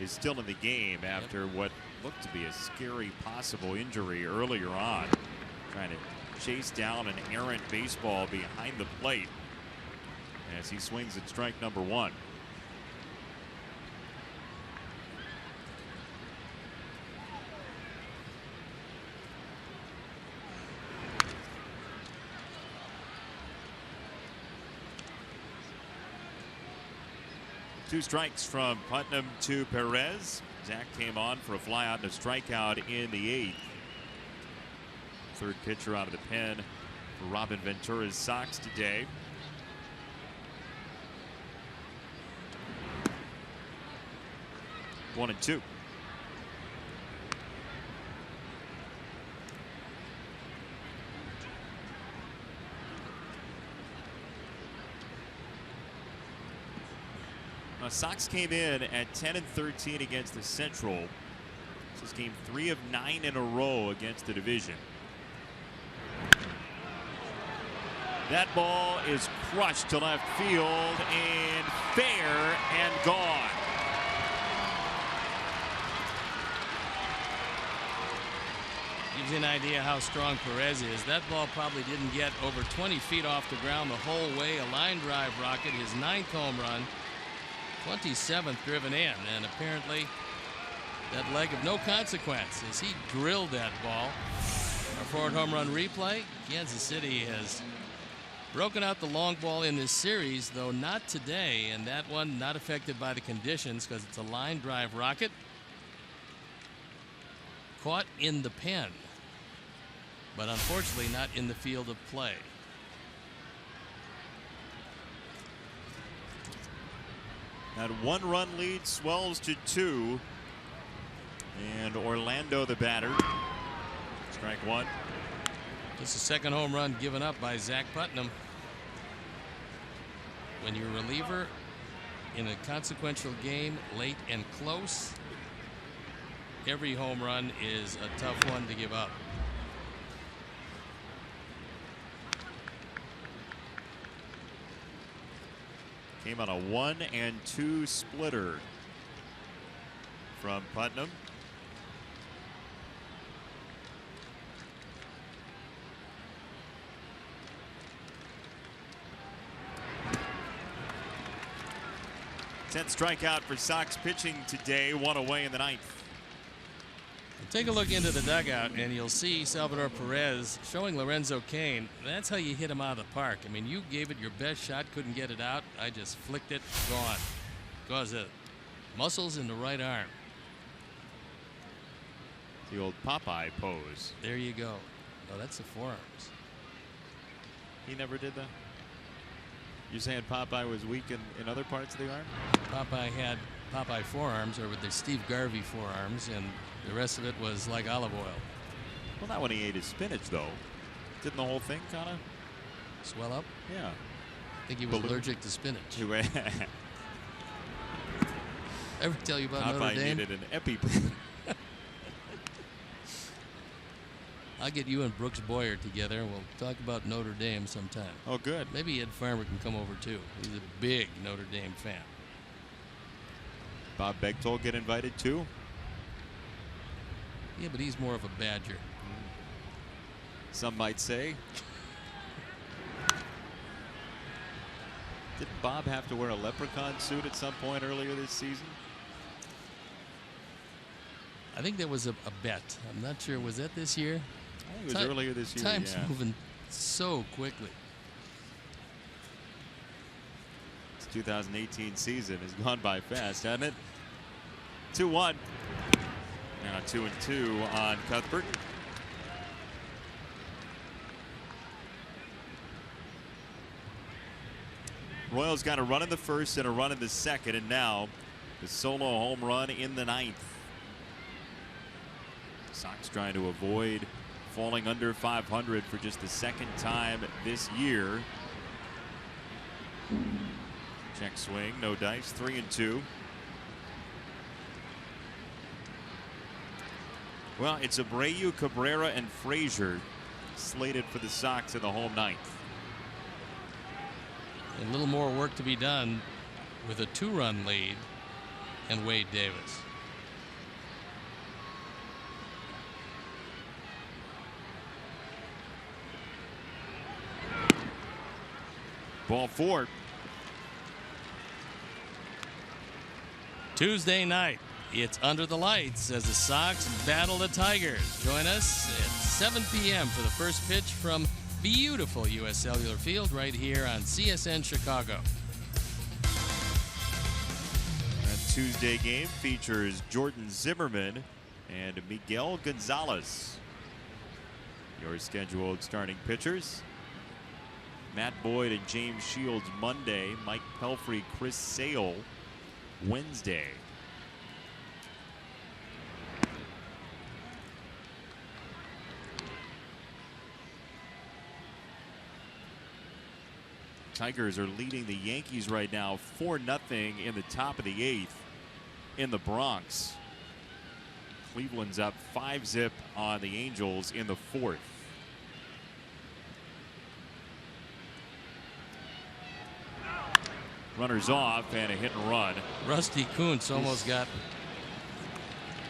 is still in the game after what looked to be a scary possible injury earlier on. Trying to chase down an errant baseball behind the plate as he swings at strike number one. Two strikes from Putnam to Perez. Zach came on for a flyout and a strikeout in the eighth. Third pitcher out of the pen for Robin Ventura's Sox today. One and two. Sox came in at 10-13 against the Central. This is game 3 of 9 in a row against the division. That ball is crushed to left field and fair and gone. Gives you an idea how strong Perez is. That ball probably didn't get over 20 feet off the ground the whole way. A line drive rocket, his 9th home run. 27th driven in, and apparently that leg of no consequence as he drilled that ball. Our forward home run replay. Kansas City has broken out the long ball in this series, though not today, and that one not affected by the conditions because it's a line drive rocket caught in the pen, but unfortunately not in the field of play. That 1-run lead swells to 2. And Orlando, the batter. Strike one. This is the second home run given up by Zach Putnam. When you're a reliever in a consequential game, late and close, every home run is a tough one to give up. Came on a 1-2 splitter from Putnam. Tenth strikeout for Sox pitching today, 1 away in the 9th. Take a look into the dugout and you'll see Salvador Perez showing Lorenzo Cain. That's how you hit him out of the park. I mean, you gave it your best shot, couldn't get it out. I just flicked it, gone. Because of muscles in the right arm. The old Popeye pose. There you go. Oh, that's the forearms. He never did that? You're saying Popeye was weak in other parts of the arm? Popeye had Popeye forearms, or with the Steve Garvey forearms, and the rest of it was like olive oil. Well, not when he ate his spinach, though. Didn't the whole thing kind of swell up? Yeah. I think he was allergic to spinach. Ever tell you about Popeye Notre Dame? needed an EpiPen. I'll get you and Brooks Boyer together and we'll talk about Notre Dame sometime. Oh, good. Maybe Ed Farmer can come over too. He's a big Notre Dame fan. Bob Bechtold get invited too? Yeah, but he's more of a Badger. Some might say. Didn't Bob have to wear a leprechaun suit at some point earlier this season? I think there was a bet. I'm not sure. Was that this year? I think it was earlier this year. Time's moving so quickly. This 2018 season has gone by fast, hasn't it? 2-1. Now 2-2 on Cuthbert. Royals got a run in the first and a run in the second, and now the solo home run in the 9th. Sox trying to avoid falling under 500 for just the second time this year. Check swing, no dice, 3-2. Well, it's Abreu, Cabrera, and Frazier slated for the Sox in the home ninth. A little more work to be done with a 2-run lead and Wade Davis. Ball 4. Tuesday night, it's under the lights as the Sox battle the Tigers. Join us at 7 p.m. for the first pitch from beautiful U.S. Cellular Field right here on CSN Chicago. That Tuesday game features Jordan Zimmerman and Miguel Gonzalez. Your scheduled starting pitchers: Matt Boyd and James Shields Monday, Mike Pelfrey, Chris Sale Wednesday. Tigers are leading the Yankees right now 4-0 in the top of the 8th in the Bronx. Cleveland's up 5-0 on the Angels in the 4th. Runners off and a hit and run. Rusty Kuntz almost got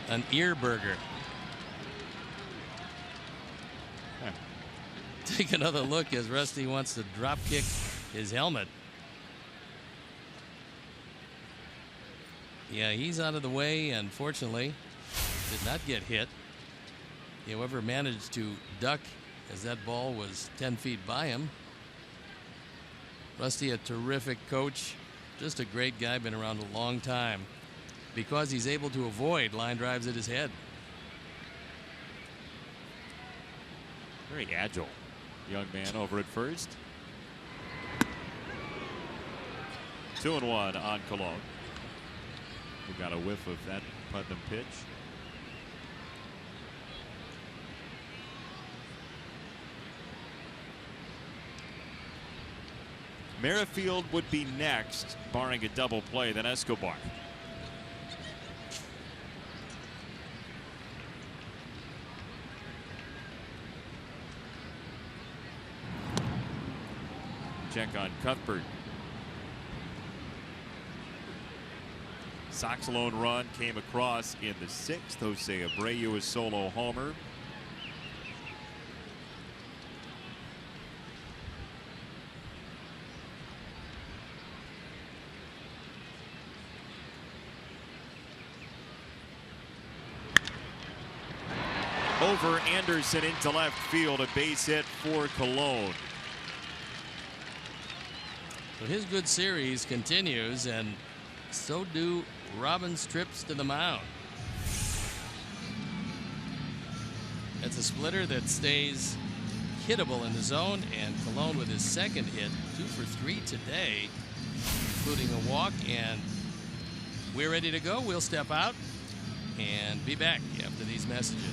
an ear burger. Take another look as Rusty wants to drop kick his helmet. Yeah, he's out of the way and fortunately did not get hit. However, managed to duck as that ball was 10 feet by him. Rusty, a terrific coach, just a great guy, been around a long time because he's able to avoid line drives at his head. Very agile young man over at first. 2-1 on Colon, who got a whiff of that Putnam pitch. Merrifield would be next, barring a double play, then Escobar. Check on Cuthbert. Sox lone run came across in the 6th. Jose Abreu a solo homer. Over Anderson into left field, a base hit for Colon. So his good series continues, and so do Robin's trips to the mound. It's a splitter that stays hittable in the zone, and Colon with his second hit, 2 for 3 today, including a walk, and we're ready to go. We'll step out and be back after these messages.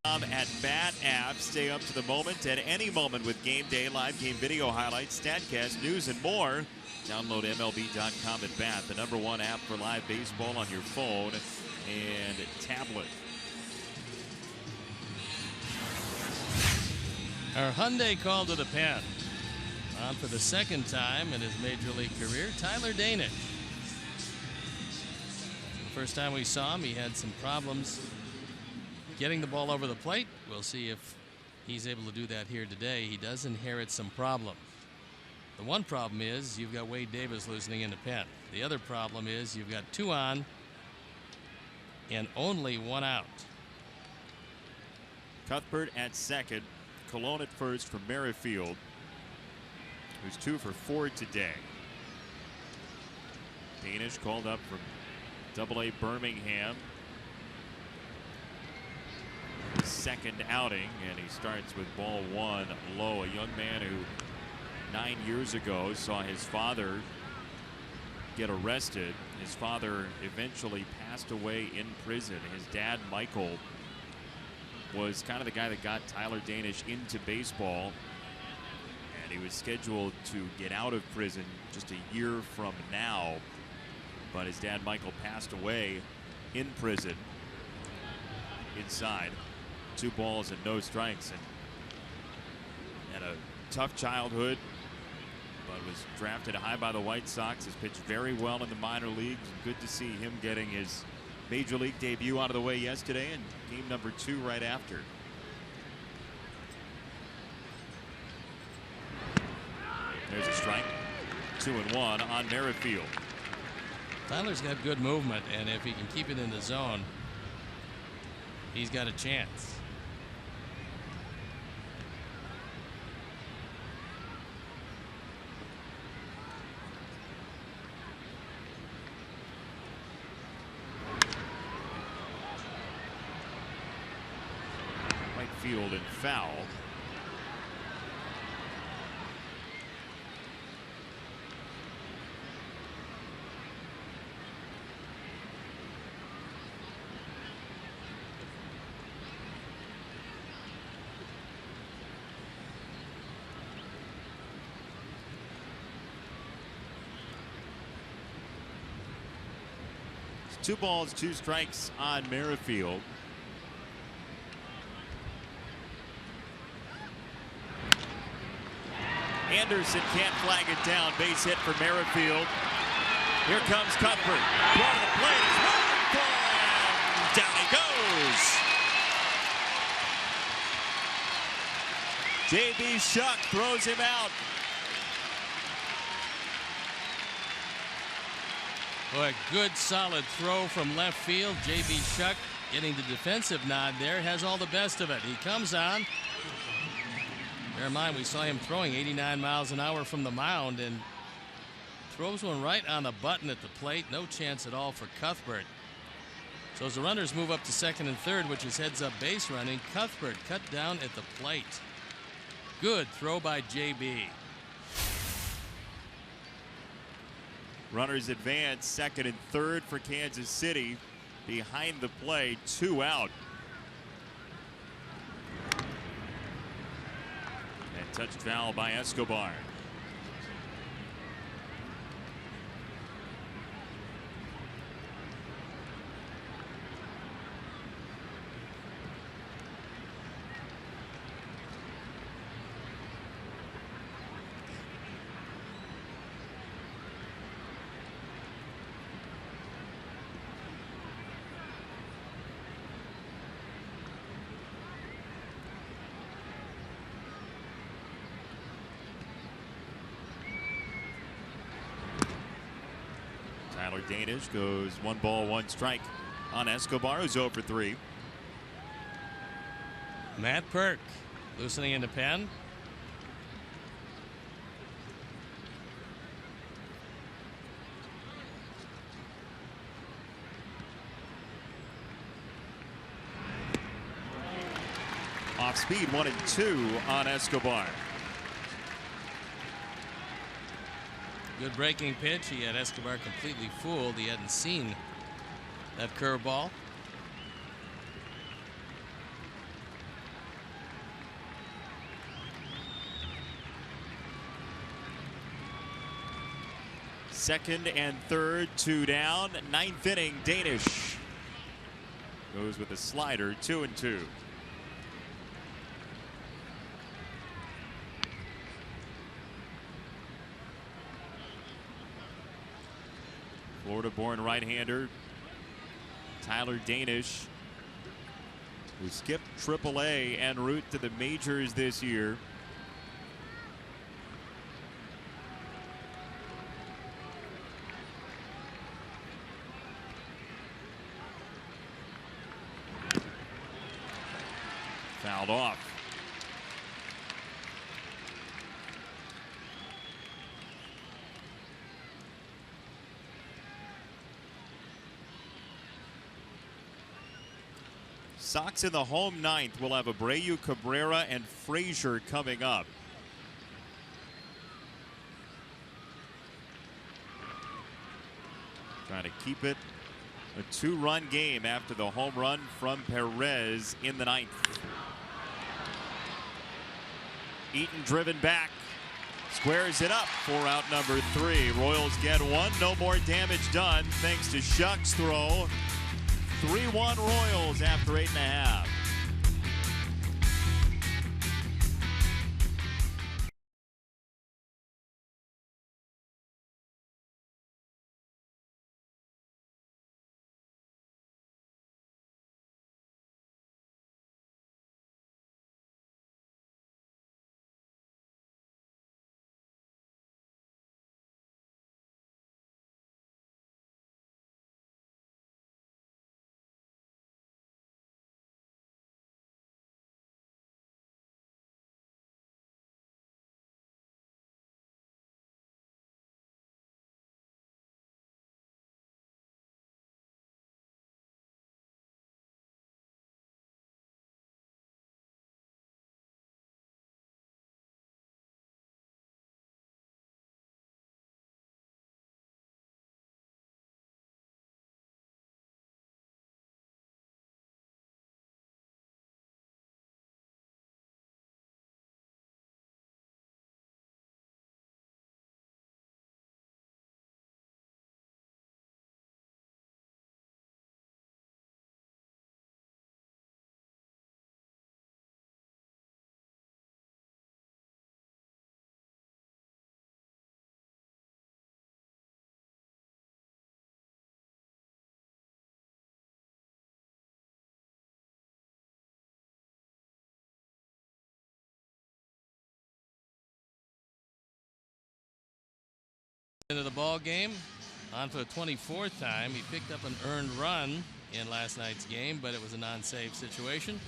At Bat app. Stay up to the moment at any moment with Game Day, live game video highlights, StatCast, news, and more. Download MLB.com at Bat, the #1 app for live baseball on your phone and tablet. Our Hyundai called to the pen. On for the second time in his major league career, Tyler Danish. The first time we saw him, he had some problems getting the ball over the plate. We'll see if he's able to do that here today. He does inherit some problems. The one problem is you've got Wade Davis loosening in the pen. The other problem is you've got 2 on and only 1 out. Cuthbert at second. Colon at first for Merrifield, who's 2 for 4 today. Danish called up from AA Birmingham. His second outing, and he starts with ball 1 low. A young man who 9 years ago saw his father get arrested. His father eventually passed away in prison. His dad, Michael, was kind of the guy that got Tyler Danish into baseball, and he was scheduled to get out of prison just a year from now, but his dad, Michael, passed away in prison. Inside, 2 balls and no strikes, and had a tough childhood, but was drafted high by the White Sox. Has pitched very well in the minor leagues. Good to see him getting his major league debut out of the way yesterday, and game number 2 right after. There's a strike. 2-1 on Merrifield. Tyler's got good movement, and if he can keep it in the zone, he's got a chance. Right field and foul. It's 2 balls, 2 strikes on Merrifield. Anderson can't flag it down. Base hit for Merrifield. Here comes Cuthbert. Throw to the plate. It's waiting for him. Down he goes. J.B. Shuck throws him out. Boy, a good solid throw from left field. J.B. Shuck getting the defensive nod there. Has all the best of it. He comes on. Bear in mind, we saw him throwing 89 miles an hour from the mound and throws one right on the button at the plate. No chance at all for Cuthbert. So as the runners move up to second and third, which is heads up base running, Cuthbert cut down at the plate. Good throw by J.B. Runners advance second and third for Kansas City. Behind the play, 2 out. And touched foul by Escobar. Tyler Danish goes 1 ball, 1 strike on Escobar, who's 0 for 3. Matt Perk loosening in the pen. Off speed, 1 and 2 on Escobar. Good breaking pitch. He had Escobar completely fooled. He hadn't seen that curveball. Second and third, 2 down. Ninth inning, Danish goes with a slider, 2-2. Florida-born right-hander Tyler Danish, who skipped AAA en route to the majors this year. Fouled off. Sox in the home ninth will have Abreu, Cabrera, and Frazier coming up. Trying to keep it a 2-run game after the home run from Perez in the ninth. Eaton driven back, squares it up for out number 3. Royals get one, no more damage done thanks to Shuck's throw. 3-1 Royals after 8.5. Into the ball game, on for the 24th time. He picked up an earned run in last night's game, but it was a non-save situation.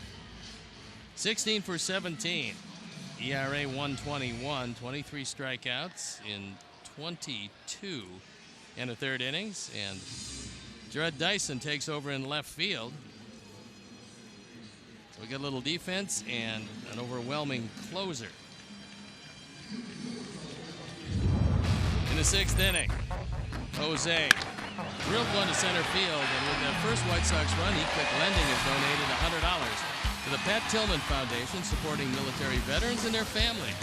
16 for 17, ERA 1.21, 23 strikeouts in 22 and a third innings, and Jared Dyson takes over in left field. So we got a little defense and an overwhelming closer. In the 6th inning, Jose drilled one to center field, and with that first White Sox run, E-Quick Lending has donated $100 to the Pat Tillman Foundation, supporting military veterans and their families.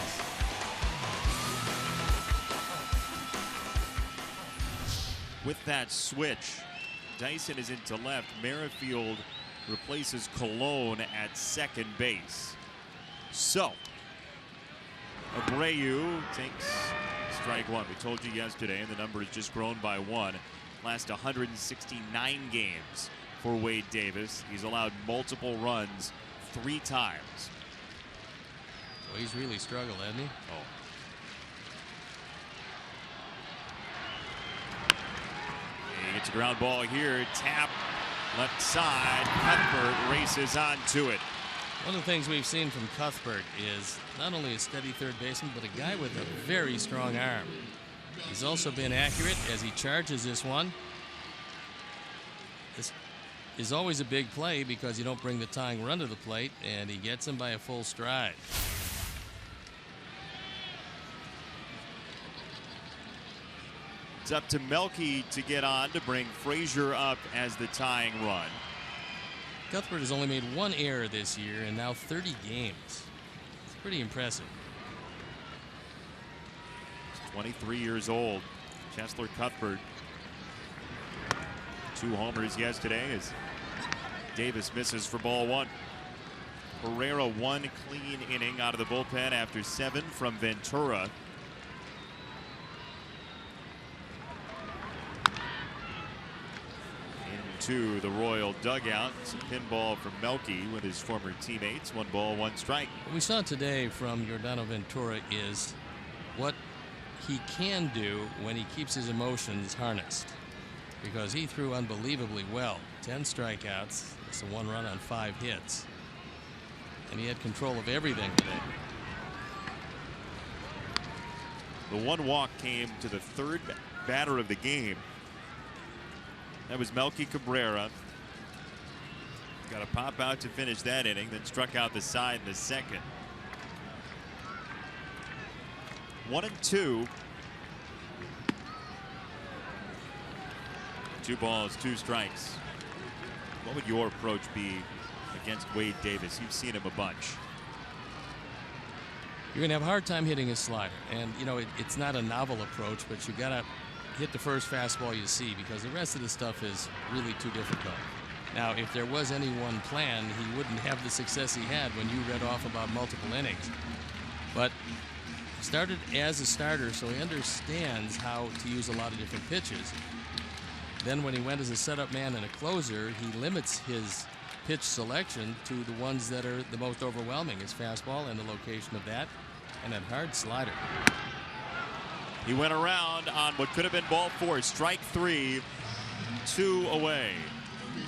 With that switch, Dyson is into left. Merrifield replaces Colon at second base. So, Abreu takes strike one. We told you yesterday, and the number has just grown by 1. Last 169 games for Wade Davis. He's allowed multiple runs 3 times. Well, he's really struggled, hasn't he? Oh. He gets a ground ball here. Tap left side. Cuthbert races on to it. One of the things we've seen from Cuthbert is not only a steady third baseman, but a guy with a very strong arm. He's also been accurate as he charges this one. This is always a big play because you don't bring the tying run to the plate, and he gets him by a full stride. It's up to Melky to get on to bring Frazier up as the tying run. Cuthbert has only made 1 error this year and now 30 games. It's pretty impressive. He's 23 years old. Chesler Cuthbert, 2 homers yesterday as Davis misses for ball 1. Pereira 1 clean inning out of the bullpen after 7 from Ventura. Into the Royal dugout. Some pinball from Melky with his former teammates. 1 ball, 1 strike. What we saw today from Yordano Ventura is what he can do when he keeps his emotions harnessed, because he threw unbelievably well. 10 strikeouts, it's a 1 run on 5 hits, and he had control of everything today. The 1 walk came to the 3rd batter of the game. That was Melky Cabrera. Got a pop out to finish that inning, then struck out the side in the 2nd. 1-2. 2 balls, 2 strikes. What would your approach be against Wade Davis? You've seen him a bunch. You're going to have a hard time hitting his slider. And, you know, it's not a novel approach, but you got to hit the first fastball you see, because the rest of the stuff is really too difficult. Now, if there was any one plan, he wouldn't have the success he had when you read off about multiple innings. But he started as a starter, so he understands how to use a lot of different pitches. Then when he went as a setup man and a closer, he limits his pitch selection to the ones that are the most overwhelming, his fastball and the location of that, and that hard slider. He went around on what could have been ball 4. Strike 3, 2 away.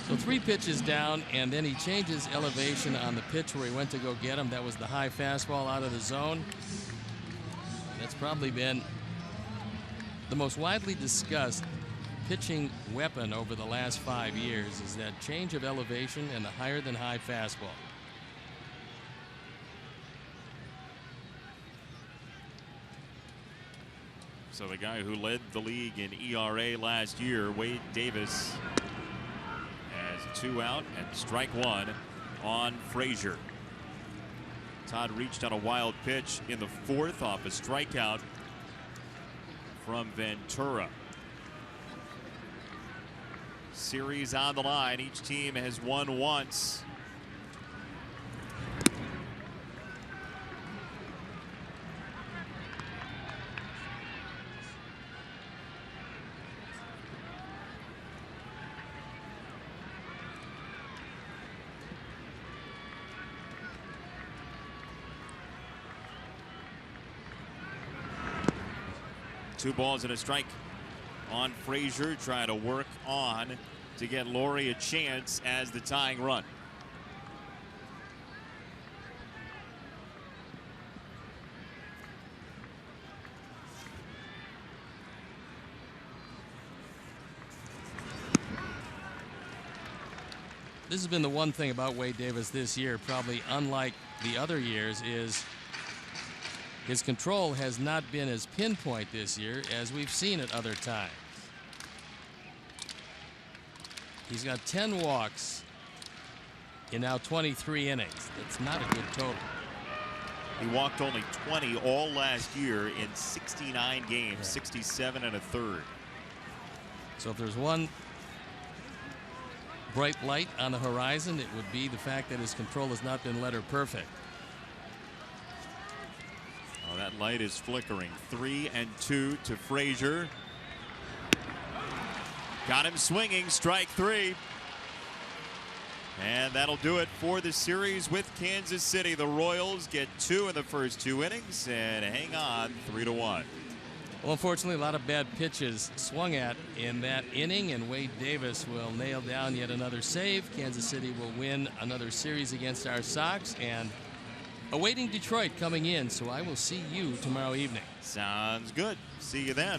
So 3 pitches down, and then he changes elevation on the pitch where he went to go get him. That was the high fastball out of the zone. That's probably been the most widely discussed pitching weapon over the last 5 years, is that change of elevation and the higher than high fastball. So the guy who led the league in ERA last year, Wade Davis, has 2 out and strike 1 on Frazier. Todd reached on a wild pitch in the 4th off a strikeout from Ventura. Series on the line. Each team has won once. Two balls and a strike on Frazier, trying to work on to get Laurie a chance as the tying run. This has been the one thing about Wade Davis this year, probably unlike the other years, is his control has not been as pinpoint this year as we've seen at other times. He's got 10 walks in now 23 innings. That's not a good total. He walked only 20 all last year in 69 games, 67 1/3. So if there's one bright light on the horizon, it would be the fact that his control has not been letter perfect. Oh, that light is flickering. 3-2 to Frazier. Got him swinging, strike 3. And that'll do it for the series with Kansas City. The Royals get 2 in the first 2 innings and hang on 3-1. Well, unfortunately, a lot of bad pitches swung at in that inning, and Wade Davis will nail down yet another save. Kansas City will win another series against our Sox, and awaiting Detroit coming in, so I will see you tomorrow evening. Sounds good. See you then.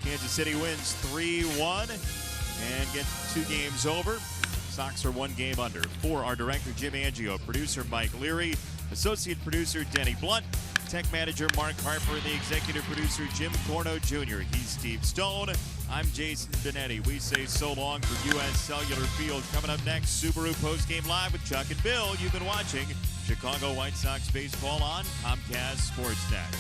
Kansas City wins 3-1 and gets 2 games over. Sox are 1 game under. For our director, Jim Angio, producer Mike Leary, associate producer Denny Blunt, tech manager Mark Harper, and the executive producer Jim Corno Jr. He's Steve Stone. I'm Jason Benetti. We say so long for U.S. Cellular Field. Coming up next, Subaru Postgame Live with Chuck and Bill. You've been watching Chicago White Sox baseball on Comcast Sportsnet.